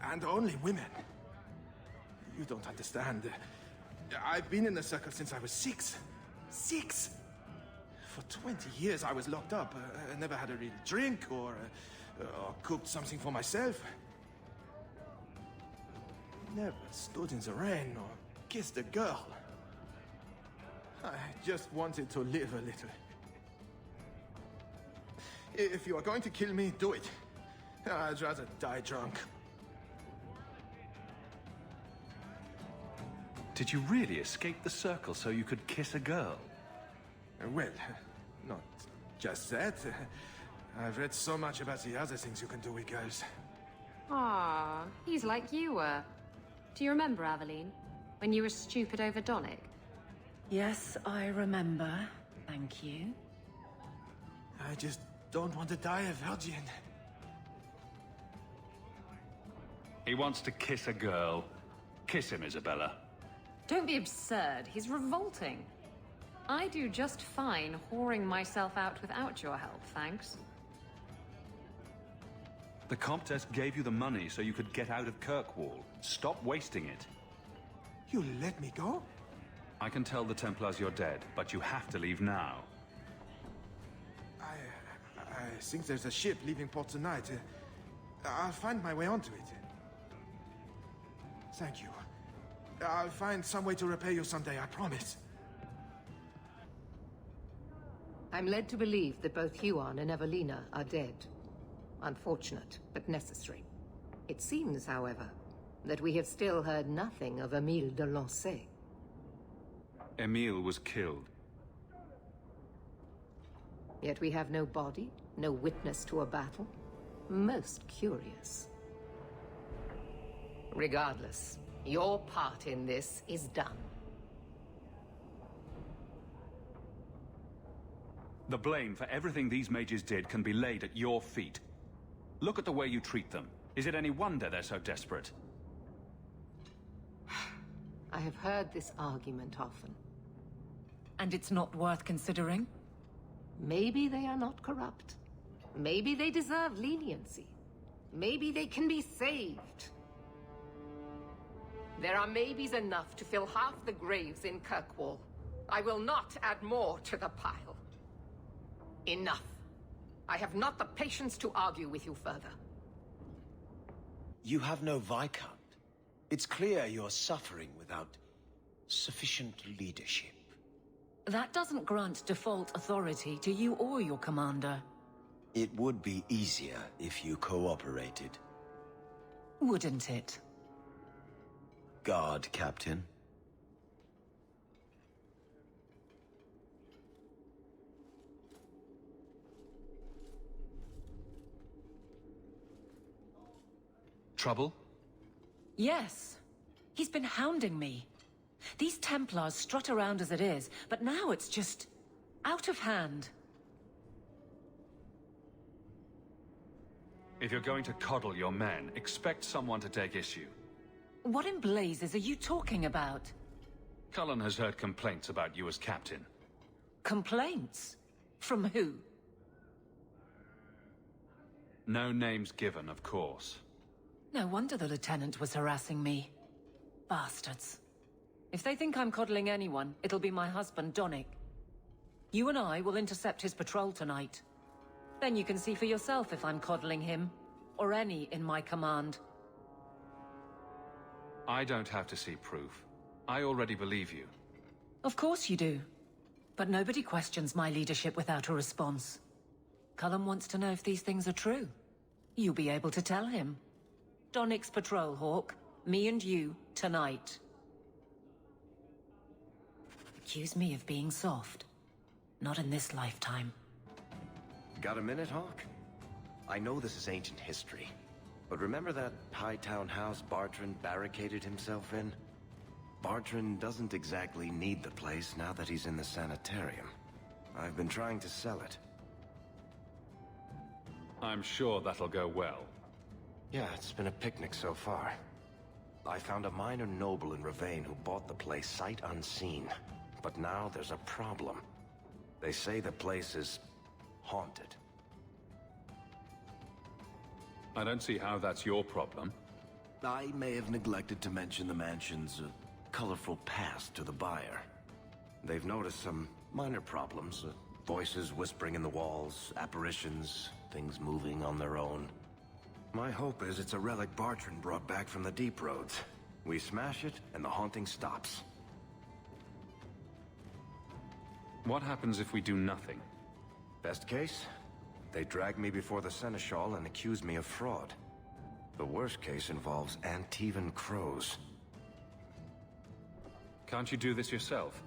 And only women. You don't understand. I've been in the circle since I was 6. 6! For 20 years I was locked up. I never had a real drink or cooked something for myself. Never stood in the rain or kissed a girl. I just wanted to live a little. If you are going to kill me, do it. I'd rather die drunk. Did you really escape the circle so you could kiss a girl? Well, not just that. I've read so much about the other things you can do with girls. Ah, he's like you were. Do you remember, Aveline? When you were stupid over Donick? Yes, I remember. Thank you. I just don't want to die a virgin. He wants to kiss a girl. Kiss him, Isabella. Don't be absurd. He's revolting. I do just fine whoring myself out without your help, thanks. The Comtesse gave you the money so you could get out of Kirkwall. Stop wasting it. You let me go? I can tell the Templars you're dead, but you have to leave now. I think there's a ship leaving port tonight. I'll find my way onto it. Thank you. I'll find some way to repay you someday, I promise. I'm led to believe that both Huon and Evelina are dead. Unfortunate, but necessary. It seems, however, that we have still heard nothing of Emile de Lancey. Emile was killed. Yet we have no body, no witness to a battle. Most curious. Regardless, your part in this is done. The blame for everything these mages did can be laid at your feet. Look at the way you treat them. Is it any wonder they're so desperate? I have heard this argument often. And it's not worth considering? Maybe they are not corrupt. Maybe they deserve leniency. Maybe they can be saved. There are maybes enough to fill half the graves in Kirkwall. I will not add more to the pile. Enough. I have not the patience to argue with you further. You have no Viscount. It's clear you're suffering without sufficient leadership. That doesn't grant default authority to you or your commander. It would be easier if you cooperated. Wouldn't it? Guard, Captain. Trouble? Yes. He's been hounding me. These Templars strut around as it is, but now it's just out of hand. If you're going to coddle your men, expect someone to take issue. What in blazes are you talking about? Cullen has heard complaints about you as captain. Complaints? From who? No names given, of course. No wonder the lieutenant was harassing me. Bastards. If they think I'm coddling anyone, it'll be my husband, Donnic. You and I will intercept his patrol tonight. Then you can see for yourself if I'm coddling him, or any in my command. I don't have to see proof. I already believe you. Of course you do. But nobody questions my leadership without a response. Cullen wants to know if these things are true. You'll be able to tell him. Donnic's patrol, Hawke. Me and you, tonight. Accuse me of being soft. Not in this lifetime. Got a minute, Hawke? I know this is ancient history, but remember that Hightown house Bartrand barricaded himself in? Bartrand doesn't exactly need the place now that he's in the sanitarium. I've been trying to sell it. I'm sure that'll go well. Yeah, it's been a picnic so far. I found a minor noble in Ravane who bought the place sight unseen. But now there's a problem. They say the place is haunted. I don't see how that's your problem. I may have neglected to mention the mansion's colorful past to the buyer. They've noticed some minor problems. Voices whispering in the walls, apparitions, things moving on their own. My hope is it's a relic Bartrand brought back from the Deep Roads. We smash it, and the haunting stops. What happens if we do nothing? Best case, they drag me before the Seneschal and accuse me of fraud. The worst case involves Antivan crows. Can't you do this yourself?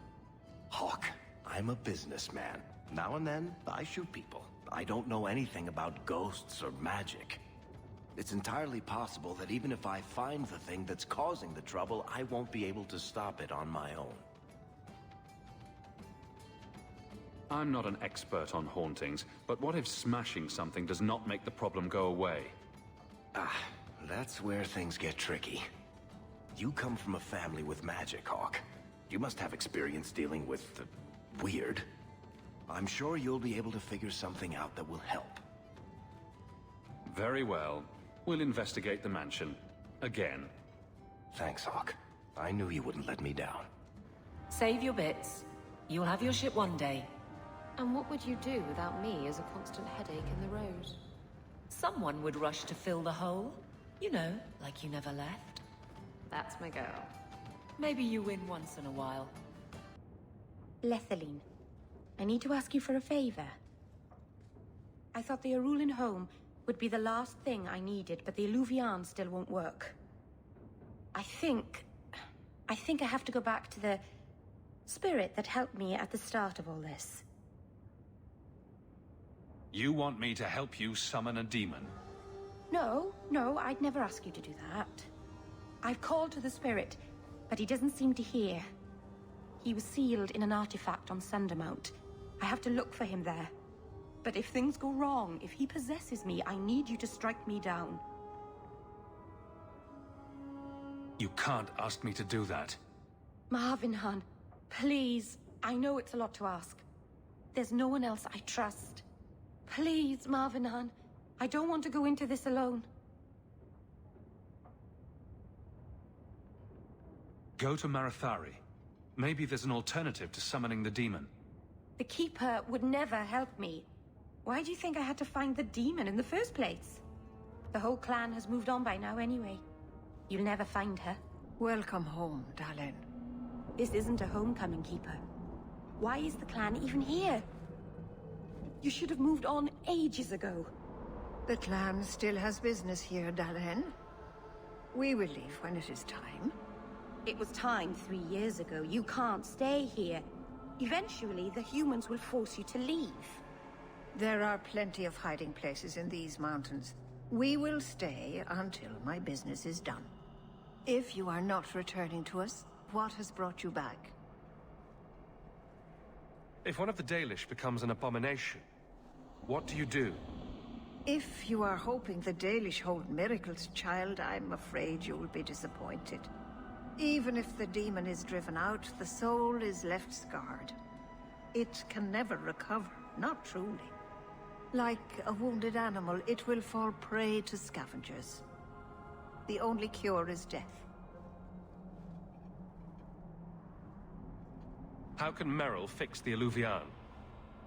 Hawke, I'm a businessman. Now and then, I shoot people. I don't know anything about ghosts or magic. It's entirely possible that even if I find the thing that's causing the trouble, I won't be able to stop it on my own. I'm not an expert on hauntings, but what if smashing something does not make the problem go away? That's where things get tricky. You come from a family with magic, Hawke. You must have experience dealing with the weird. I'm sure you'll be able to figure something out that will help. Very well. We'll investigate the mansion. Again. Thanks, Hawke. I knew you wouldn't let me down. Save your bits. You'll have your ship one day. And what would you do without me as a constant headache in the road? Someone would rush to fill the hole. You know, like you never left. That's my girl. Maybe you win once in a while. Lethaline, I need to ask you for a favor. I thought the Arulan home would be the last thing I needed, but the Illuvian still won't work. I think I have to go back to the spirit that helped me at the start of all this. You want me to help you summon a demon? No, I'd never ask you to do that. I've called to the spirit, but he doesn't seem to hear. He was sealed in an artifact on Sundermount. I have to look for him there. But if things go wrong, if he possesses me, I need you to strike me down. You can't ask me to do that. Marvinhan, please. I know it's a lot to ask. There's no one else I trust. Please, Marvinhan. I don't want to go into this alone. Go to Marathari. Maybe there's an alternative to summoning the demon. The Keeper would never help me. Why do you think I had to find the demon in the first place? The whole clan has moved on by now anyway. You'll never find her. Welcome home, Dalen. This isn't a homecoming, Keeper. Why is the clan even here? You should have moved on ages ago. The clan still has business here, Dalen. We will leave when it is time. It was time 3 years ago. You can't stay here. Eventually, the humans will force you to leave. There are plenty of hiding places in these mountains. We will stay until my business is done. If you are not returning to us, what has brought you back? If one of the Dalish becomes an abomination, what do you do? If you are hoping the Dalish hold miracles, child, I'm afraid you will be disappointed. Even if the demon is driven out, the soul is left scarred. It can never recover, not truly. Like a wounded animal, it will fall prey to scavengers. The only cure is death. How can Merill fix the Alluvian?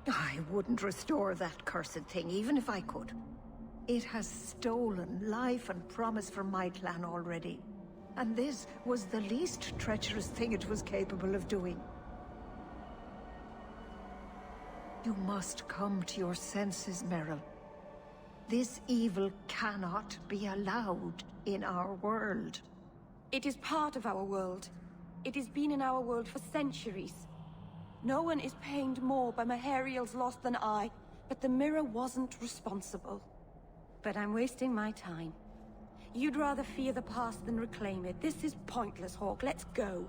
I wouldn't restore that cursed thing, even if I could. It has stolen life and promise from my clan already. And this was the least treacherous thing it was capable of doing. You must come to your senses, Merill. This evil cannot be allowed in our world. It is part of our world. It has been in our world for centuries. No one is pained more by Meriell's loss than I, but the mirror wasn't responsible. But I'm wasting my time. You'd rather fear the past than reclaim it. This is pointless, Hawke. Let's go.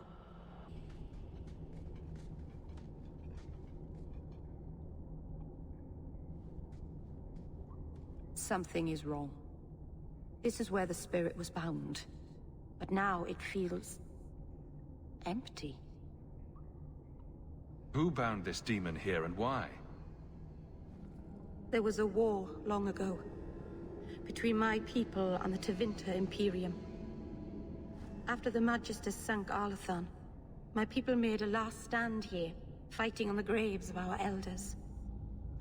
Something is wrong. This is where the spirit was bound. But now it feels... empty. Who bound this demon here and why? There was a war long ago. Between my people and the Tevinter Imperium. After the Magisters sunk Arlathan, my people made a last stand here, fighting on the graves of our elders.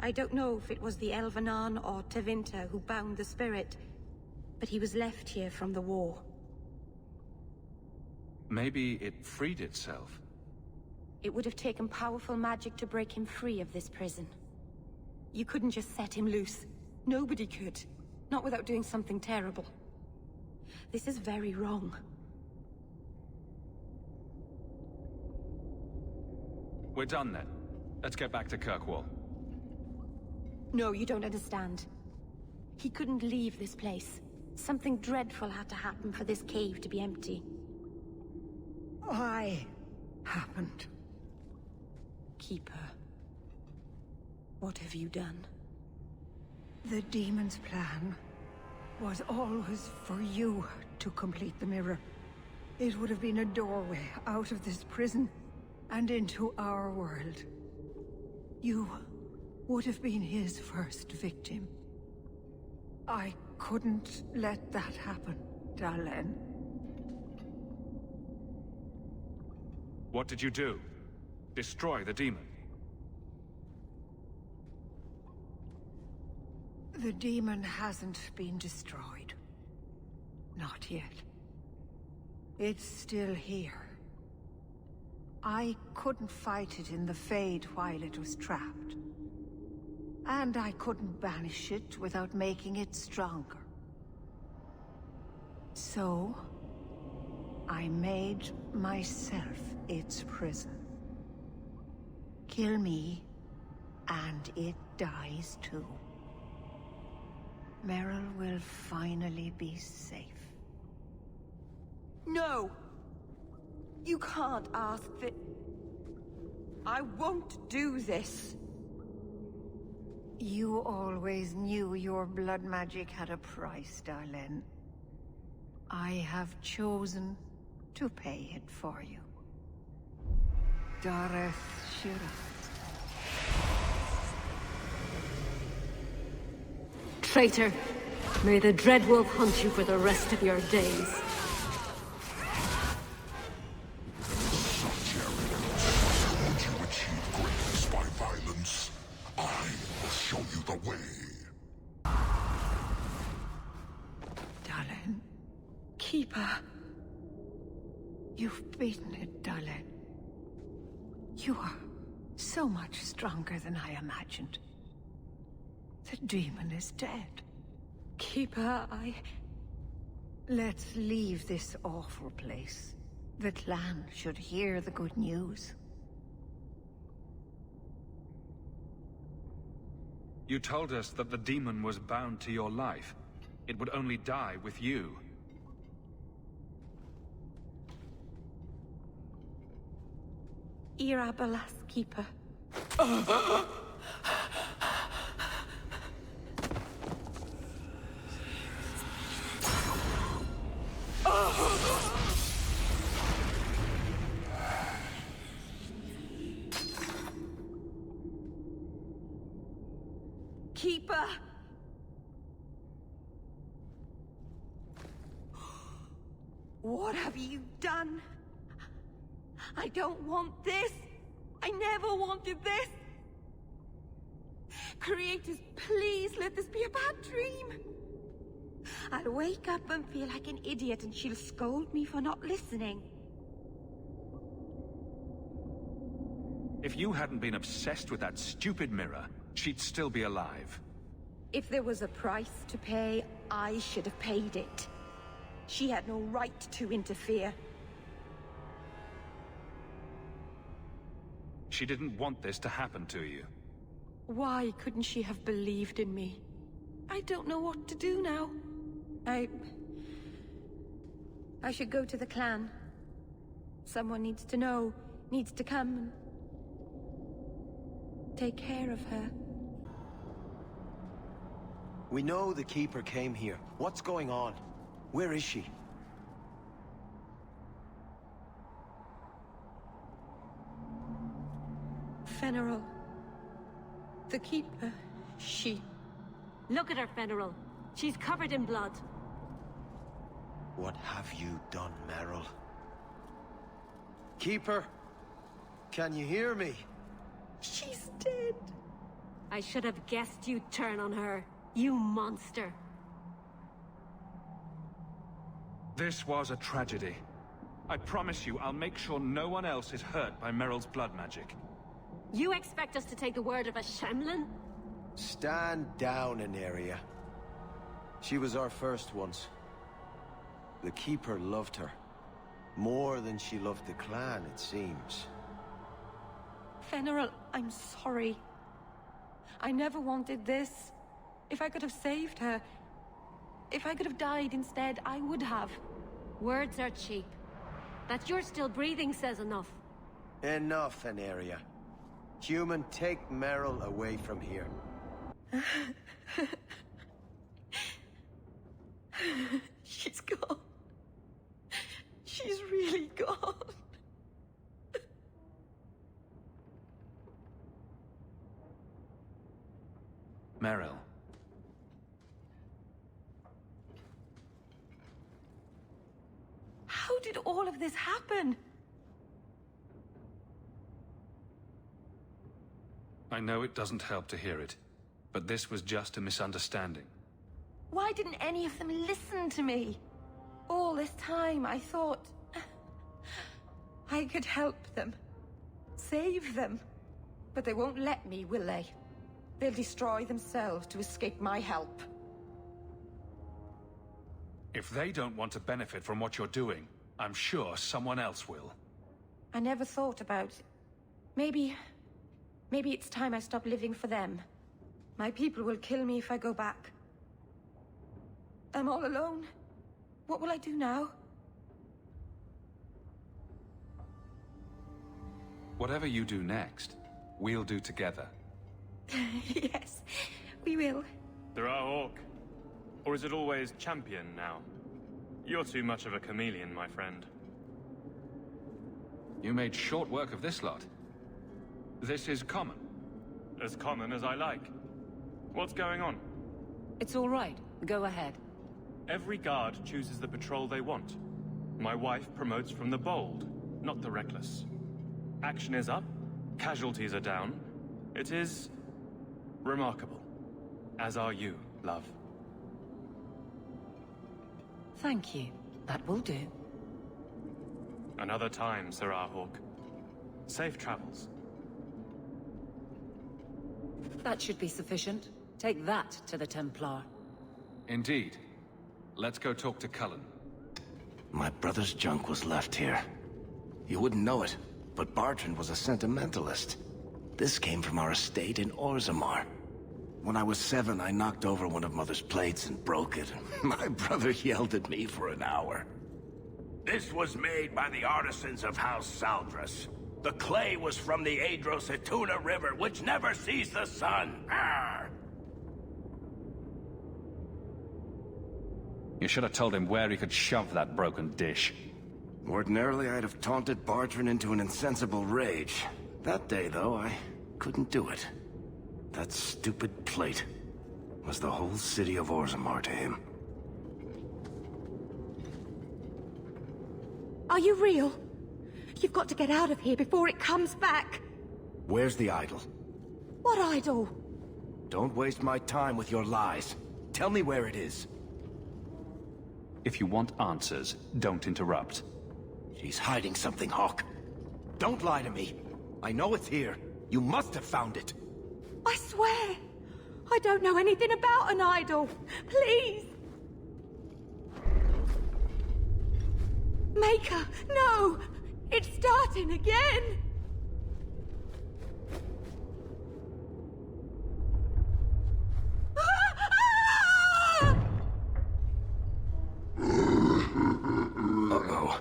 I don't know if it was the Elvenan or Tevinter who bound the spirit, but he was left here from the war. Maybe it freed itself. It would have taken powerful magic to break him free of this prison. You couldn't just set him loose. Nobody could. Not without doing something terrible. This is very wrong. We're done then. Let's get back to Kirkwall. No, you don't understand. He couldn't leave this place. Something dreadful had to happen for this cave to be empty. Why happened? Keeper. What have you done? The demon's plan was always for you to complete the mirror. It would have been a doorway out of this prison and into our world. You would have been his first victim. I couldn't let that happen, Dalen. What did you do? Destroy the demon? The demon hasn't been destroyed. Not yet. It's still here. I couldn't fight it in the Fade while it was trapped. And I couldn't banish it without making it stronger. So, I made myself its prison. Kill me, and it dies too. Merill will finally be safe. No! You can't ask that... I won't do this. You always knew your blood magic had a price, Darlene. I have chosen to pay it for you. Dareth Shira. Traitor! May the Dreadwolf hunt you for the rest of your days. Such arrogance. Would you achieve greatness by violence? I will show you the way. Darlene. Keeper. You've beaten it, Darlene. You are so much stronger than I imagined. The demon is dead. Keeper, Let's leave this awful place. The clan should hear the good news. You told us that the demon was bound to your life. It would only die with you. Irabalas, Keeper. Keeper! What have you done? I don't want this! I never wanted this! Creators, please let this be a bad dream! I'll wake up and feel like an idiot and she'll scold me for not listening. If you hadn't been obsessed with that stupid mirror, she'd still be alive. If there was a price to pay, I should have paid it. She had no right to interfere. She didn't want this to happen to you. Why couldn't she have believed in me? I don't know what to do now. I should go to the clan. Someone needs to know, needs to come and take care of her. We know the Keeper came here. What's going on? Where is she? Veilguard. The Keeper, she... Look at her, Veilguard. She's covered in blood. What have you done, Merill? Keeper? Can you hear me? She's dead. I should have guessed you'd turn on her, you monster. This was a tragedy. I promise you, I'll make sure no one else is hurt by Meryl's blood magic. You expect us to take the word of a Shemlin? Stand down, Aneria. She was our first once. The Keeper loved her. More than she loved the clan, it seems. Veilguard, I'm sorry. I never wanted this. If I could have saved her, if I could have died instead, I would have. Words are cheap. That you're still breathing says enough. Enough, Aneria. Human, take Merill away from here. She's gone. She's really gone. Merill. How did all of this happen? I know it doesn't help to hear it, but this was just a misunderstanding. Why didn't any of them listen to me? All this time, I thought... I could help them. Save them. But they won't let me, will they? They'll destroy themselves to escape my help. If they don't want to benefit from what you're doing, I'm sure someone else will. I never thought about... Maybe it's time I stop living for them. My people will kill me if I go back. I'm all alone. What will I do now? Whatever you do next, we'll do together. Yes, we will. There are Hawke. Or is it always champion now? You're too much of a chameleon, my friend. You made short work of this lot. This is common. As common as I like. What's going on? It's all right. Go ahead. Every guard chooses the patrol they want. My wife promotes from the bold, not the reckless. Action is up, casualties are down. It is... remarkable. As are you, love. Thank you. That will do. Another time, Sarah Hawke. Safe travels. That should be sufficient. Take that to the Templar. Indeed. Let's go talk to Cullen. My brother's junk was left here. You wouldn't know it, but Bartrand was a sentimentalist. This came from our estate in Orzammar. When I was 7, I knocked over one of Mother's plates and broke it. My brother yelled at me for an hour. This was made by the artisans of House Saldras. The clay was from the Adro-Setuna River, which never sees the sun. Arr! You should have told him where he could shove that broken dish. Ordinarily, I'd have taunted Bartrand into an insensible rage. That day, though, I couldn't do it. That stupid plate. was the whole city of Orzammar to him. Are you real? You've got to get out of here before it comes back. Where's the idol? What idol? Don't waste my time with your lies. Tell me where it is. If you want answers, don't interrupt. She's hiding something, Hawke. Don't lie to me. I know it's here. You must have found it. I swear, I don't know anything about an idol. Please. Maker, no! It's starting again! Uh-oh.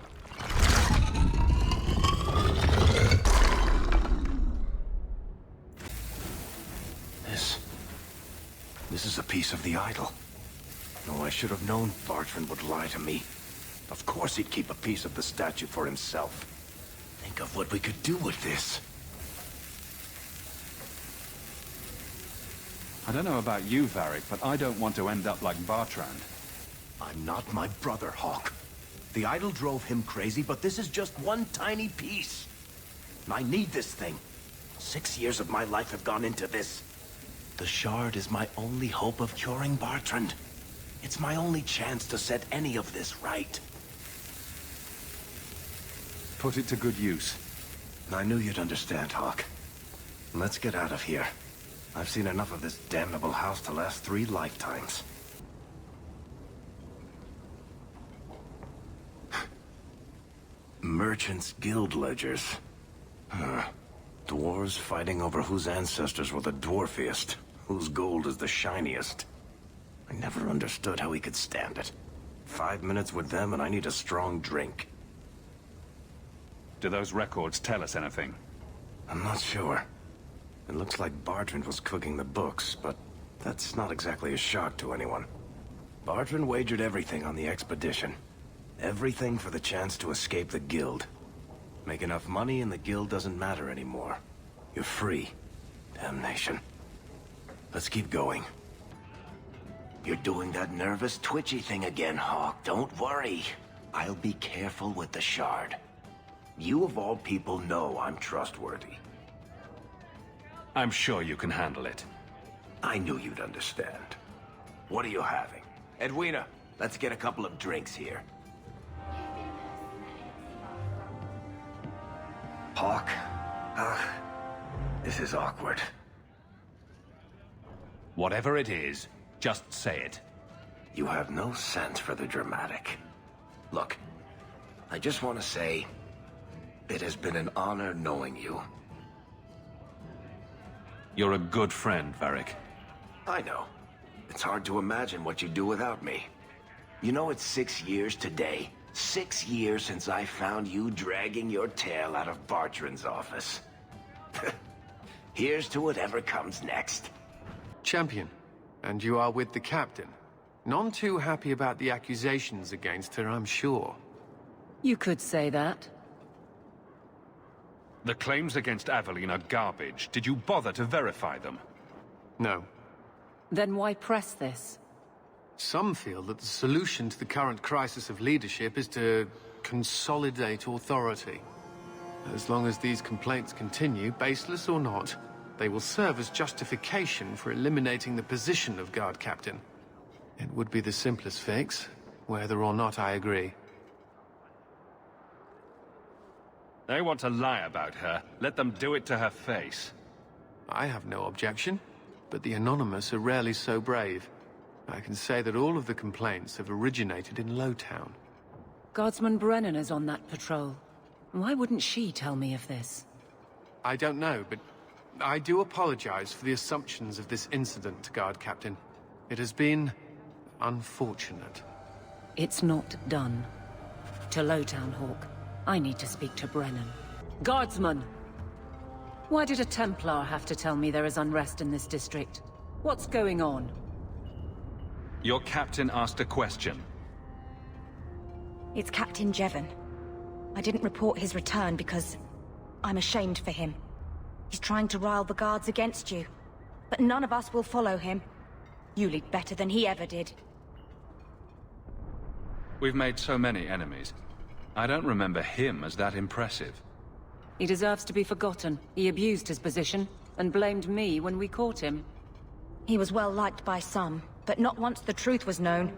This is a piece of the idol. No, I should have known Bartrand would lie to me. Of course he'd keep a piece of the statue for himself. Think of what we could do with this. I don't know about you, Varric, but I don't want to end up like Bartrand. I'm not my brother, Hawke. The idol drove him crazy, but this is just one tiny piece. I need this thing. 6 years of my life have gone into this. The shard is my only hope of curing Bartrand. It's my only chance to set any of this right. Put it to good use. I knew you'd understand, Hawke. Let's get out of here. I've seen enough of this damnable house to last 3 lifetimes. Merchants' guild ledgers. Dwarves fighting over whose ancestors were the dwarfiest, whose gold is the shiniest. I never understood how he could stand it. 5 minutes with them and I need a strong drink. Do those records tell us anything? I'm not sure. It looks like Bartrand was cooking the books, but that's not exactly a shock to anyone. Bartrand wagered everything on the expedition. Everything for the chance to escape the guild. Make enough money and the guild doesn't matter anymore. You're free. Damnation. Let's keep going. You're doing that nervous, twitchy thing again, Hawke. Don't worry. I'll be careful with the shard. You of all people know I'm trustworthy. I'm sure you can handle it. I knew you'd understand. What are you having? Edwina, let's get a couple of drinks here. Hawke, this is awkward. Whatever it is, just say it. You have no sense for the dramatic. Look, I just want to say, it has been an honor knowing you. You're a good friend, Varric. I know. It's hard to imagine what you'd do without me. You know, it's 6 years today. 6 years since I found you dragging your tail out of Bartrand's office. Here's to whatever comes next. Champion, and you are with the captain. None too happy about the accusations against her, I'm sure. You could say that. The claims against Aveline are garbage. Did you bother to verify them? No. Then why press this? Some feel that the solution to the current crisis of leadership is to consolidate authority. As long as these complaints continue, baseless or not, they will serve as justification for eliminating the position of guard captain. It would be the simplest fix, whether or not I agree. They want to lie about her. Let them do it to her face. I have no objection, but the Anonymous are rarely so brave. I can say that all of the complaints have originated in Lowtown. Guardsman Brennan is on that patrol. Why wouldn't she tell me of this? I don't know, but I do apologize for the assumptions of this incident, Guard Captain. It has been unfortunate. It's not done. To Lowtown, Hawke. I need to speak to Brennan. Guardsman! Why did a Templar have to tell me there is unrest in this district? What's going on? Your captain asked a question. It's Captain Jevon. I didn't report his return because I'm ashamed for him. He's trying to rile the guards against you. But none of us will follow him. You lead better than he ever did. We've made so many enemies. I don't remember him as that impressive. He deserves to be forgotten. He abused his position, and blamed me when we caught him. He was well liked by some, but not once the truth was known.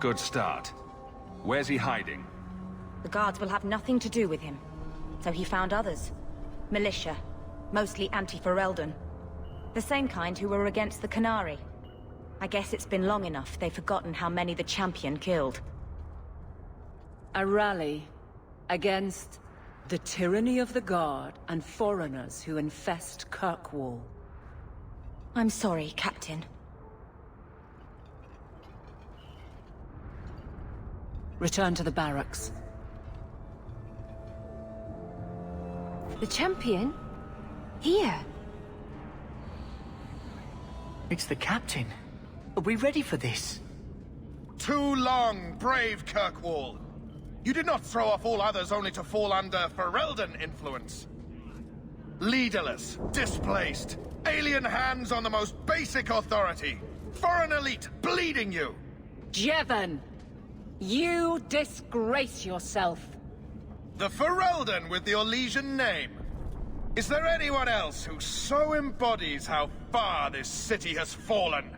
Good start. Where's he hiding? The guards will have nothing to do with him. So he found others. Militia. Mostly anti-Ferelden. The same kind who were against the Canary. I guess it's been long enough they've forgotten how many the Champion killed. A rally against the tyranny of the Guard and foreigners who infest Kirkwall. I'm sorry, Captain. Return to the barracks. The Champion? Here? It's the Captain. Are we ready for this? Too long, brave Kirkwall. You did not throw off all others only to fall under Ferelden influence. Leaderless, displaced, alien hands on the most basic authority. Foreign elite bleeding you. Jevon! You disgrace yourself. The Ferelden with the Orlesian name. Is there anyone else who so embodies how far this city has fallen?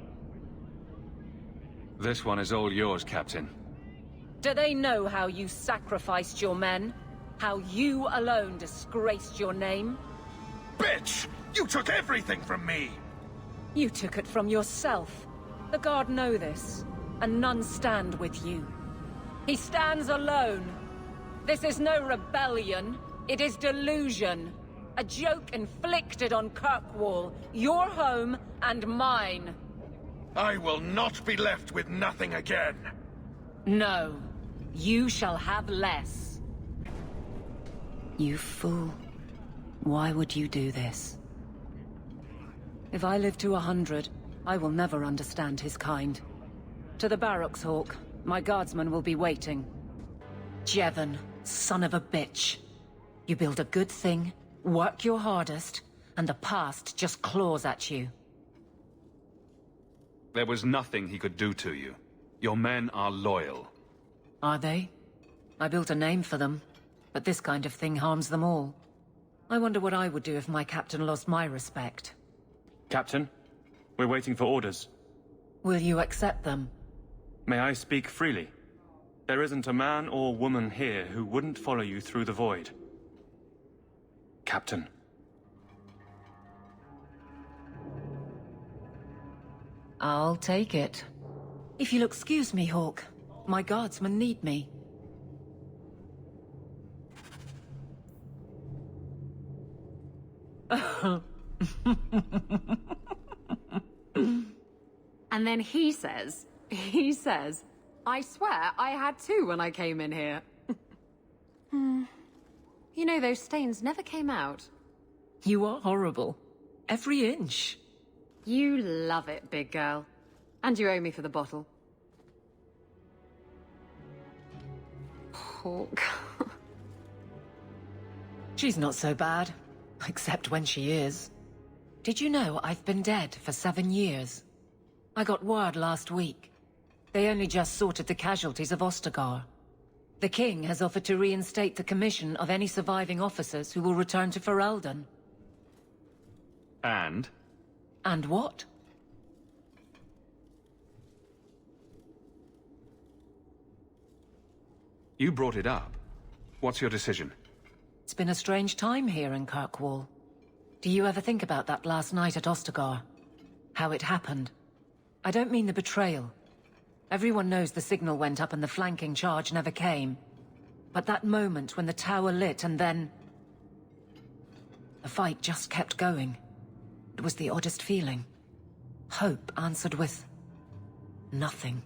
This one is all yours, Captain. Do they know how you sacrificed your men? How you alone disgraced your name? Bitch! You took everything from me! You took it from yourself. The Guard know this, and none stand with you. He stands alone. This is no rebellion, it is delusion. A joke inflicted on Kirkwall, your home and mine. I will not be left with nothing again. No, you shall have less. You fool. Why would you do this? If I live to 100, I will never understand his kind. To the barracks, Hawke. My guardsmen will be waiting. Jevon, son of a bitch. You build a good thing, work your hardest, and the past just claws at you. There was nothing he could do to you. Your men are loyal. Are they? I built a name for them, but this kind of thing harms them all. I wonder what I would do if my captain lost my respect. Captain, we're waiting for orders. Will you accept them? May I speak freely? There isn't a man or woman here who wouldn't follow you through the void. Captain. I'll take it. If you'll excuse me, Hawke. My guardsmen need me. And then he says, I swear I had two when I came in here. You know, those stains never came out. You are horrible. Every inch. You love it, big girl. And you owe me for the bottle. Hawke. She's not so bad. Except when she is. Did you know I've been dead for 7 years? I got word last week. They only just sorted the casualties of Ostagar. The king has offered to reinstate the commission of any surviving officers who will return to Ferelden. And? And what? You brought it up. What's your decision? It's been a strange time here in Kirkwall. Do you ever think about that last night at Ostagar? How it happened? I don't mean the betrayal. Everyone knows the signal went up and the flanking charge never came. But that moment when the tower lit and then... the fight just kept going. It was the oddest feeling. Hope answered with... nothing.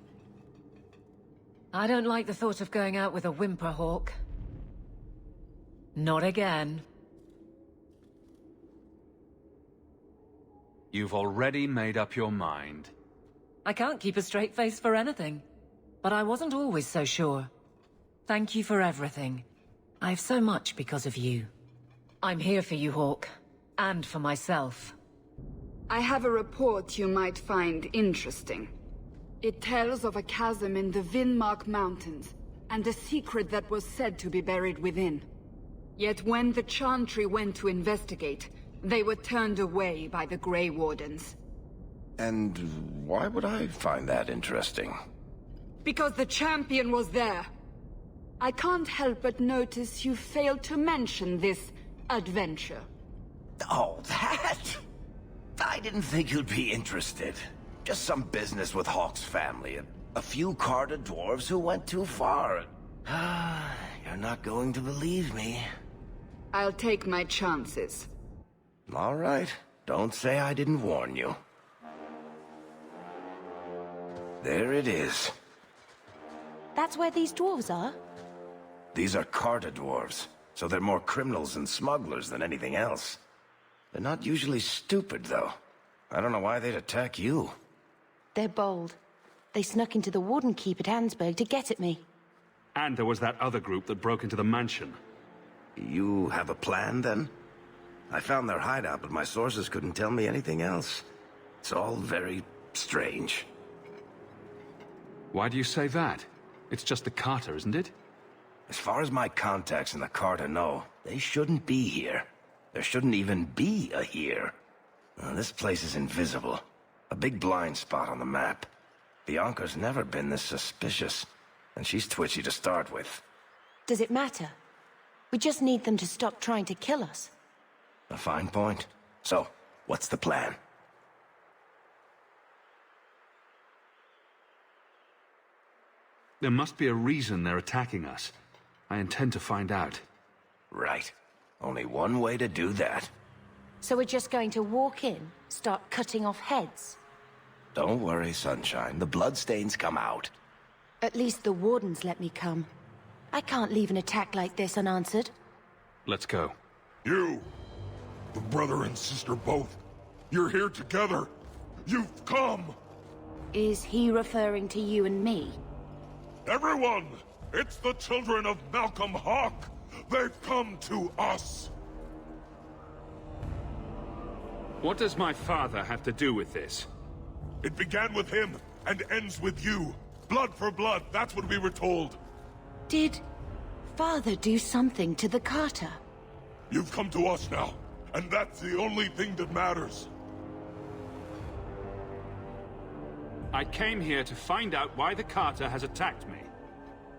I don't like the thought of going out with a whimper, Hawke. Not again. You've already made up your mind. I can't keep a straight face for anything. But I wasn't always so sure. Thank you for everything. I have so much because of you. I'm here for you, Hawke. And for myself. I have a report you might find interesting. It tells of a chasm in the Vinmark Mountains, and a secret that was said to be buried within. Yet when the Chantry went to investigate, they were turned away by the Grey Wardens. And why would I find that interesting? Because the champion was there. I can't help but notice you failed to mention this adventure. Oh, that? I didn't think you'd be interested. Just some business with Hawke's family. A few Carter dwarves who went too far. You're not going to believe me. I'll take my chances. All right. Don't say I didn't warn you. There it is. That's where these dwarves are? These are Carter dwarves, so they're more criminals and smugglers than anything else. They're not usually stupid, though. I don't know why they'd attack you. They're bold. They snuck into the Warden Keep at Ansburg to get at me. And there was that other group that broke into the mansion. You have a plan, then? I found their hideout, but my sources couldn't tell me anything else. It's all very strange. Why do you say that? It's just the Carter, isn't it? As far as my contacts in the Carter know, they shouldn't be here. There shouldn't even be a here. This place is invisible. A big blind spot on the map. Bianca's never been this suspicious, and she's twitchy to start with. Does it matter? We just need them to stop trying to kill us. A fine point. So, what's the plan? There must be a reason they're attacking us. I intend to find out. Right. Only one way to do that. So we're just going to walk in, start cutting off heads? Don't worry, Sunshine. The bloodstains come out. At least the Wardens let me come. I can't leave an attack like this unanswered. Let's go. You! The brother and sister both. You're here together. You've come! Is he referring to you and me? Everyone! It's the children of Malcolm Hawke! They've come to us! What does my father have to do with this? It began with him, and ends with you. Blood for blood, that's what we were told. Did Father do something to the Carter? You've come to us now, and that's the only thing that matters. I came here to find out why the Carter has attacked me.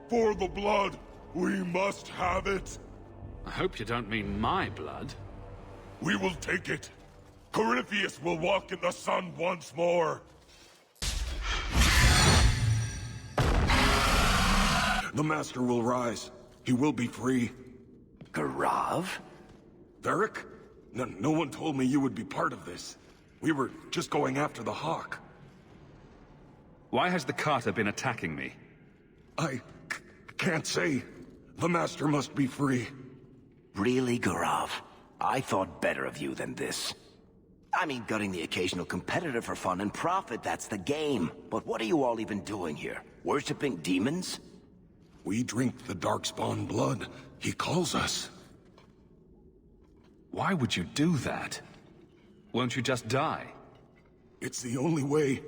For the blood, we must have it. I hope you don't mean my blood. We will take it. Corypheus will walk in the sun once more. The Master will rise. He will be free. Garav? Varric? No one told me you would be part of this. We were just going after the Hawke. Why has the Carter been attacking me? I can't say. The Master must be free. Really, Garav? I thought better of you than this. I mean, gutting the occasional competitor for fun and profit, that's the game. But what are you all even doing here? Worshipping demons? We drink the Darkspawn blood. He calls us. Why would you do that? Won't you just die? It's the only way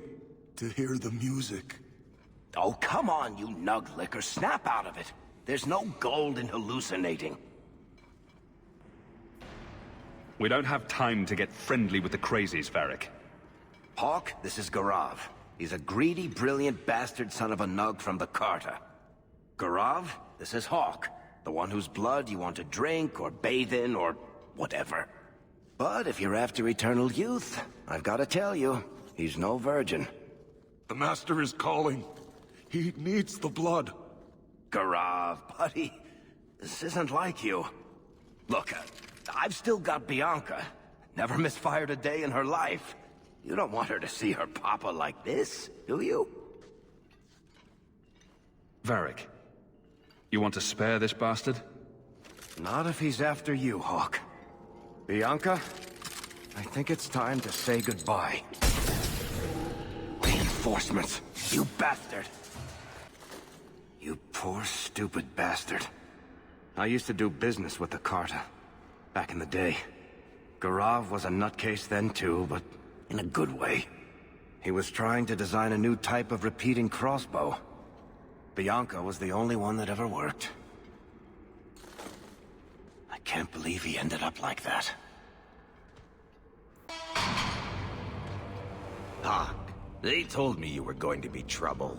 to hear the music. Oh, come on, you nug licker. Snap out of it. There's no gold in hallucinating. We don't have time to get friendly with the crazies, Varric. Hawke, this is Garav. He's a greedy, brilliant bastard son of a nug from the Carter. Garav, this is Hawke. The one whose blood you want to drink, or bathe in, or whatever. But if you're after eternal youth, I've got to tell you, he's no virgin. The Master is calling. He needs the blood. Garav, buddy, this isn't like you. Look, I've still got Bianca. Never misfired a day in her life. You don't want her to see her papa like this, do you? Varric, you want to spare this bastard? Not if he's after you, Hawke. Bianca, I think it's time to say goodbye. Reinforcements, you bastard! You poor, stupid bastard. I used to do business with the Carter. Back in the day. Garav was a nutcase then too, but In a good way. He was trying to design a new type of repeating crossbow. Bianca was the only one that ever worked. I can't believe he ended up like that. Hawke, they told me you were going to be trouble.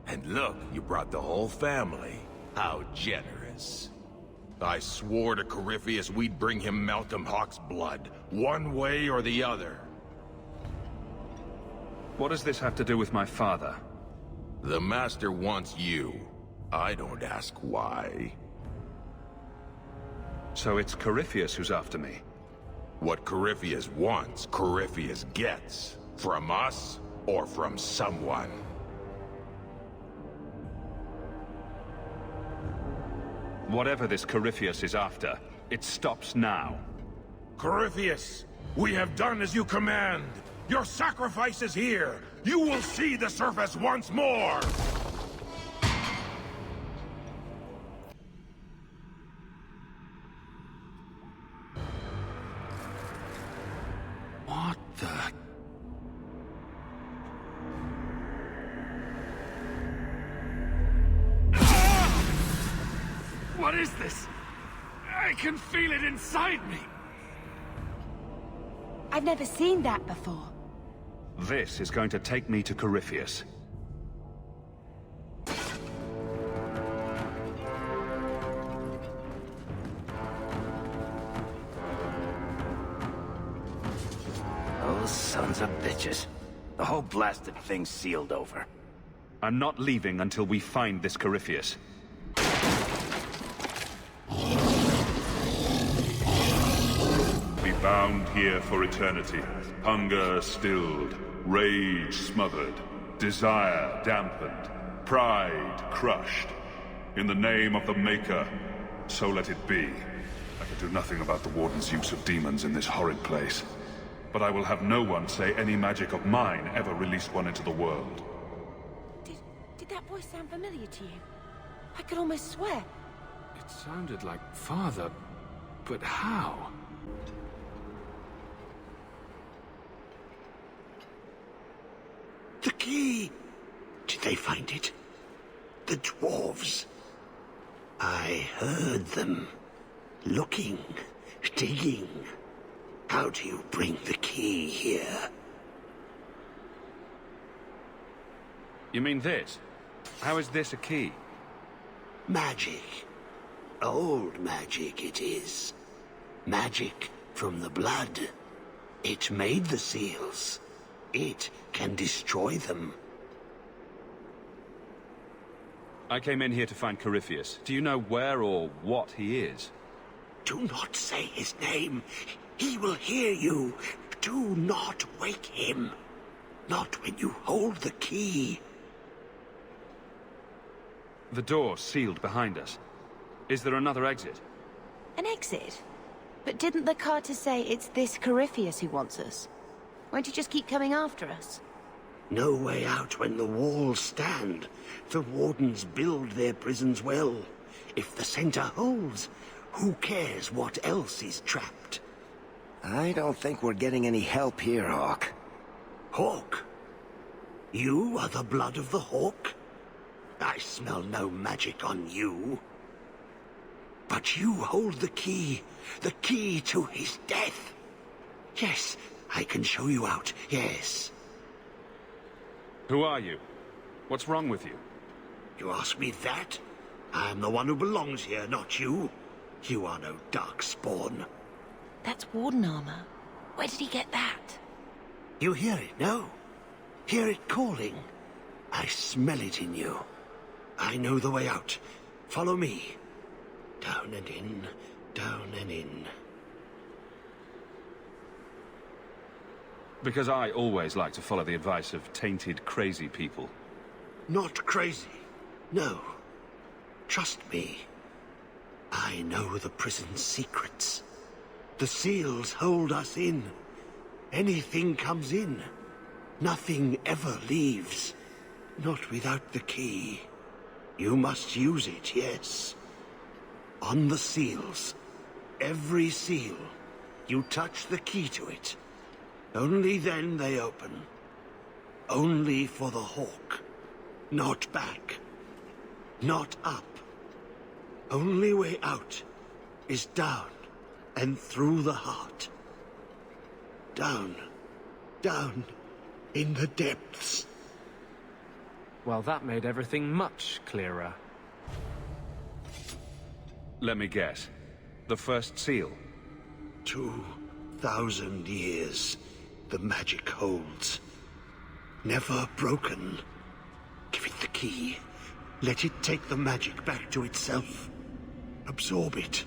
And look, you brought the whole family. How generous. I swore to Corypheus we'd bring him Malcolm Hawke's blood, one way or the other. What does this have to do with my father? The Master wants you. I don't ask why. So it's Corypheus who's after me? What Corypheus wants, Corypheus gets. From us, or from someone. Whatever this Corypheus is after, it stops now. Corypheus, we have done as you command. Your sacrifice is here. You will see the surface once more. What the... What is this? I can feel it inside me. I've never seen that before. This is going to take me to Corypheus. Those sons of bitches. The whole blasted thing's sealed over. I'm not leaving until we find this Corypheus. Be bound here for eternity. Hunger stilled, rage smothered, desire dampened, pride crushed. In the name of the Maker, so let it be. I can do nothing about the Warden's use of demons in this horrid place. But I will have no one say any magic of mine ever released one into the world. Did that voice sound familiar to you? I could almost swear. It sounded like Father, but how? The key! Did they find it? The dwarves. I heard them. Looking, digging. How do you bring the key here? You mean this? How is this a key? Magic. Old magic it is. Magic from the blood. It made the seals. It can destroy them. I came in here to find Corypheus. Do you know where or what he is? Do not say his name. He will hear you. Do not wake him. Not when you hold the key. The door's sealed behind us. Is there another exit? An exit? But didn't the Carter say it's this Corypheus who wants us? Won't he just keep coming after us? No way out when the walls stand. The Wardens build their prisons well. If the center holds, who cares what else is trapped? I don't think we're getting any help here, Hawke. Hawke? You are the blood of the Hawke? I smell no magic on you. But you hold the key to his death. Yes, I can show you out, yes. Who are you? What's wrong with you? You ask me that? I am the one who belongs here, not you. You are no darkspawn. That's Warden armor. Where did he get that? You hear it, no? Hear it calling. I smell it in you. I know the way out. Follow me. Down and in, down and in. Because I always like to follow the advice of tainted, crazy people. Not crazy. No. Trust me. I know the prison's secrets. The seals hold us in. Anything comes in. Nothing ever leaves. Not without the key. You must use it, yes. On the seals. Every seal. You touch the key to it. Only then they open. Only for the Hawke. Not back. Not up. Only way out is down and through the heart. Down. Down in the depths. Well, that made everything much clearer. Let me guess. The first seal? 2,000 years the magic holds. Never broken. Give it the key. Let it take the magic back to itself. Absorb it.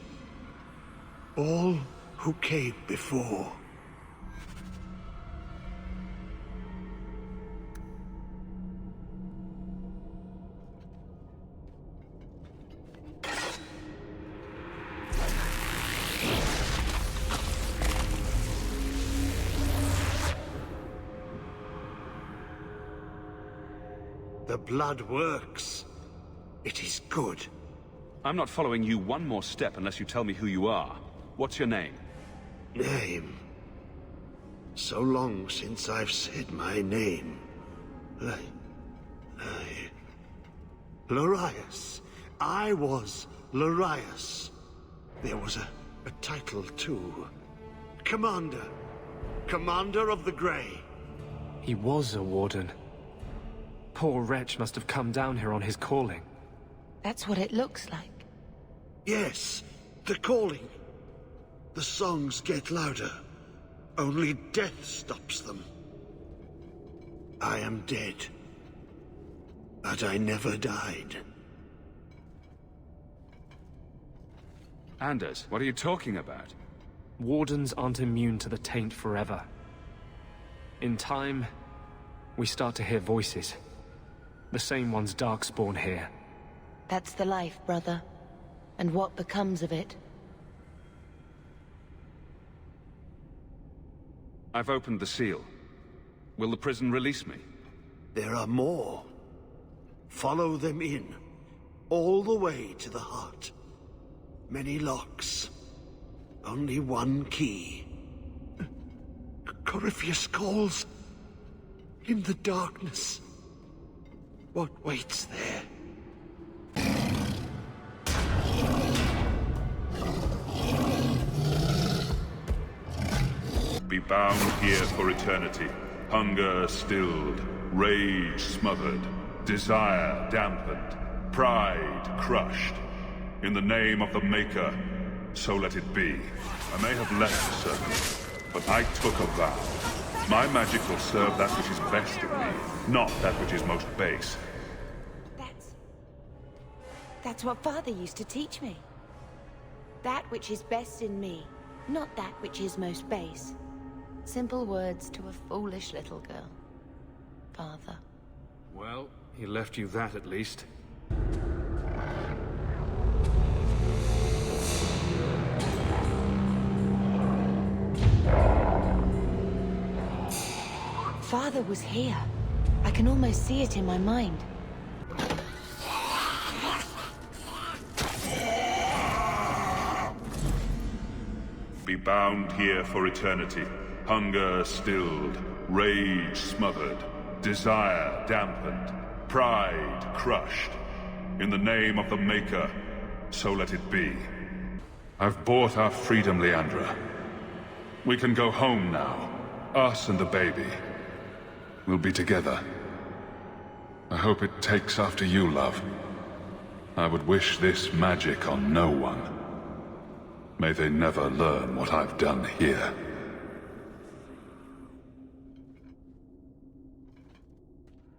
All who came before. The blood works. It is good. I'm not following you one more step unless you tell me who you are. What's your name? Name? So long since I've said my name. Larius. I was Larius. There was a title too. Commander. Commander of the Grey. He was a warden. Poor wretch must have come down here on his calling. That's what it looks like. Yes, the calling. The songs get louder. Only death stops them. I am dead. But I never died. Anders, what are you talking about? Wardens aren't immune to the taint forever. In time, we start to hear voices. The same ones Darkspawn hear. That's the life, brother. And what becomes of it? I've opened the seal. Will the prison release me? There are more. Follow them in. All the way to the heart. Many locks. Only one key. Corypheus calls. In the darkness. What waits there? Be bound here for eternity. Hunger stilled, rage smothered, desire dampened, pride crushed. In the name of the Maker, so let it be. I may have left the circle, but I took a vow. My magic will serve that which is best in me, not that which is most base. That's what Father used to teach me. That which is best in me, not that which is most base. Simple words to a foolish little girl. Father. Well, he left you that at least. Father was here. I can almost see it in my mind. Be bound here for eternity. Hunger stilled, rage smothered, desire dampened, pride crushed. In the name of the Maker, so let it be. I've bought our freedom, Leandra. We can go home now. Us and the baby. We'll be together. I hope it takes after you, love. I would wish this magic on no one. May they never learn what I've done here.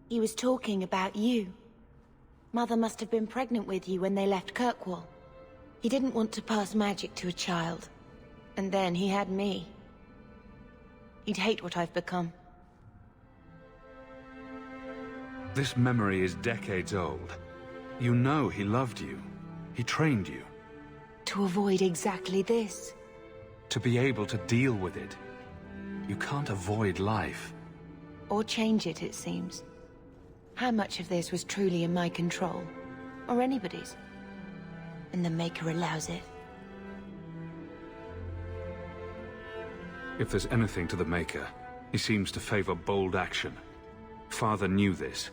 He was talking about you. Mother must have been pregnant with you when they left Kirkwall. He didn't want to pass magic to a child. And then he had me. He'd hate what I've become. This memory is decades old. You know he loved you. He trained you. To avoid exactly this. To be able to deal with it. You can't avoid life. Or change it, it seems. How much of this was truly in my control? Or anybody's? And the Maker allows it. If there's anything to the Maker, He seems to favor bold action. Father knew this.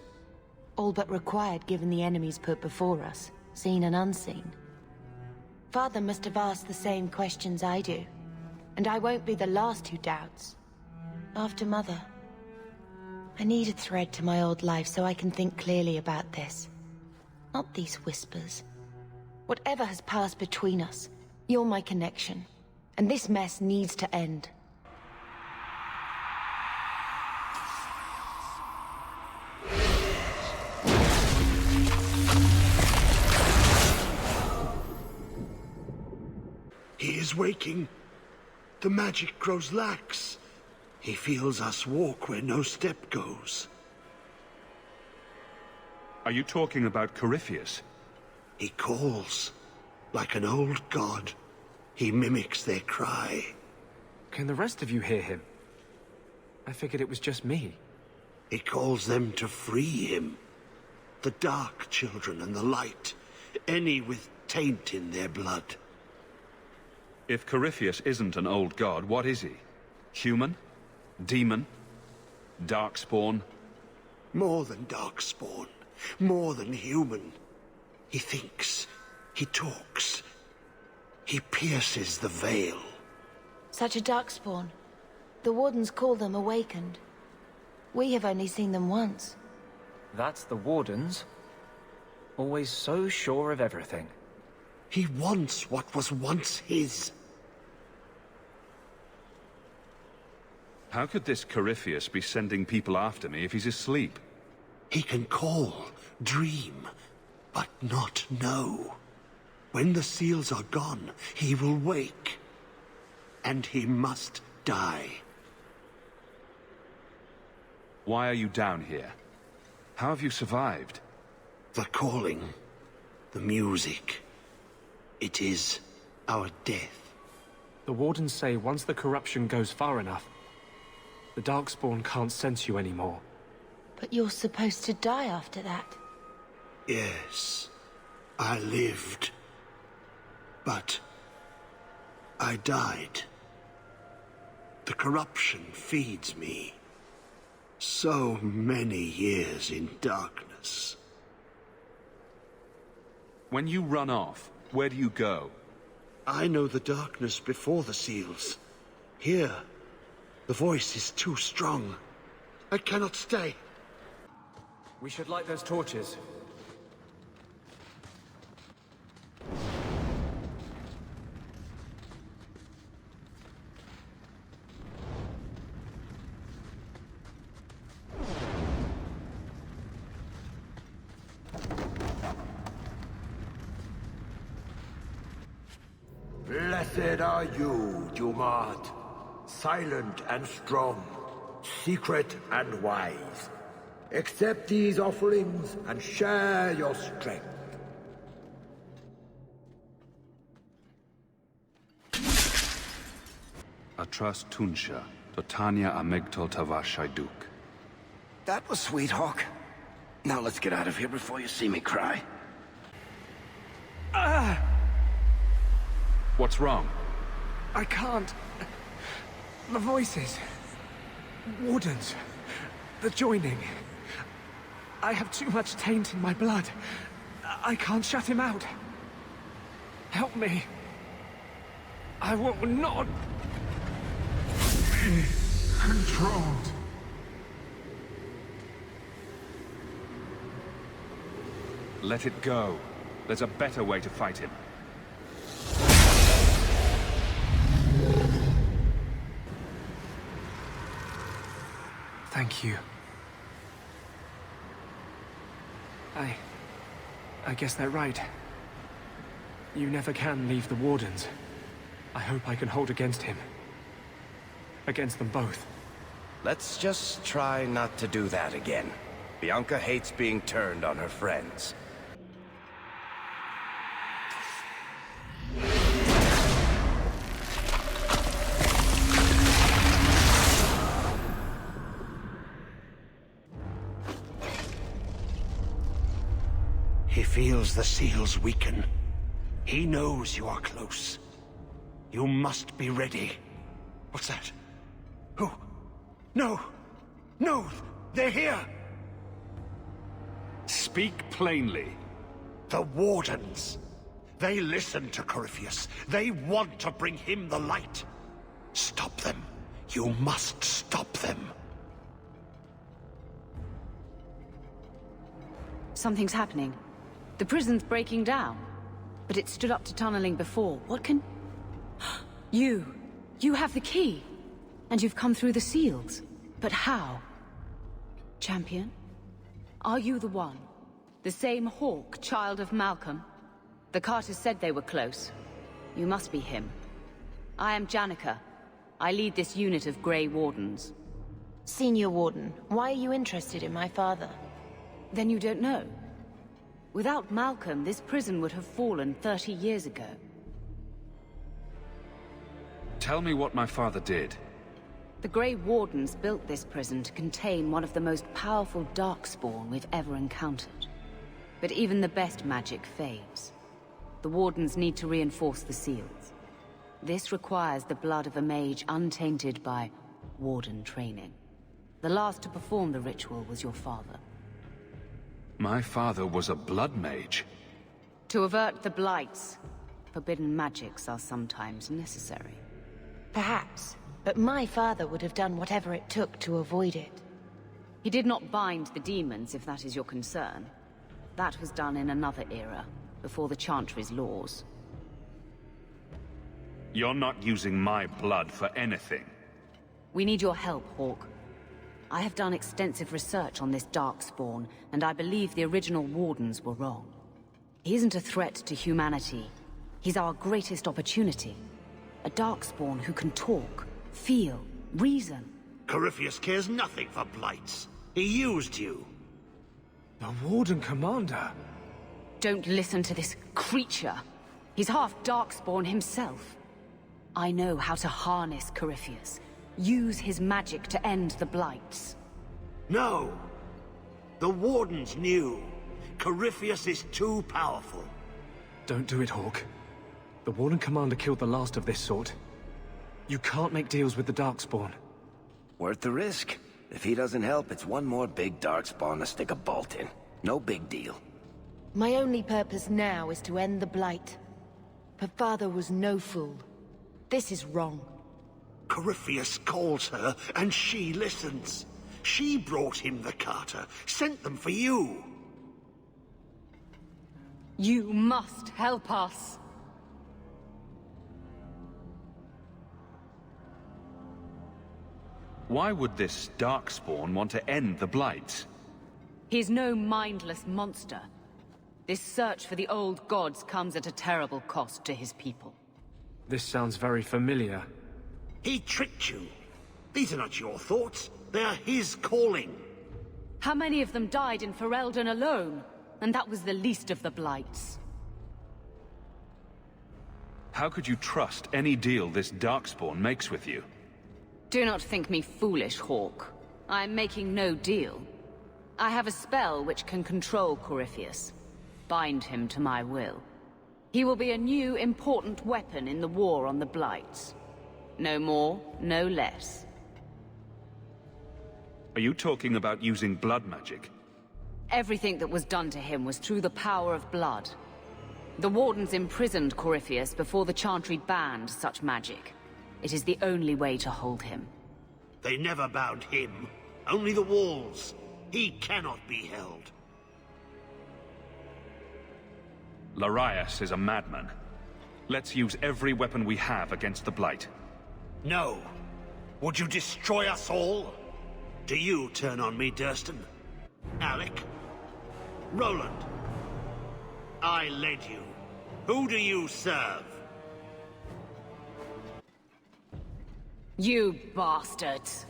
All but required given the enemies put before us, seen and unseen. Father must have asked the same questions I do. And I won't be the last who doubts. After Mother. I need a thread to my old life so I can think clearly about this. Not these whispers. Whatever has passed between us, you're my connection. And this mess needs to end. He is waking. The magic grows lax. He feels us walk where no step goes. Are you talking about Corypheus? He calls, like an old god. He mimics their cry. Can the rest of you hear him? I figured it was just me. He calls them to free him. The dark children and the light. Any with taint in their blood. If Corypheus isn't an old god, what is he? Human? Demon? Darkspawn? More than Darkspawn. More than human. He thinks. He talks. He pierces the veil. Such a Darkspawn. The Wardens call them awakened. We have only seen them once. That's the Wardens. Always so sure of everything. He wants what was once his. How could this Corypheus be sending people after me if he's asleep? He can call, dream, but not know. When the seals are gone, he will wake. And he must die. Why are you down here? How have you survived? The calling. The music. It is our death. The Wardens say once the corruption goes far enough, the Darkspawn can't sense you anymore. But you're supposed to die after that. Yes, I lived. But I died. The corruption feeds me. So many years in darkness. When you run off, where do you go? I know the darkness before the seals. Here, the voice is too strong. I cannot stay. We should light those torches. Blessed are you, Dumart. Silent and strong, secret and wise. Accept these offerings and share your strength. Atras Tunsha, Totania Amegtol Tavashaiduk. That was sweet, Hawke. Now let's get out of here before you see me cry. What's wrong? I can't. The voices. Wardens. The joining. I have too much taint in my blood. I can't shut him out. Help me. I will not be controlled. Let it go. There's a better way to fight him. Thank you. I guess they're right. You never can leave the Wardens. I hope I can hold against him. Against them both. Let's just try not to do that again. Bianca hates being turned on her friends. He feels the seals weaken. He knows you are close. You must be ready. What's that? Who? No! No! They're here! Speak plainly. The Wardens. They listen to Corypheus. They want to bring him the light. Stop them. You must stop them. Something's happening. The prison's breaking down. But it stood up to tunneling before. What can... You! You have the key! And you've come through the seals. But how? Champion? Are you the one? The same Hawke, child of Malcolm? The Carters said they were close. You must be him. I am Janica. I lead this unit of Grey Wardens. Senior Warden, why are you interested in my father? Then you don't know. Without Malcolm, this prison would have fallen 30 years ago. Tell me what my father did. The Grey Wardens built this prison to contain one of the most powerful Darkspawn we've ever encountered. But even the best magic fades. The Wardens need to reinforce the seals. This requires the blood of a mage untainted by Warden training. The last to perform the ritual was your father. My father was a blood mage. To avert the blights, forbidden magics are sometimes necessary. Perhaps, but my father would have done whatever it took to avoid it. He did not bind the demons, if that is your concern. That was done in another era, before the Chantry's laws. You're not using my blood for anything. We need your help, Hawke. I have done extensive research on this Darkspawn, and I believe the original Wardens were wrong. He isn't a threat to humanity. He's our greatest opportunity. A Darkspawn who can talk, feel, reason. Corypheus cares nothing for blights. He used you. The Warden Commander? Don't listen to this creature. He's half Darkspawn himself. I know how to harness Corypheus. Use his magic to end the blights. No! The Wardens knew. Corypheus is too powerful. Don't do it, Hawke. The Warden Commander killed the last of this sort. You can't make deals with the Darkspawn. Worth the risk. If he doesn't help, it's one more big Darkspawn to stick a bolt in. No big deal. My only purpose now is to end the Blight. But Father was no fool. This is wrong. Corypheus calls her, and she listens. She brought him the Carter, sent them for you. You must help us. Why would this Darkspawn want to end the Blights? He's no mindless monster. This search for the old gods comes at a terrible cost to his people. This sounds very familiar. He tricked you. These are not your thoughts. They are his calling. How many of them died in Ferelden alone? And that was the least of the blights. How could you trust any deal this Darkspawn makes with you? Do not think me foolish, Hawke. I am making no deal. I have a spell which can control Corypheus. Bind him to my will. He will be a new, important weapon in the war on the Blights. No more, no less. Are you talking about using blood magic? Everything that was done to him was through the power of blood. The Wardens imprisoned Corypheus before the Chantry banned such magic. It is the only way to hold him. They never bound him. Only the walls. He cannot be held. Larius is a madman. Let's use every weapon we have against the Blight. No. Would you destroy us all? Do you turn on me, Durston? Alec? Roland? I led you. Who do you serve? You bastards.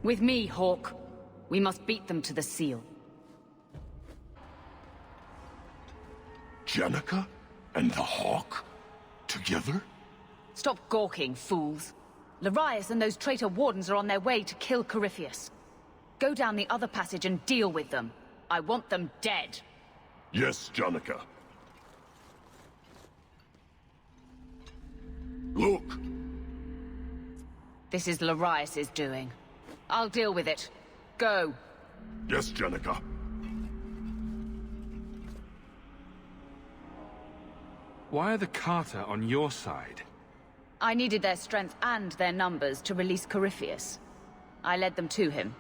With me, Hawke. We must beat them to the seal. Janica and the Hawke? Together? Stop gawking, fools. Larius and those traitor Wardens are on their way to kill Corypheus. Go down the other passage and deal with them. I want them dead. Yes, Janica. Look! This is Larius' doing. I'll deal with it. Go. Yes, Jenica. Why are the Carter on your side? I needed their strength and their numbers to release Corypheus. I led them to him.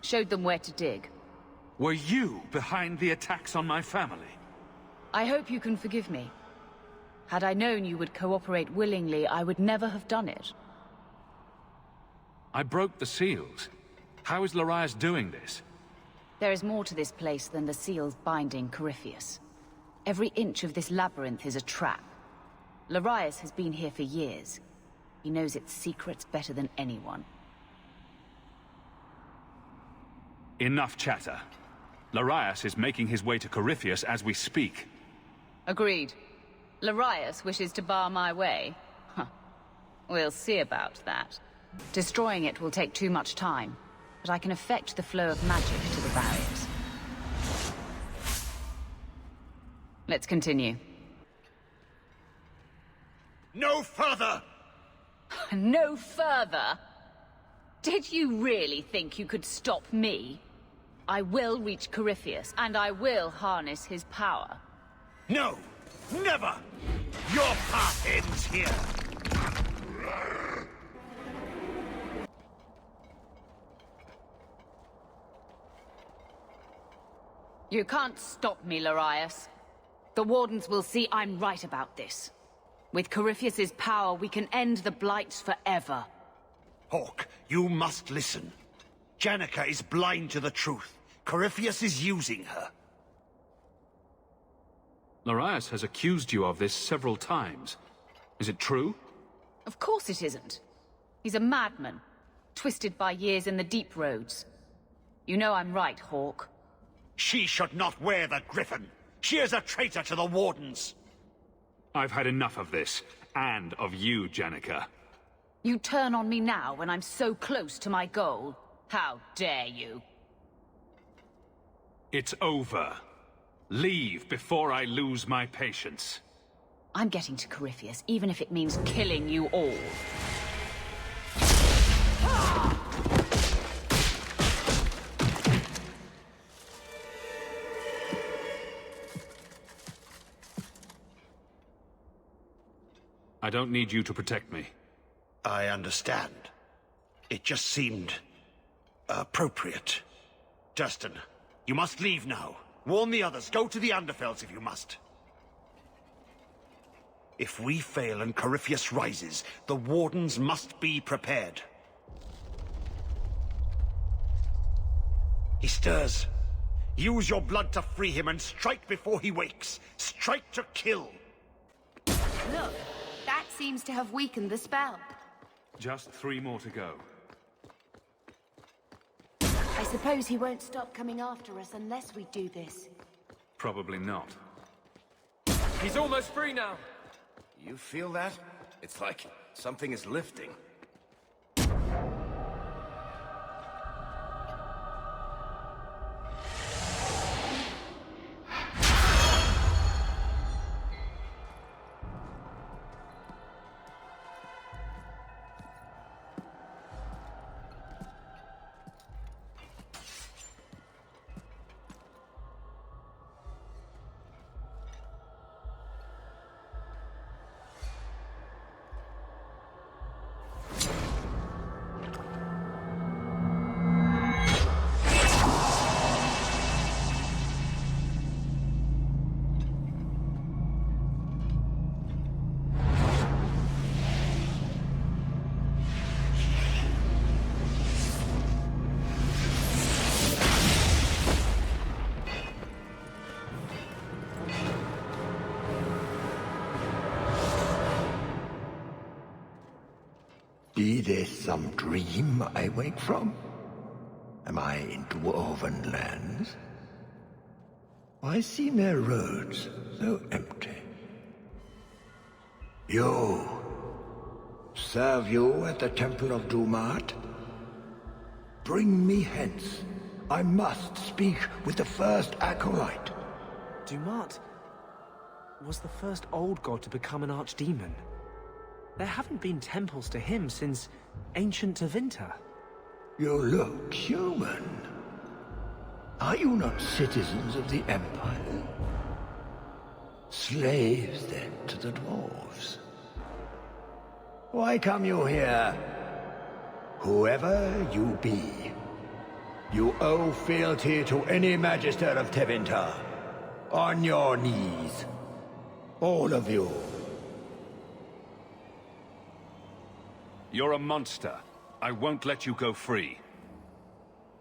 Showed them where to dig. Were you behind the attacks on my family? I hope you can forgive me. Had I known you would cooperate willingly, I would never have done it. I broke the seals. How is Larius doing this? There is more to this place than the seals binding Corypheus. Every inch of this labyrinth is a trap. Larius has been here for years. He knows its secrets better than anyone. Enough chatter. Larius is making his way to Corypheus as we speak. Agreed. Larius wishes to bar my way. Huh. We'll see about that. Destroying it will take too much time, but I can affect the flow of magic to the barriers. Let's continue. No further! No further? Did you really think you could stop me? I will reach Corypheus, and I will harness his power. No! Never! Your path ends here! You can't stop me, Larius. The Wardens will see I'm right about this. With Corypheus's power, we can end the Blights forever. Hawke, you must listen. Jenica is blind to the truth. Corypheus is using her. Larius has accused you of this several times. Is it true? Of course it isn't. He's a madman, twisted by years in the deep roads. You know I'm right, Hawke. She should not wear the Griffin. She is a traitor to the Wardens. I've had enough of this, and of you, Jenica. You turn on me now when I'm so close to my goal. How dare you? It's over. Leave before I lose my patience. I'm getting to Corypheus, even if it means killing you all. I don't need you to protect me. I understand. It just seemed... appropriate. Justin, you must leave now. Warn the others. Go to the Underfells if you must. If we fail and Corypheus rises, the Wardens must be prepared. He stirs. Use your blood to free him and strike before he wakes. Strike to kill. Look, that seems to have weakened the spell. Just 3 more to go. I suppose he won't stop coming after us unless we do this. Probably not. He's almost free now. You feel that? It's like something is lifting. Be this some dream I wake from? Am I in dwarven lands? Why seem their roads so empty? You! Serve you at the Temple of Dumat? Bring me hence. I must speak with the first acolyte. Dumat was the first old god to become an archdemon. There haven't been temples to him since ancient Tevinter. You look human. Are you not citizens of the Empire? Slaves, then, to the dwarves? Why come you here? Whoever you be, you owe fealty to any Magister of Tevinter. On your knees. All of you. You're a monster. I won't let you go free.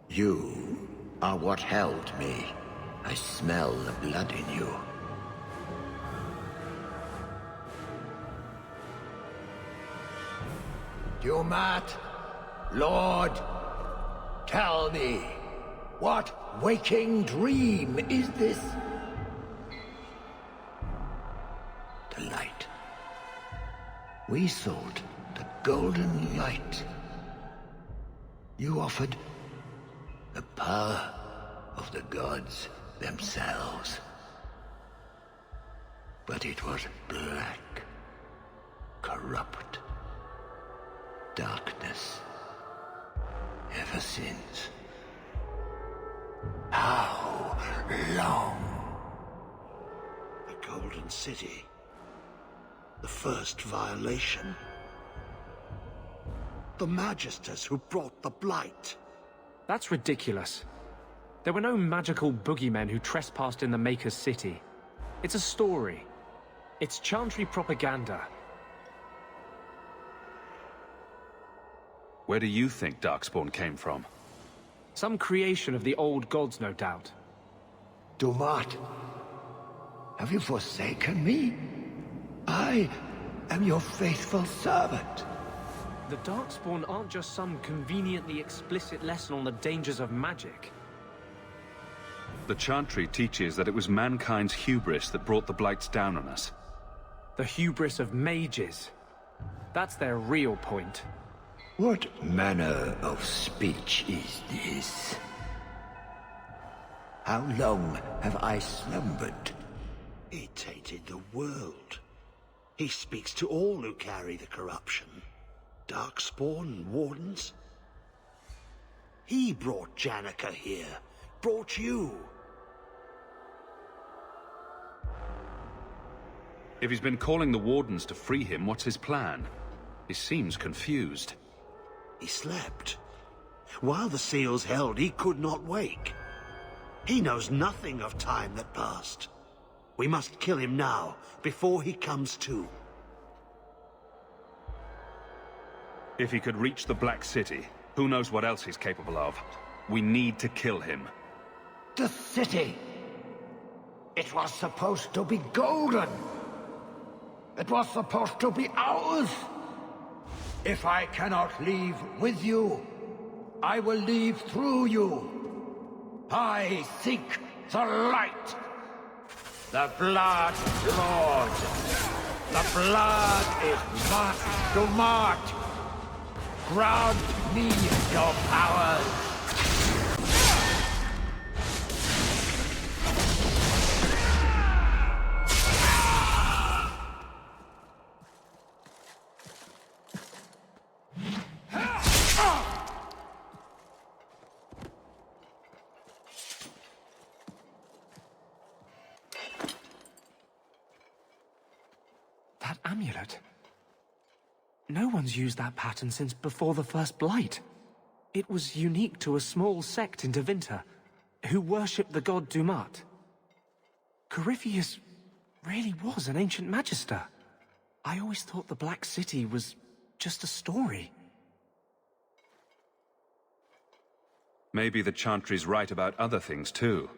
You are what held me. I smell the blood in you. Dumat, Lord, tell me, what waking dream is this? The light. We sought the golden light. You offered the power of the gods themselves. But it was black, corrupt, darkness, ever since. How long? The Golden City. The first violation. The Magisters who brought the Blight. That's ridiculous. There were no magical boogeymen who trespassed in the Maker's City. It's a story. It's Chantry propaganda. Where do you think Darkspawn came from? Some creation of the old gods, no doubt. Dumat, have you forsaken me? I am your faithful servant. The Darkspawn aren't just some conveniently explicit lesson on the dangers of magic. The Chantry teaches that it was mankind's hubris that brought the Blights down on us. The hubris of mages. That's their real point. What manner of speech is this? How long have I slumbered? He tainted the world. He speaks to all who carry the corruption. Darkspawn, Wardens. He brought Janica here. Brought you. If he's been calling the Wardens to free him, what's his plan? He seems confused. He slept. While the seals held, he could not wake. He knows nothing of time that passed. We must kill him now, before he comes to. If he could reach the Black City, who knows what else he's capable of. We need to kill him. The city! It was supposed to be golden! It was supposed to be ours! If I cannot leave with you, I will leave through you. I seek the light. The blood, Lord. The blood is not Dumat. Grant me your powers. That amulet. No one's used that pattern since before the First Blight. It was unique to a small sect in Tevinter, who worshipped the god Dumat. Corypheus really was an ancient magister. I always thought the Black City was just a story. Maybe the Chantry's right about other things too.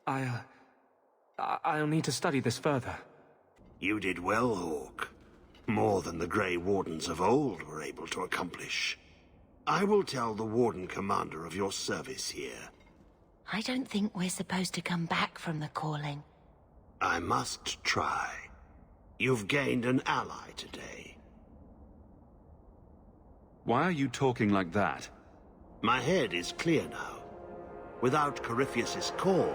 I'll need to study this further. You did well, Hawke. More than the Grey Wardens of old were able to accomplish. I will tell the Warden Commander of your service here. I don't think we're supposed to come back from the calling. I must try. You've gained an ally today. Why are you talking like that? My head is clear now. Without Corypheus's call,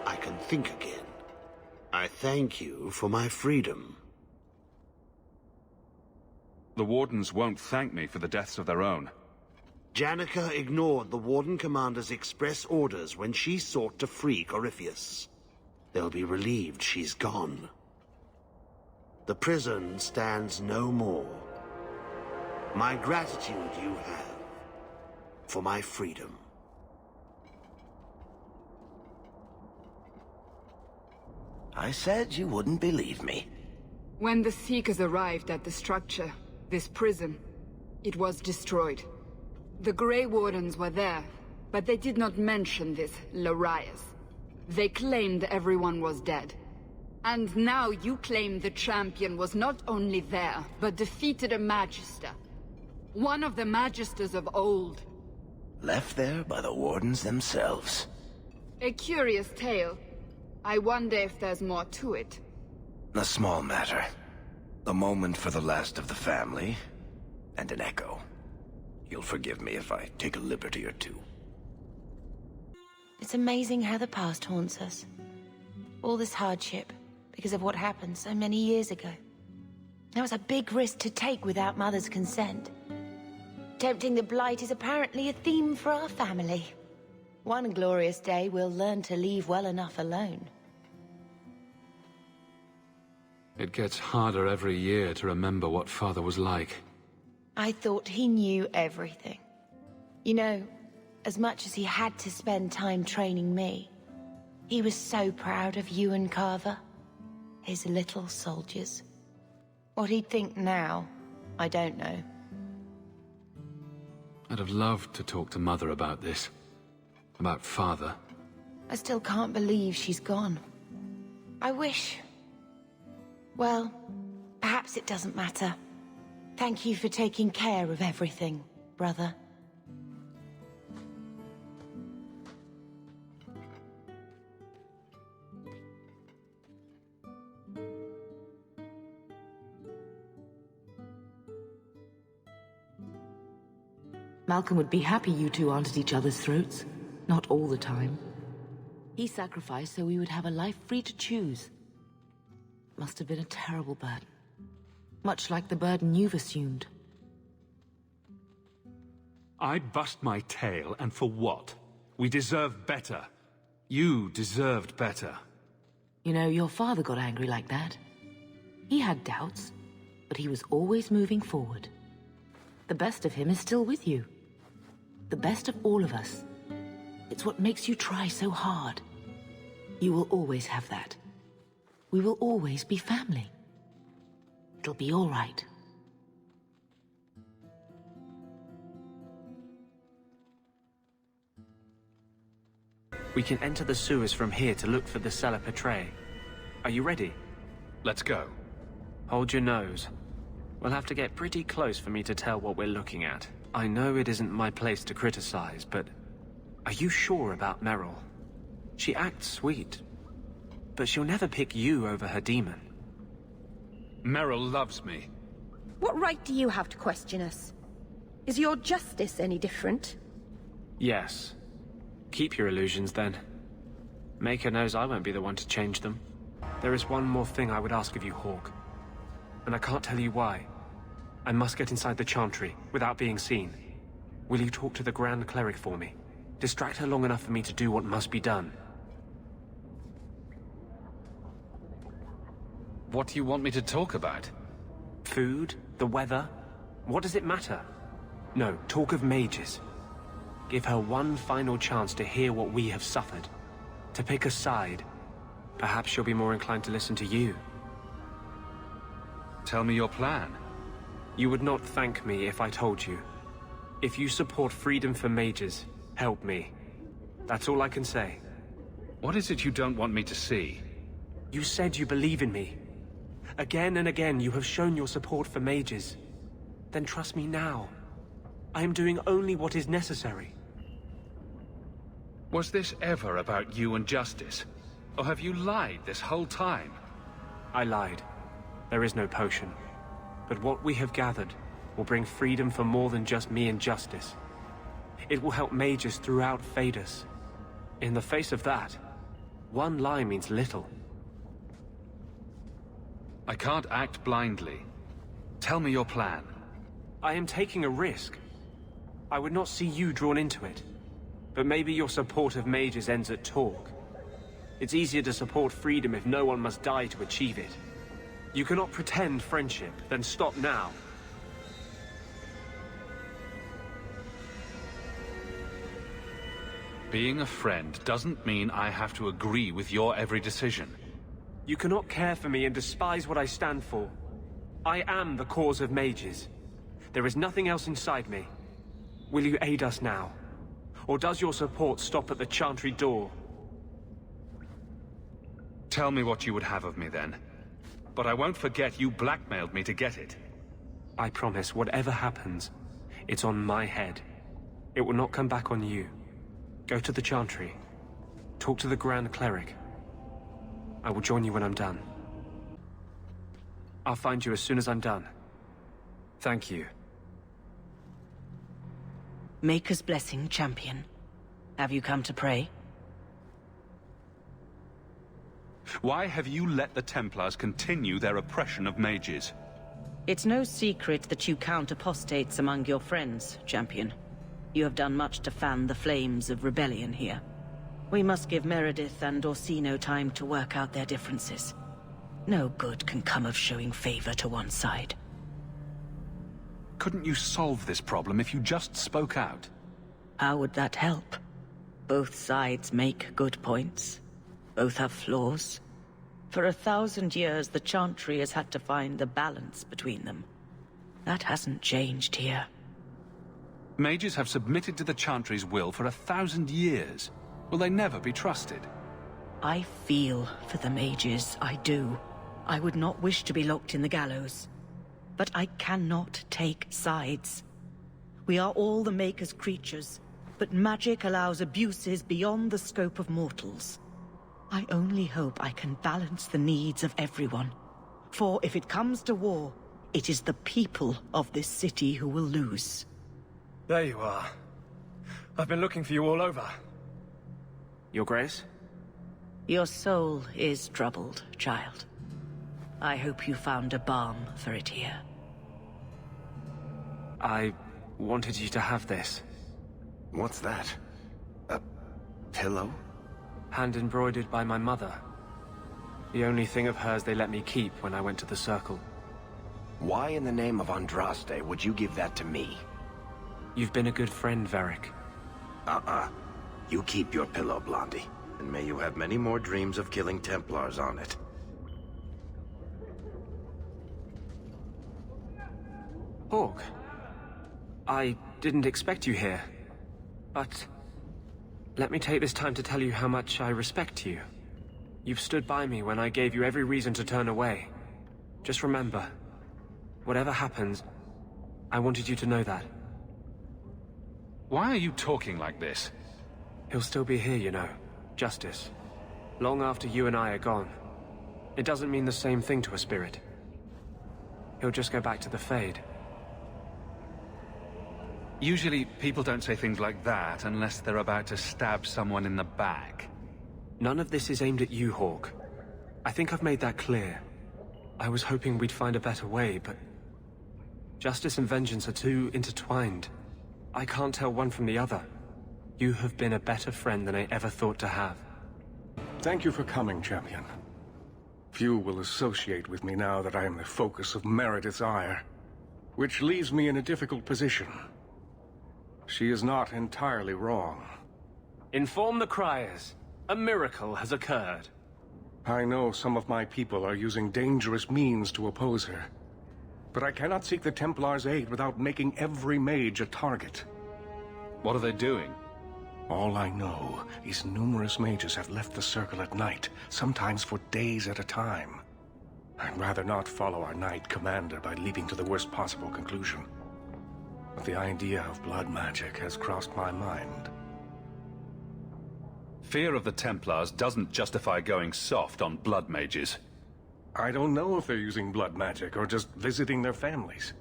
I can think again. I thank you for my freedom. The Wardens won't thank me for the deaths of their own. Janica ignored the Warden Commander's express orders when she sought to free Corypheus. They'll be relieved she's gone. The prison stands no more. My gratitude you have for my freedom. I said you wouldn't believe me. When the Seekers arrived at the structure, this prison, it was destroyed. The Grey Wardens were there, but they did not mention this Larias. They claimed everyone was dead. And now you claim the champion was not only there, but defeated a Magister. One of the Magisters of old. Left there by the Wardens themselves. A curious tale. I wonder if there's more to it. A small matter. A moment for the last of the family, and an echo. You'll forgive me if I take a liberty or two. It's amazing how the past haunts us. All this hardship, because of what happened so many years ago. That was a big risk to take without Mother's consent. Tempting the Blight is apparently a theme for our family. One glorious day, we'll learn to leave well enough alone. It gets harder every year to remember what Father was like. I thought he knew everything. You know, as much as he had to spend time training me, he was so proud of you and Carver, his little soldiers. What he'd think now, I don't know. I'd have loved to talk to Mother about this. About Father. I still can't believe she's gone. I wish... Well, perhaps it doesn't matter. Thank you for taking care of everything, brother. Malcolm would be happy you two aren't at each other's throats. Not all the time. He sacrificed so we would have a life free to choose. Must have been a terrible burden. Much like the burden you've assumed. I bust my tail, and for what? We deserve better. You deserved better. You know, your father got angry like that. He had doubts, but he was always moving forward. The best of him is still with you. The best of all of us. It's what makes you try so hard. You will always have that. We will always be family. It'll be all right. We can enter the sewers from here to look for the cellar portray. Are you ready? Let's go. Hold your nose. We'll have to get pretty close for me to tell what we're looking at. I know it isn't my place to criticize, but... Are you sure about Merill? She acts sweet, but she'll never pick you over her demon. Merill loves me. What right do you have to question us? Is your justice any different? Yes. Keep your illusions, then. Maker knows I won't be the one to change them. There is one more thing I would ask of you, Hawke. And I can't tell you why. I must get inside the Chantry, without being seen. Will you talk to the Grand Cleric for me? Distract her long enough for me to do what must be done. What do you want me to talk about? Food? The weather? What does it matter? No, talk of mages. Give her one final chance to hear what we have suffered. To pick a side. Perhaps she'll be more inclined to listen to you. Tell me your plan. You would not thank me if I told you. If you support freedom for mages, help me. That's all I can say. What is it you don't want me to see? You said you believe in me. Again and again you have shown your support for mages. Then trust me now. I am doing only what is necessary. Was this ever about you and justice? Or have you lied this whole time? I lied. There is no potion. But what we have gathered will bring freedom for more than just me and justice. It will help mages throughout Phaedus. In the face of that, one lie means little. I can't act blindly. Tell me your plan. I am taking a risk. I would not see you drawn into it. But maybe your support of mages ends at talk. It's easier to support freedom if no one must die to achieve it. You cannot pretend friendship, then stop now. Being a friend doesn't mean I have to agree with your every decision. You cannot care for me and despise what I stand for. I am the cause of mages. There is nothing else inside me. Will you aid us now? Or does your support stop at the Chantry door? Tell me what you would have of me then. But I won't forget you blackmailed me to get it. I promise, whatever happens, it's on my head. It will not come back on you. Go to the Chantry. Talk to the Grand Cleric. I will join you when I'm done. I'll find you as soon as I'm done. Thank you. Maker's blessing, champion. Have you come to pray? Why have you let the Templars continue their oppression of mages? It's no secret that you count apostates among your friends, champion. You have done much to fan the flames of rebellion here. We must give Meredith and Orsino time to work out their differences. No good can come of showing favor to one side. Couldn't you solve this problem if you just spoke out? How would that help? Both sides make good points. Both have flaws. For 1,000 years, the Chantry has had to find the balance between them. That hasn't changed here. Mages have submitted to the Chantry's will for 1,000 years. Will they never be trusted? I feel for the mages, I do. I would not wish to be locked in the gallows. But I cannot take sides. We are all the Maker's creatures, but magic allows abuses beyond the scope of mortals. I only hope I can balance the needs of everyone. For if it comes to war, it is the people of this city who will lose. There you are. I've been looking for you all over. Your Grace? Your soul is troubled, child. I hope you found a balm for it here. I wanted you to have this. What's that? A pillow? Hand embroidered by my mother. The only thing of hers they let me keep when I went to the Circle. Why in the name of Andraste would you give that to me? You've been a good friend, Varric. You keep your pillow, Blondie. And may you have many more dreams of killing Templars on it. Hawke. I didn't expect you here. But let me take this time to tell you how much I respect you. You've stood by me when I gave you every reason to turn away. Just remember, whatever happens, I wanted you to know that. Why are you talking like this? He'll still be here, you know. Justice. Long after you and I are gone. It doesn't mean the same thing to a spirit. He'll just go back to the Fade. Usually, people don't say things like that unless they're about to stab someone in the back. None of this is aimed at you, Hawke. I think I've made that clear. I was hoping we'd find a better way, but... justice and vengeance are too intertwined. I can't tell one from the other. You have been a better friend than I ever thought to have. Thank you for coming, champion. Few will associate with me now that I am the focus of Meredith's ire, which leaves me in a difficult position. She is not entirely wrong. Inform the criers. A miracle has occurred. I know some of my people are using dangerous means to oppose her. But I cannot seek the Templars' aid without making every mage a target. What are they doing? All I know is numerous mages have left the Circle at night, sometimes for days at a time. I'd rather not follow our Knight Commander by leaping to the worst possible conclusion. But the idea of blood magic has crossed my mind. Fear of the Templars doesn't justify going soft on blood mages. I don't know if they're using blood magic or just visiting their families.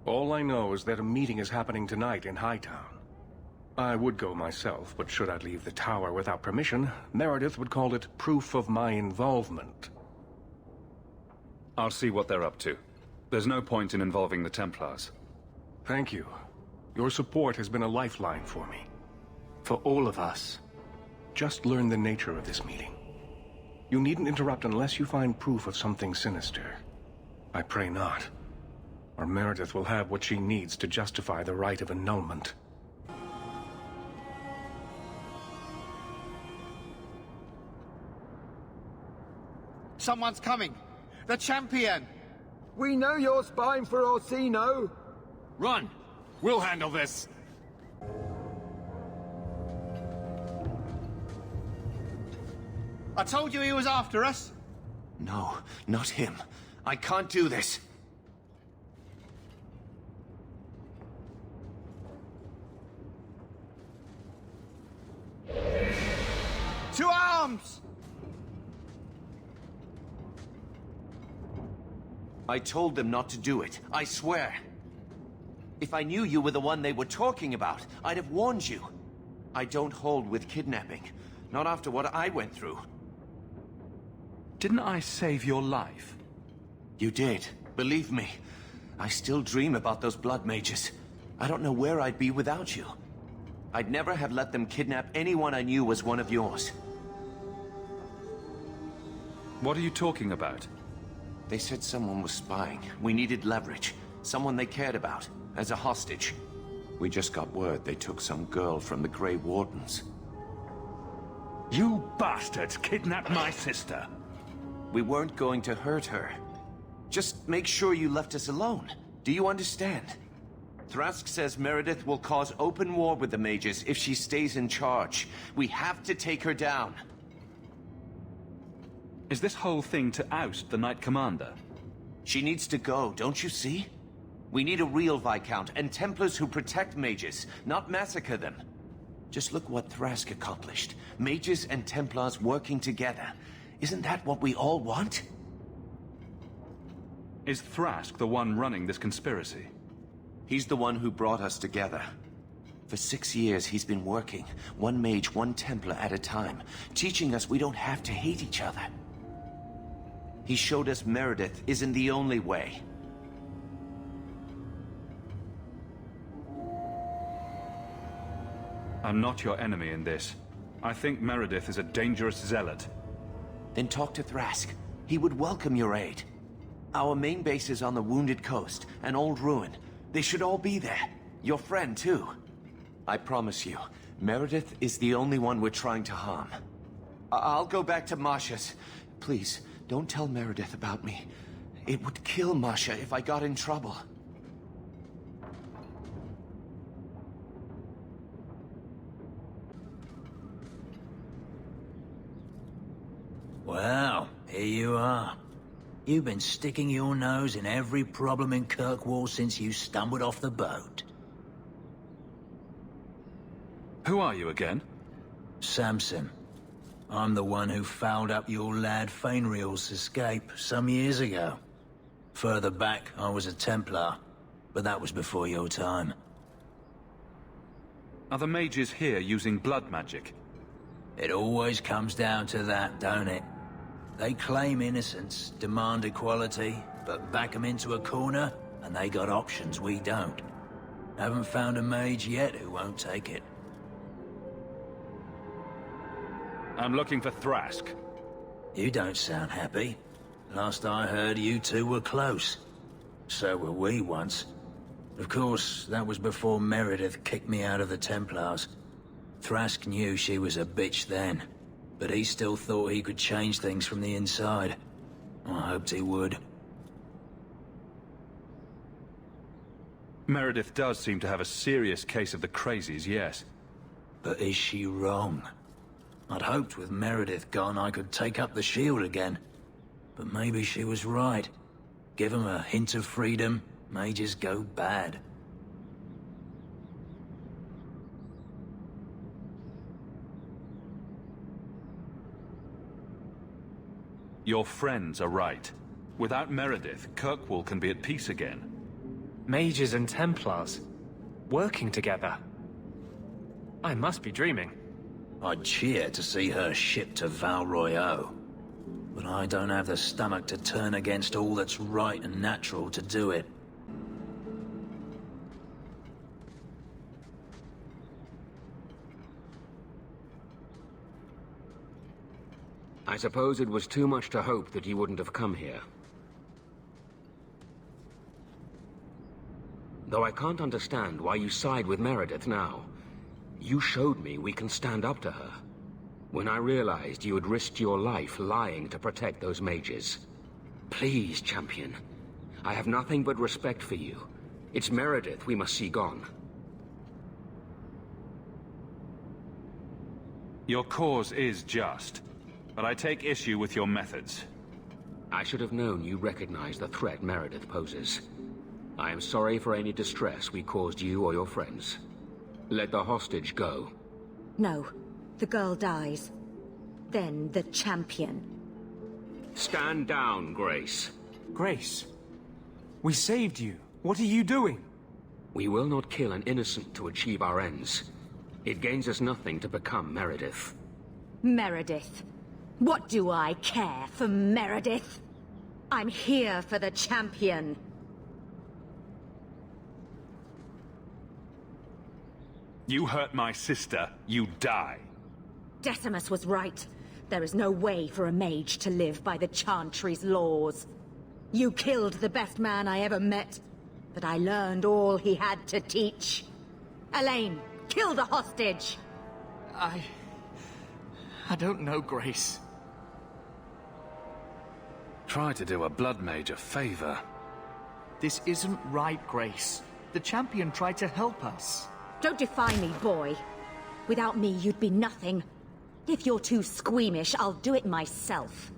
All I know is that a meeting is happening tonight in Hightown. I would go myself, but should I leave the tower without permission, Meredith would call it proof of my involvement. I'll see what they're up to. There's no point in involving the Templars. Thank you. Your support has been a lifeline for me. For all of us. Just learn the nature of this meeting. You needn't interrupt unless you find proof of something sinister. I pray not. Or Meredith will have what she needs to justify the rite of annulment. Someone's coming! The champion! We know you're spying for Orsino! Run! We'll handle this! I told you he was after us! No, not him. I can't do this. To arms! I told them not to do it, I swear. If I knew you were the one they were talking about, I'd have warned you. I don't hold with kidnapping. Not after what I went through. Didn't I save your life? You did. Believe me. I still dream about those blood mages. I don't know where I'd be without you. I'd never have let them kidnap anyone I knew was one of yours. What are you talking about? They said someone was spying. We needed leverage. Someone they cared about. As a hostage. We just got word they took some girl from the Grey Wardens. You bastards kidnapped my sister! We weren't going to hurt her. Just make sure you left us alone. Do you understand? Thrask says Meredith will cause open war with the mages if she stays in charge. We have to take her down. Is this whole thing to oust the Knight Commander? She needs to go, don't you see? We need a real Viscount and Templars who protect mages, not massacre them. Just look what Thrask accomplished. Mages and Templars working together. Isn't that what we all want? Is Thrask the one running this conspiracy? He's the one who brought us together. For 6 years, he's been working, one mage, one Templar at a time, teaching us we don't have to hate each other. He showed us Meredith isn't the only way. I'm not your enemy in this. I think Meredith is a dangerous zealot. Then talk to Thrask. He would welcome your aid. Our main base is on the Wounded Coast, an old ruin. They should all be there. Your friend, too. I promise you, Meredith is the only one we're trying to harm. I'll go back to Masha's. Please, don't tell Meredith about me. It would kill Masha if I got in trouble. Well, here you are. You've been sticking your nose in every problem in Kirkwall since you stumbled off the boat. Who are you again? Samson. I'm the one who fouled up your lad Fainriel's escape some years ago. Further back, I was a Templar, but that was before your time. Are the mages here using blood magic? It always comes down to that, don't it? They claim innocence, demand equality, but back 'em into a corner, and they got options we don't. Haven't found a mage yet who won't take it. I'm looking for Thrask. You don't sound happy. Last I heard, you two were close. So were we once. Of course, that was before Meredith kicked me out of the Templars. Thrask knew she was a bitch then, but he still thought he could change things from the inside. I hoped he would. Meredith does seem to have a serious case of the crazies, yes. But is she wrong? I'd hoped with Meredith gone I could take up the shield again. But maybe she was right. Give 'em a hint of freedom, mages go bad. Your friends are right. Without Meredith, Kirkwall can be at peace again. Mages and Templars. Working together. I must be dreaming. I'd cheer to see her shipped to Val Royeaux. But I don't have the stomach to turn against all that's right and natural to do it. I suppose it was too much to hope that you wouldn't have come here. Though I can't understand why you side with Meredith now. You showed me we can stand up to her. When I realized you had risked your life lying to protect those mages. Please, champion. I have nothing but respect for you. It's Meredith we must see gone. Your cause is just, but I take issue with your methods. I should have known you recognized the threat Meredith poses. I am sorry for any distress we caused you or your friends. Let the hostage go. No. The girl dies. Then the champion. Stand down, Grace. Grace, we saved you. What are you doing? We will not kill an innocent to achieve our ends. It gains us nothing to become Meredith. Meredith. What do I care for Meredith? I'm here for the champion. You hurt my sister, you die. Decimus was right. There is no way for a mage to live by the Chantry's laws. You killed the best man I ever met, but I learned all he had to teach. Elaine, kill the hostage! I don't know, Grace. Try to do a blood mage a favor. This isn't right, Grace. The champion tried to help us. Don't defy me, boy. Without me, you'd be nothing. If you're too squeamish, I'll do it myself.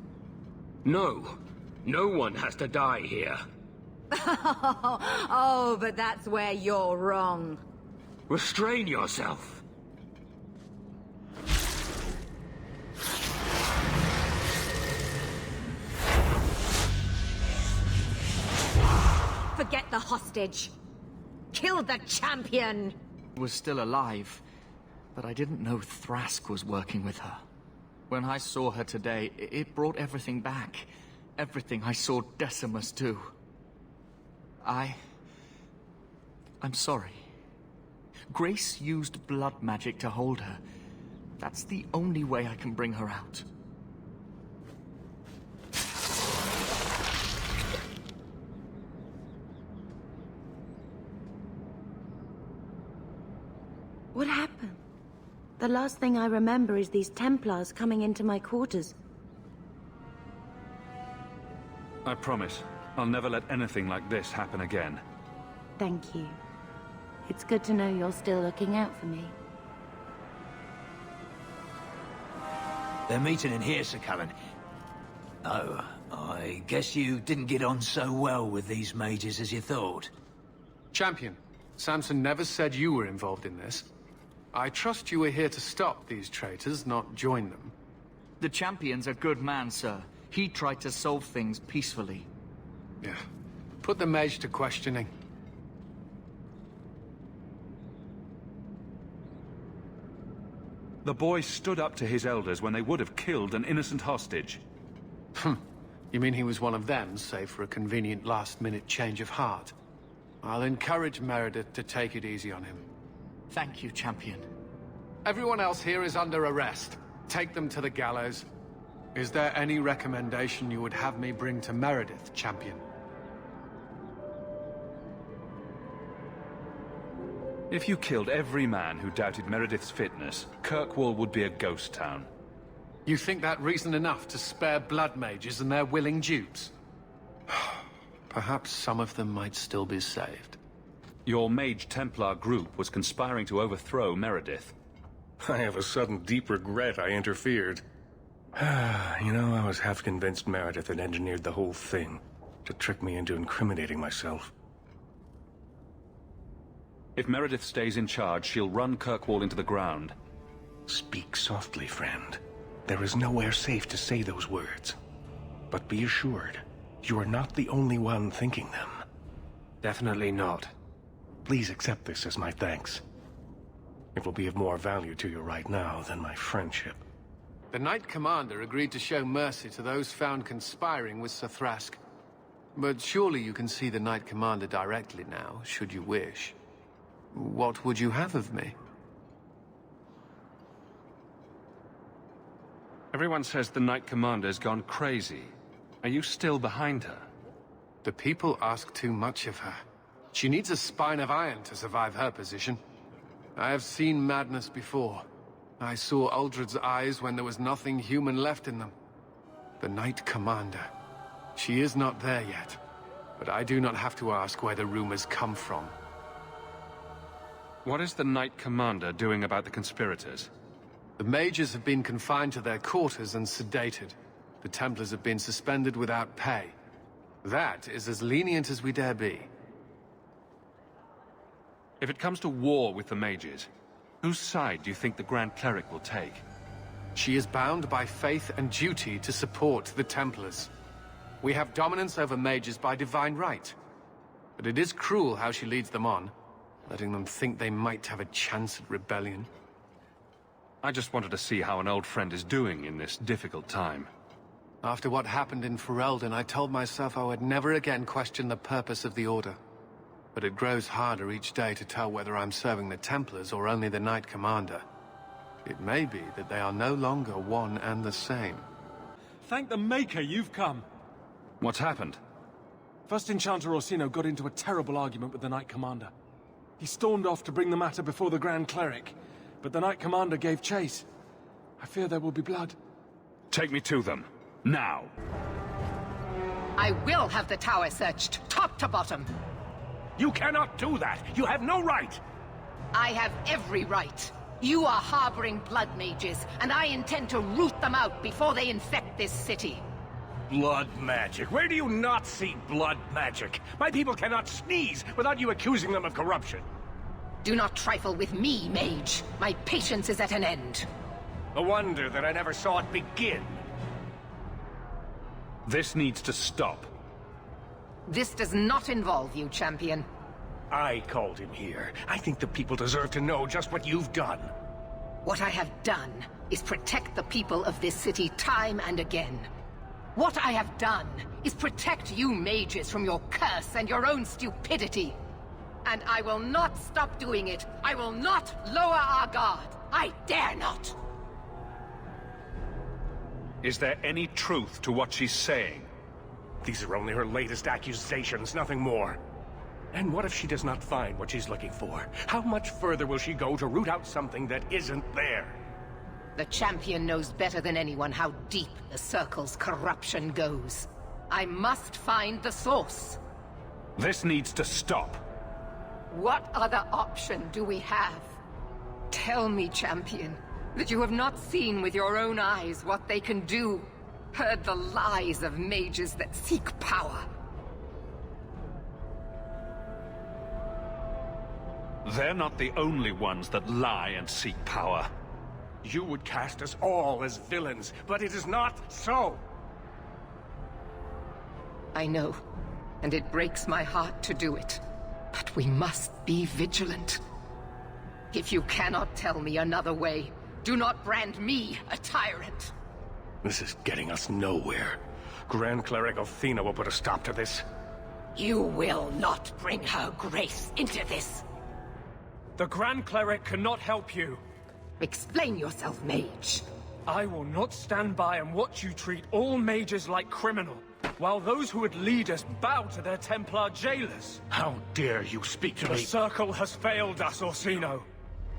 No. No one has to die here. Oh, but that's where you're wrong. Restrain yourself. Forget the hostage. Kill the champion! Was still alive, but I didn't know Thrask was working with her. When I saw her today, it brought everything back. Everything I saw Decimus do. I'm sorry. Grace used blood magic to hold her. That's the only way I can bring her out. What happened? The last thing I remember is these Templars coming into my quarters. I promise, I'll never let anything like this happen again. Thank you. It's good to know you're still looking out for me. They're meeting in here, Sir Callan. Oh, I guess you didn't get on so well with these mages as you thought. Champion, Samson never said you were involved in this. I trust you were here to stop these traitors, not join them. The champion's a good man, sir. He tried to solve things peacefully. Yeah. Put the mage to questioning. The boy stood up to his elders when they would have killed an innocent hostage. You mean he was one of them, save for a convenient last-minute change of heart? I'll encourage Meredith to take it easy on him. Thank you, champion. Everyone else here is under arrest. Take them to the gallows. Is there any recommendation you would have me bring to Meredith, champion? If you killed every man who doubted Meredith's fitness, Kirkwall would be a ghost town. You think that reason enough to spare blood mages and their willing dupes? Perhaps some of them might still be saved. Your Mage Templar group was conspiring to overthrow Meredith. I have a sudden deep regret I interfered. You know, I was half convinced Meredith had engineered the whole thing to trick me into incriminating myself. If Meredith stays in charge, she'll run Kirkwall into the ground. Speak softly, friend. There is nowhere safe to say those words. But be assured, you are not the only one thinking them. Definitely not. Please accept this as my thanks. It will be of more value to you right now than my friendship. The Knight Commander agreed to show mercy to those found conspiring with Sir Thrask. But surely you can see the Knight Commander directly now, should you wish. What would you have of me? Everyone says the Knight Commander's gone crazy. Are you still behind her? The people ask too much of her. She needs a spine of iron to survive her position. I have seen madness before. I saw Uldred's eyes when there was nothing human left in them. The Knight Commander. She is not there yet. But I do not have to ask where the rumors come from. What is the Knight Commander doing about the conspirators? The mages have been confined to their quarters and sedated. The Templars have been suspended without pay. That is as lenient as we dare be. If it comes to war with the mages, whose side do you think the Grand Cleric will take? She is bound by faith and duty to support the Templars. We have dominance over mages by divine right. But it is cruel how she leads them on, letting them think they might have a chance at rebellion. I just wanted to see how an old friend is doing in this difficult time. After what happened in Ferelden, I told myself I would never again question the purpose of the Order. But it grows harder each day to tell whether I'm serving the Templars or only the Knight Commander. It may be that they are no longer one and the same. Thank the Maker you've come. What's happened? First Enchanter Orsino got into a terrible argument with the Knight Commander. He stormed off to bring the matter before the Grand Cleric, but the Knight Commander gave chase. I fear there will be blood. Take me to them. Now! I will have the tower searched, top to bottom. You cannot do that! You have no right! I have every right. You are harboring blood mages, and I intend to root them out before they infect this city. Blood magic? Where do you not see blood magic? My people cannot sneeze without you accusing them of corruption. Do not trifle with me, mage. My patience is at an end. A wonder that I never saw it begin. This needs to stop. This does not involve you, champion. I called him here. I think the people deserve to know just what you've done. What I have done is protect the people of this city time and again. What I have done is protect you mages from your curse and your own stupidity. And I will not stop doing it. I will not lower our guard. I dare not. Is there any truth to what she's saying? These are only her latest accusations, nothing more. And what if she does not find what she's looking for? How much further will she go to root out something that isn't there? The champion knows better than anyone how deep the Circle's corruption goes. I must find the source. This needs to stop. What other option do we have? Tell me, champion, that you have not seen with your own eyes what they can do. Heard the lies of mages that seek power. They're not the only ones that lie and seek power. You would cast us all as villains, but it is not so! I know, and it breaks my heart to do it. But we must be vigilant. If you cannot tell me another way, do not brand me a tyrant. This is getting us nowhere. Grand Cleric Othina will put a stop to this. You will not bring her grace into this. The Grand Cleric cannot help you. Explain yourself, mage. I will not stand by and watch you treat all mages like criminal, while those who would lead us bow to their Templar jailers. How dare you speak to me? me? The Circle has failed us, Orsino.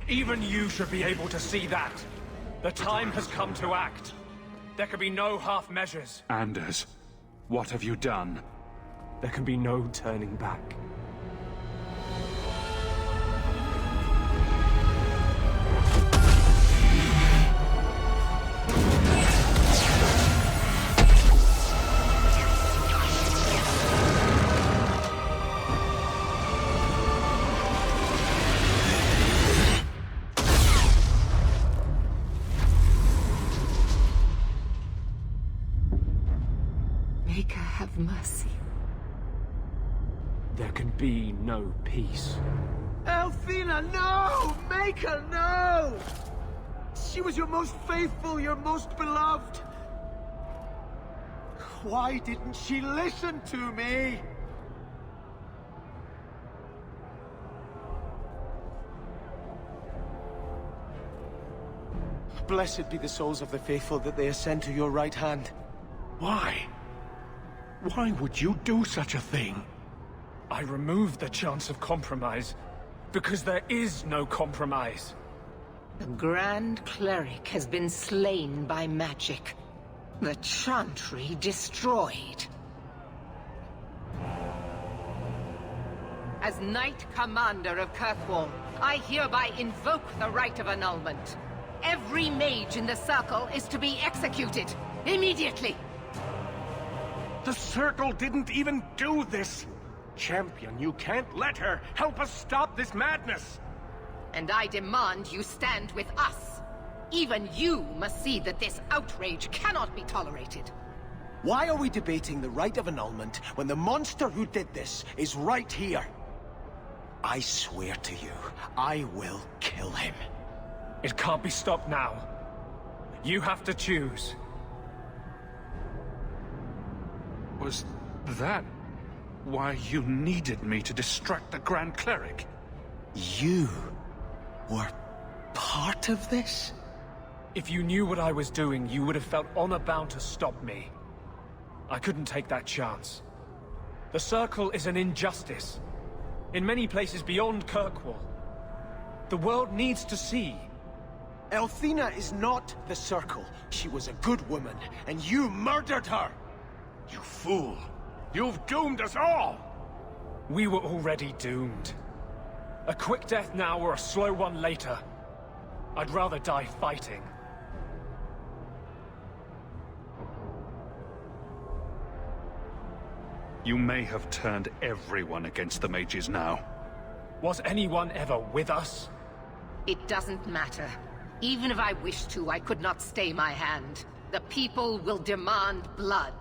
Even you should be able to see that. The time has come to act. There can be no half measures. Anders, what have you done? There can be no turning back. Maker, have mercy. There can be no peace. Elfina, no! Maker, no! She was your most faithful, your most beloved. Why didn't she listen to me? Blessed be the souls of the faithful that they ascend to your right hand. Why? Why would you do such a thing? I removed the chance of compromise, because there is no compromise. The Grand Cleric has been slain by magic. The Chantry destroyed. As Knight Commander of Kirkwall, I hereby invoke the right of annulment. Every mage in the Circle is to be executed, immediately! The Circle didn't even do this! Champion, you can't let her! Help us stop this madness! And I demand you stand with us. Even you must see that this outrage cannot be tolerated. Why are we debating the right of annulment when the monster who did this is right here? I swear to you, I will kill him. It can't be stopped now. You have to choose. Was that why you needed me to distract the Grand Cleric? You were part of this? If you knew what I was doing, you would have felt honor-bound to stop me. I couldn't take that chance. The Circle is an injustice. In many places beyond Kirkwall. The world needs to see. Elthina is not the Circle. She was a good woman, and you murdered her! You fool! You've doomed us all! We were already doomed. A quick death now or a slow one later. I'd rather die fighting. You may have turned everyone against the mages now. Was anyone ever with us? It doesn't matter. Even if I wished to, I could not stay my hand. The people will demand blood.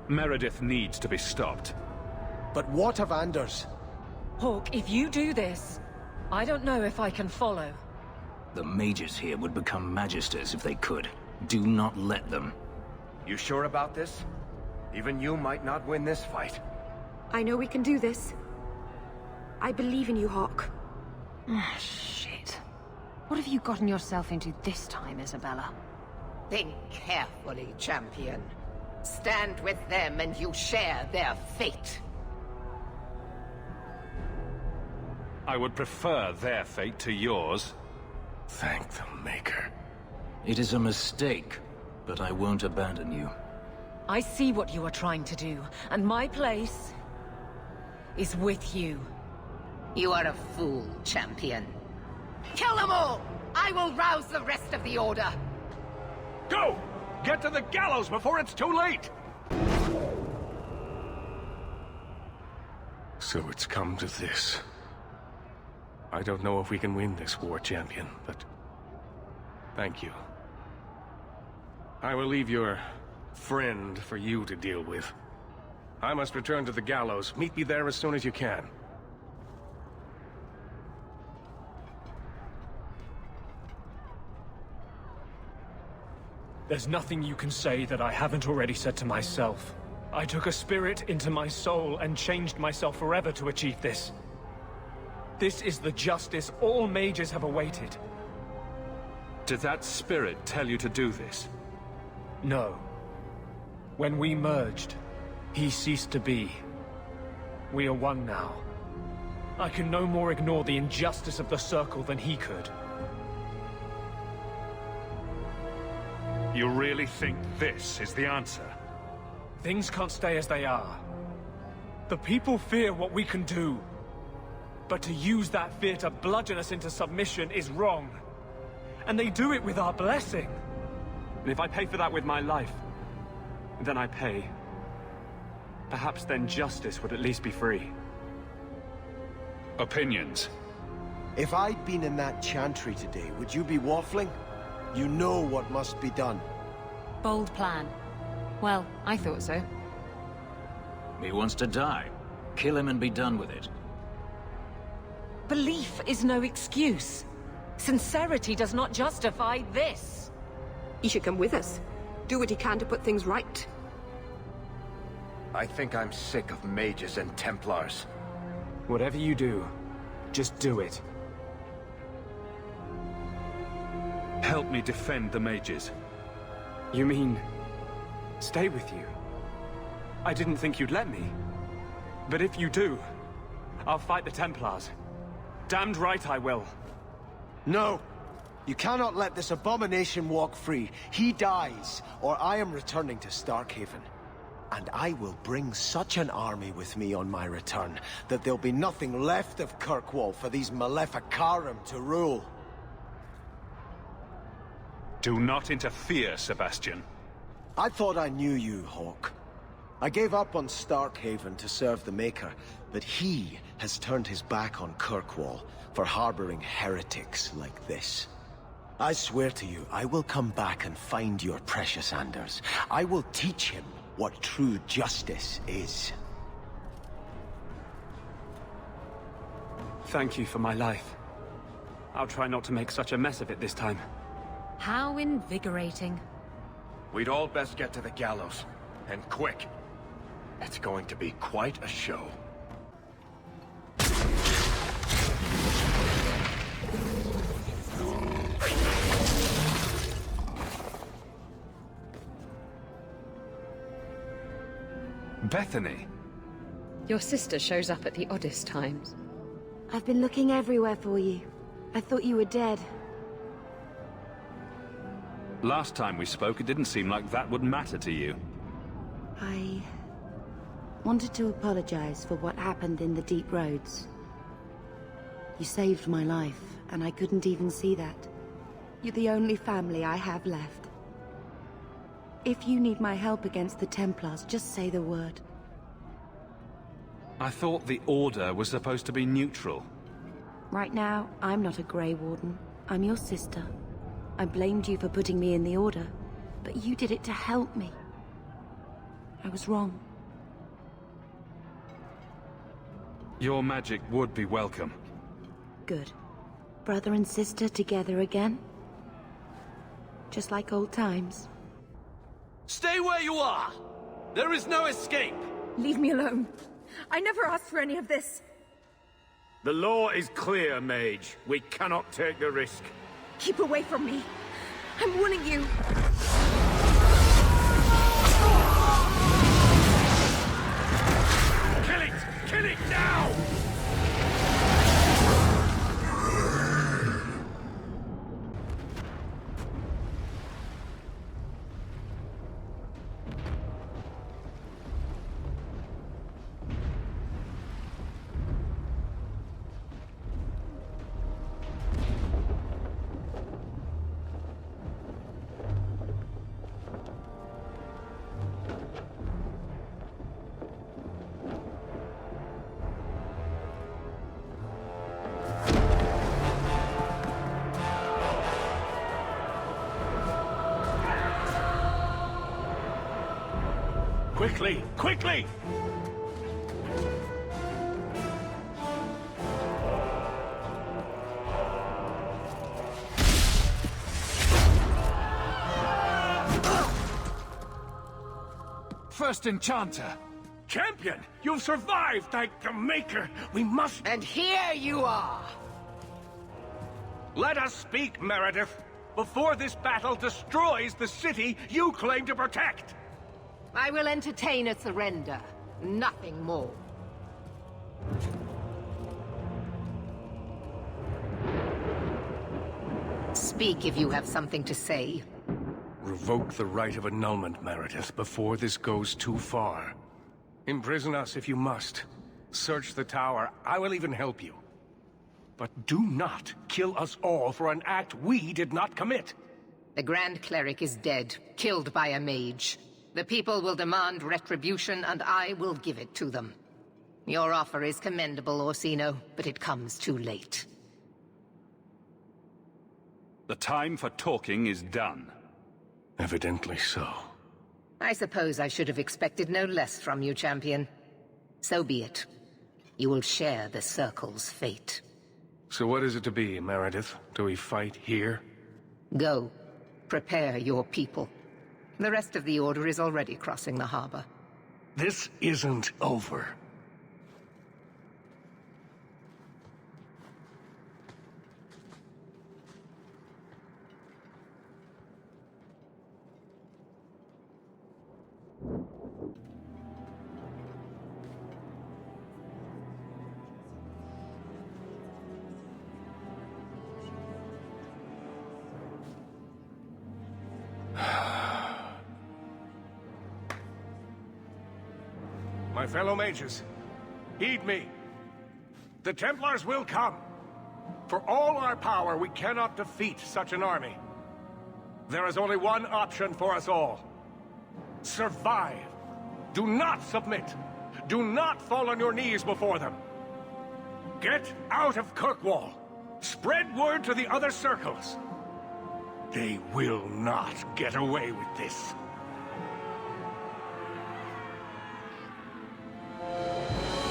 Meredith needs to be stopped. But what of Anders? Hawke, if you do this, I don't know if I can follow. The mages here would become magisters if they could. Do not let them. You sure about this? Even you might not win this fight. I know we can do this. I believe in you, Hawke. Shit. What have you gotten yourself into this time, Isabella? Think carefully, champion. Stand with them and you share their fate. I would prefer their fate to yours. Thank the Maker. It is a mistake, but I won't abandon you. I see what you are trying to do, and my place is with you. You are a fool, champion. Kill them all! I will rouse the rest of the Order! Go! Get to the gallows before it's too late! So it's come to this. I don't know if we can win this war, champion, but thank you. I will leave your friend for you to deal with. I must return to the gallows. Meet me there as soon as you can. There's nothing you can say that I haven't already said to myself. I took a spirit into my soul and changed myself forever to achieve this. This is the justice all mages have awaited. Did that spirit tell you to do this? No. When we merged, he ceased to be. We are one now. I can no more ignore the injustice of the Circle than he could. You really think this is the answer? Things can't stay as they are. The people fear what we can do. But to use that fear to bludgeon us into submission is wrong. And they do it with our blessing. And if I pay for that with my life, then I pay. Perhaps then justice would at least be free. Opinions? If I'd been in that chantry today, would you be waffling? You know what must be done. Bold plan. Well, I thought so. He wants to die. Kill him and be done with it. Belief is no excuse. Sincerity does not justify this. He should come with us. Do what he can to put things right. I think I'm sick of mages and Templars. Whatever you do, just do it. Help me defend the mages. You mean... stay with you? I didn't think you'd let me. But if you do, I'll fight the Templars. Damned right I will. No! You cannot let this abomination walk free. He dies, or I am returning to Starkhaven. And I will bring such an army with me on my return, that there'll be nothing left of Kirkwall for these Maleficarum to rule. Do not interfere, Sebastian. I thought I knew you, Hawke. I gave up on Starkhaven to serve the Maker, but he has turned his back on Kirkwall for harboring heretics like this. I swear to you, I will come back and find your precious Anders. I will teach him what true justice is. Thank you for my life. I'll try not to make such a mess of it this time. How invigorating. We'd all best get to the gallows. And quick. It's going to be quite a show. Bethany. Your sister shows up at the oddest times. I've been looking everywhere for you. I thought you were dead. Last time we spoke, it didn't seem like that would matter to you. I wanted to apologize for what happened in the Deep Roads. You saved my life, and I couldn't even see that. You're the only family I have left. If you need my help against the Templars, just say the word. I thought the Order was supposed to be neutral. Right now, I'm not a Grey Warden. I'm your sister. I blamed you for putting me in the Order, but you did it to help me. I was wrong. Your magic would be welcome. Good. Brother and sister together again? Just like old times. Stay where you are! There is no escape! Leave me alone. I never asked for any of this. The law is clear, Mage. We cannot take the risk. Keep away from me. I'm warning you. Kill it! Kill it now! Quickly! Quickly! First Enchanter! Champion! You've survived, thank the Maker! We must... And here you are! Let us speak, Meredith! Before this battle destroys the city you claim to protect! I will entertain a surrender. Nothing more. Speak if you have something to say. Revoke the right of annulment, Meredith, before this goes too far. Imprison us if you must. Search the tower. I will even help you. But do not kill us all for an act we did not commit. The Grand Cleric is dead, killed by a mage. The people will demand retribution, and I will give it to them. Your offer is commendable, Orsino, but it comes too late. The time for talking is done. Evidently so. I suppose I should have expected no less from you, Champion. So be it. You will share the Circle's fate. So what is it to be, Meredith? Do we fight here? Go. Prepare your people. The rest of the Order is already crossing the harbor. This isn't over. My fellow mages, heed me. The Templars will come. For all our power, we cannot defeat such an army. There is only one option for us all. Survive. Do not submit. Do not fall on your knees before them. Get out of Kirkwall. Spread word to the other circles. They will not get away with this.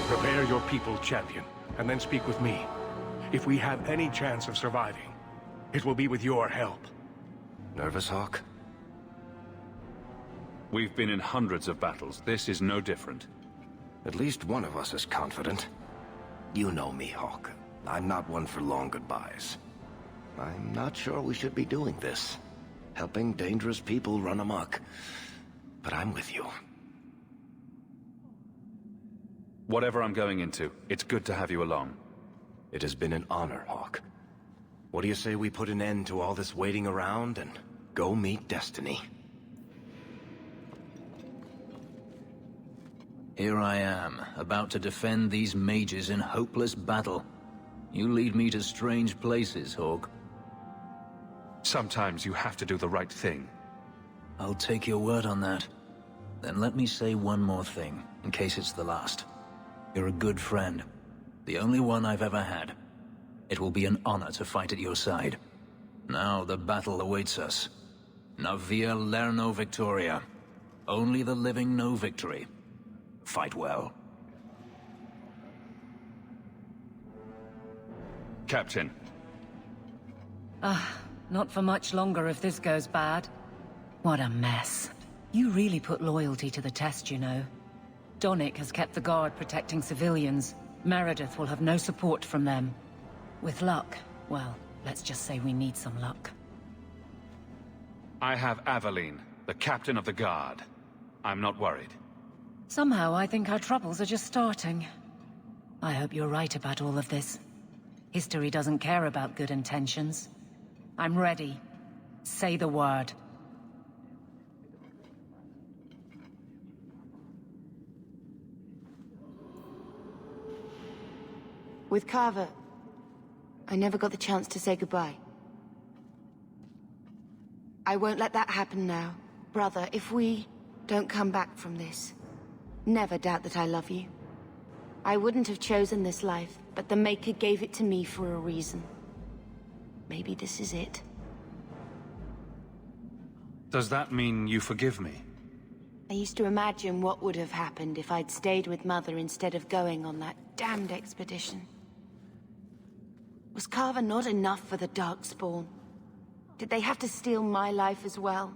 Prepare your people, champion, and then speak with me. If we have any chance of surviving, it will be with your help. Nervous, Hawke? We've been in hundreds of battles. This is no different. At least one of us is confident. You know me, Hawke. I'm not one for long goodbyes. I'm not sure we should be doing this. Helping dangerous people run amok. But I'm with you. Whatever I'm going into, it's good to have you along. It has been an honor, Hawke. What do you say we put an end to all this waiting around and go meet destiny? Here I am, about to defend these mages in hopeless battle. You lead me to strange places, Hawke. Sometimes you have to do the right thing. I'll take your word on that. Then let me say one more thing, in case it's the last. You're a good friend. The only one I've ever had. It will be an honor to fight at your side. Now the battle awaits us. Navia Lerno Victoria. Only the living know victory. Fight well. Captain. Not for much longer if this goes bad. What a mess. You really put loyalty to the test, you know. Donnic has kept the guard protecting civilians. Meredith will have no support from them. With luck, well, let's just say we need some luck. I have Aveline, the captain of the guard. I'm not worried. Somehow I think our troubles are just starting. I hope you're right about all of this. History doesn't care about good intentions. I'm ready. Say the word. With Carver, I never got the chance to say goodbye. I won't let that happen now. Brother, if we don't come back from this, never doubt that I love you. I wouldn't have chosen this life, but the Maker gave it to me for a reason. Maybe this is it. Does that mean you forgive me? I used to imagine what would have happened if I'd stayed with Mother instead of going on that damned expedition. Was Carver not enough for the Darkspawn? Did they have to steal my life as well?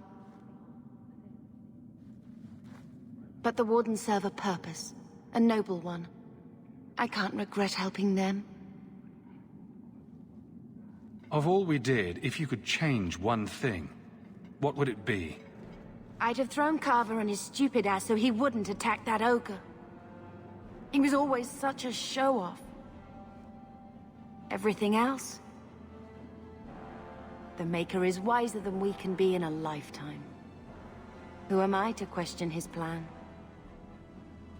But the Wardens serve a purpose, a noble one. I can't regret helping them. Of all we did, if you could change one thing, what would it be? I'd have thrown Carver and his stupid ass so he wouldn't attack that ogre. He was always such a show-off. Everything else? The Maker is wiser than we can be in a lifetime. Who am I to question his plan?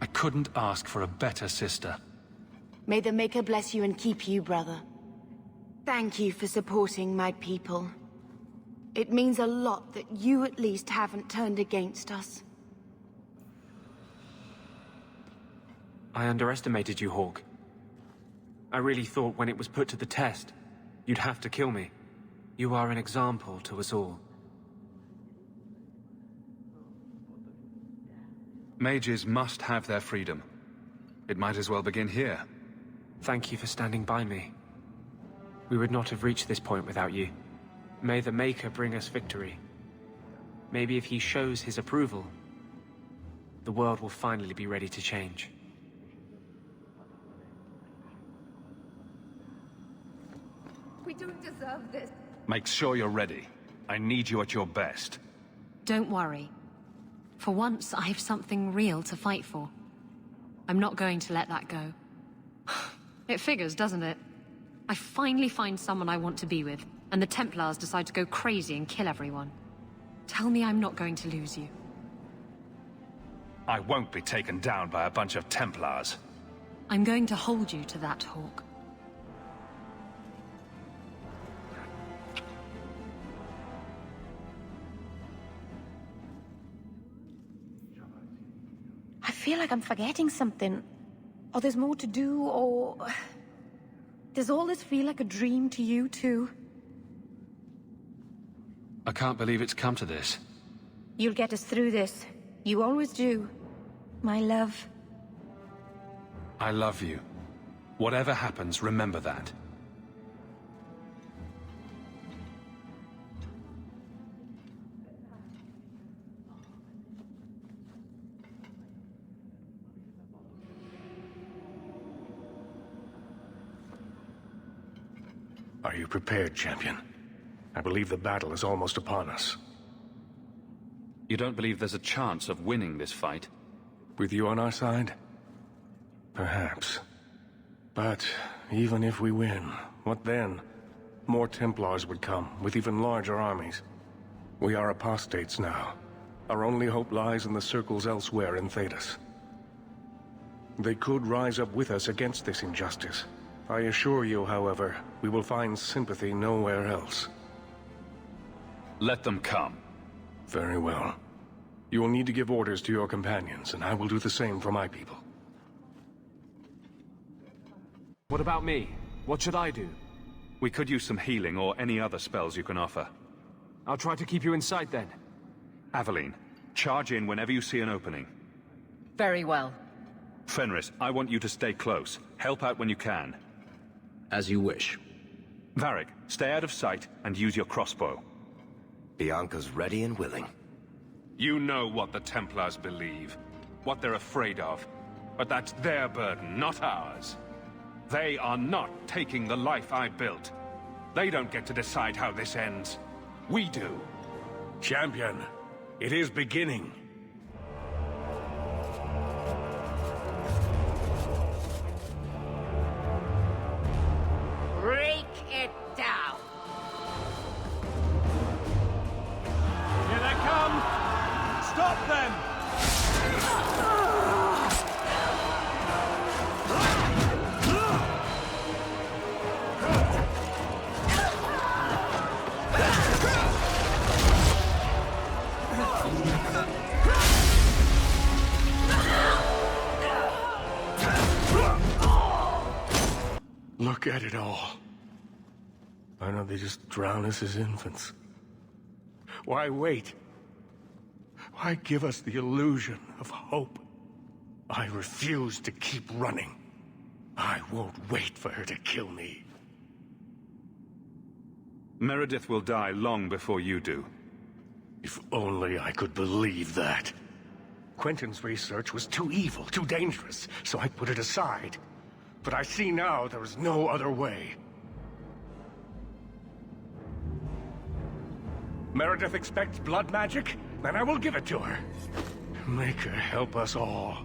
I couldn't ask for a better sister. May the Maker bless you and keep you, brother. Thank you for supporting my people. It means a lot that you at least haven't turned against us. I underestimated you, Hawke. I really thought when it was put to the test, you'd have to kill me. You are an example to us all. Mages must have their freedom. It might as well begin here. Thank you for standing by me. We would not have reached this point without you. May the Maker bring us victory. Maybe if he shows his approval, the world will finally be ready to change. We don't deserve this. Make sure you're ready. I need you at your best. Don't worry. For once, I have something real to fight for. I'm not going to let that go. It figures, doesn't it? I finally find someone I want to be with, and the Templars decide to go crazy and kill everyone. Tell me I'm not going to lose you. I won't be taken down by a bunch of Templars. I'm going to hold you to that, Hawke. I feel like I'm forgetting something. Or there's more to do, or... Does all this feel like a dream to you, too? I can't believe it's come to this. You'll get us through this. You always do. My love. I love you. Whatever happens, remember that. Are you prepared, champion? I believe the battle is almost upon us. You don't believe there's a chance of winning this fight? With you on our side? Perhaps. But even if we win, what then? More Templars would come, with even larger armies. We are apostates now. Our only hope lies in the circles elsewhere in Thedas. They could rise up with us against this injustice. I assure you, however, we will find sympathy nowhere else. Let them come. Very well. You will need to give orders to your companions, and I will do the same for my people. What about me? What should I do? We could use some healing or any other spells you can offer. I'll try to keep you in sight then. Aveline, charge in whenever you see an opening. Very well. Fenris, I want you to stay close. Help out when you can. As you wish. Varric, stay out of sight and use your crossbow. Bianca's ready and willing. You know what the Templars believe, what they're afraid of, but that's their burden, not ours. They are not taking the life I built. They don't get to decide how this ends. We do. Champion, it is beginning. Break it down! Here they come! Stop them! Look at it all. Why don't they just drown us as infants? Why wait? Why give us the illusion of hope? I refuse to keep running. I won't wait for her to kill me. Meredith will die long before you do. If only I could believe that. Quentin's research was too evil, too dangerous, so I put it aside. But I see now there is no other way. Meredith expects blood magic? Then I will give it to her. Make her help us all.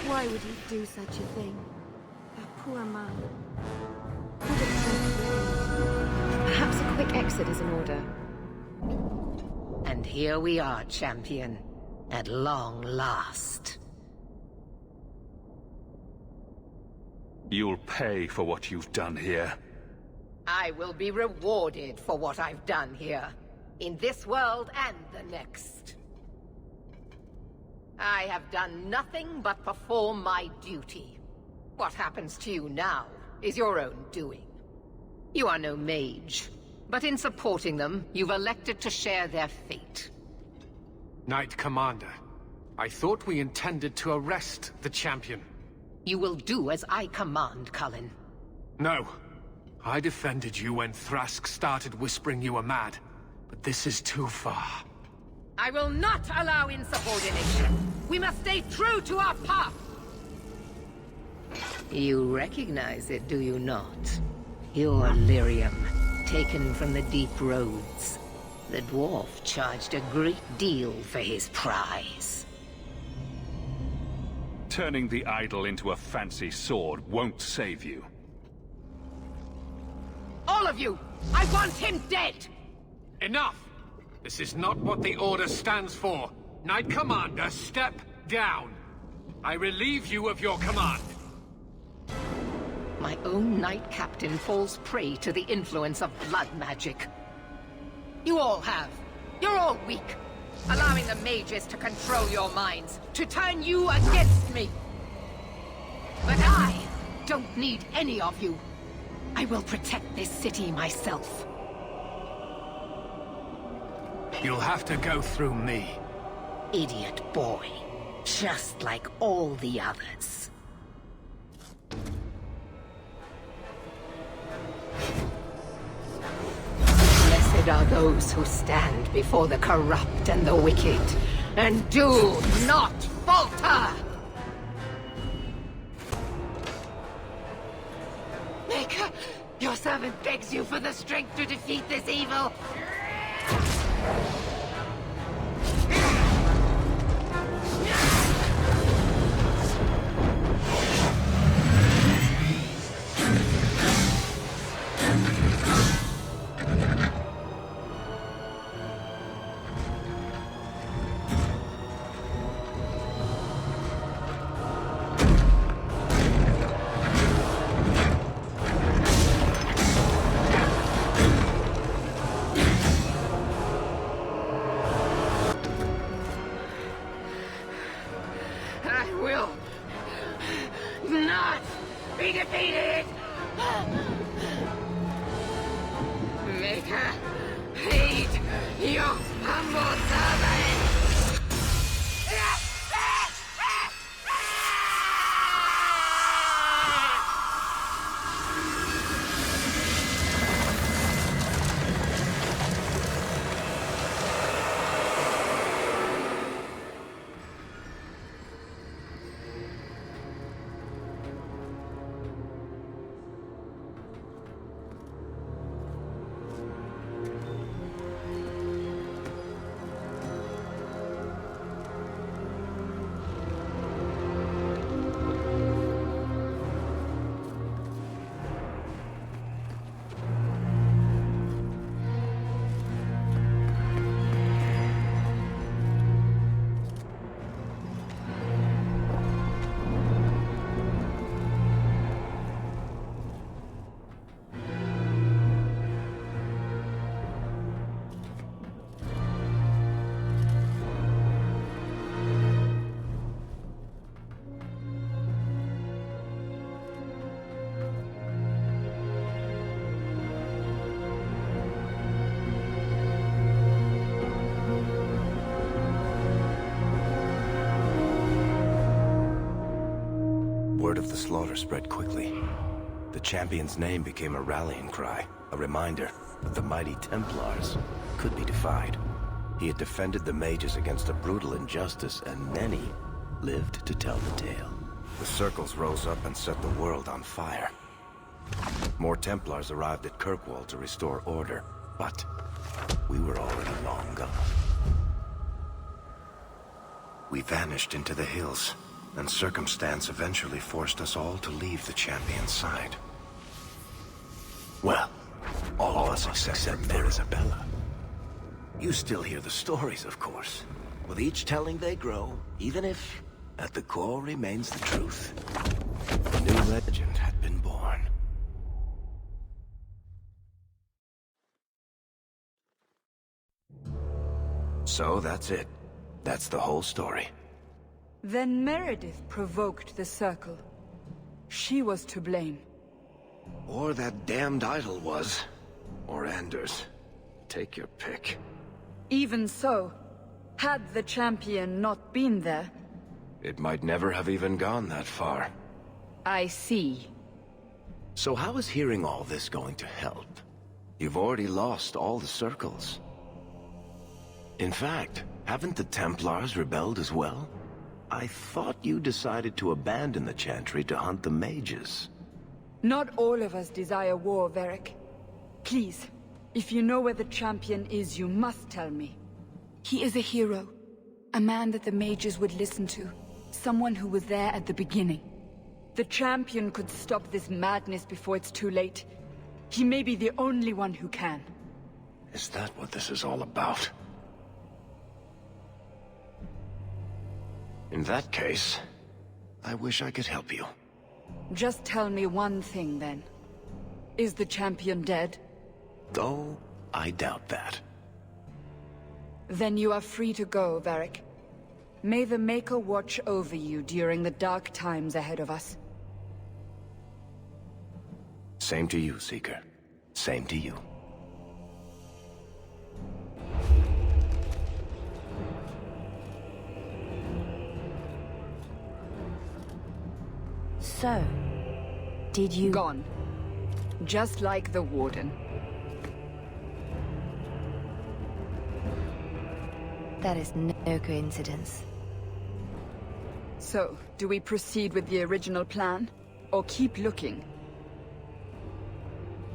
Why would he do such a thing? That poor man. Perhaps a quick exit is in order. And here we are, champion. At long last. You'll pay for what you've done here. I will be rewarded for what I've done here. In this world and the next. I have done nothing but perform my duty. What happens to you now is your own doing. You are no mage, but in supporting them, you've elected to share their fate. Knight Commander, I thought we intended to arrest the champion. You will do as I command, Cullen. No. I defended you when Thrask started whispering you were mad, but this is too far. I will not allow insubordination. We must stay true to our path. You recognize it, do you not? Your lyrium, taken from the deep roads. The dwarf charged a great deal for his prize. Turning the idol into a fancy sword won't save you. All of you! I want him dead! Enough! This is not what the Order stands for. Knight Commander, step down. I relieve you of your command. My own Knight Captain falls prey to the influence of blood magic. You all have. You're all weak. Allowing the mages to control your minds, to turn you against me. But I don't need any of you. I will protect this city myself. You'll have to go through me. Idiot boy. Just like all the others. Blessed are those who stand before the corrupt and the wicked, and do not falter! Maker, your servant begs you for the strength to defeat this evil. Word of the slaughter spread quickly. The champion's name became a rallying cry, a reminder that the mighty Templars could be defied. He had defended the mages against a brutal injustice, and many lived to tell the tale. The circles rose up and set the world on fire. More Templars arrived at Kirkwall to restore order, but we were already long gone. We vanished into the hills, and circumstance eventually forced us all to leave the champion's side. Well, all of us except for Isabella. You still hear the stories, of course. With each telling they grow, even if, at the core, remains the truth. A new legend had been born. So that's it. That's the whole story. Then Meredith provoked the Circle. She was to blame. Or that damned idol was. Or Anders. Take your pick. Even so, had the champion not been there... It might never have even gone that far. I see. So how is hearing all this going to help? You've already lost all the circles. In fact, haven't the Templars rebelled as well? I thought you decided to abandon the Chantry to hunt the mages. Not all of us desire war, Varric. Please, if you know where the champion is, you must tell me. He is a hero. A man that the mages would listen to. Someone who was there at the beginning. The champion could stop this madness before it's too late. He may be the only one who can. Is that what this is all about? In that case, I wish I could help you. Just tell me one thing, then. Is the champion dead? Though, I doubt that. Then you are free to go, Varric. May the Maker watch over you during the dark times ahead of us. Same to you, Seeker. Same to you. So, did you... Gone. Just like the Warden. That is no coincidence. So, do we proceed with the original plan? Or keep looking?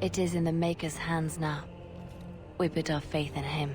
It is in the Maker's hands now. We put our faith in him.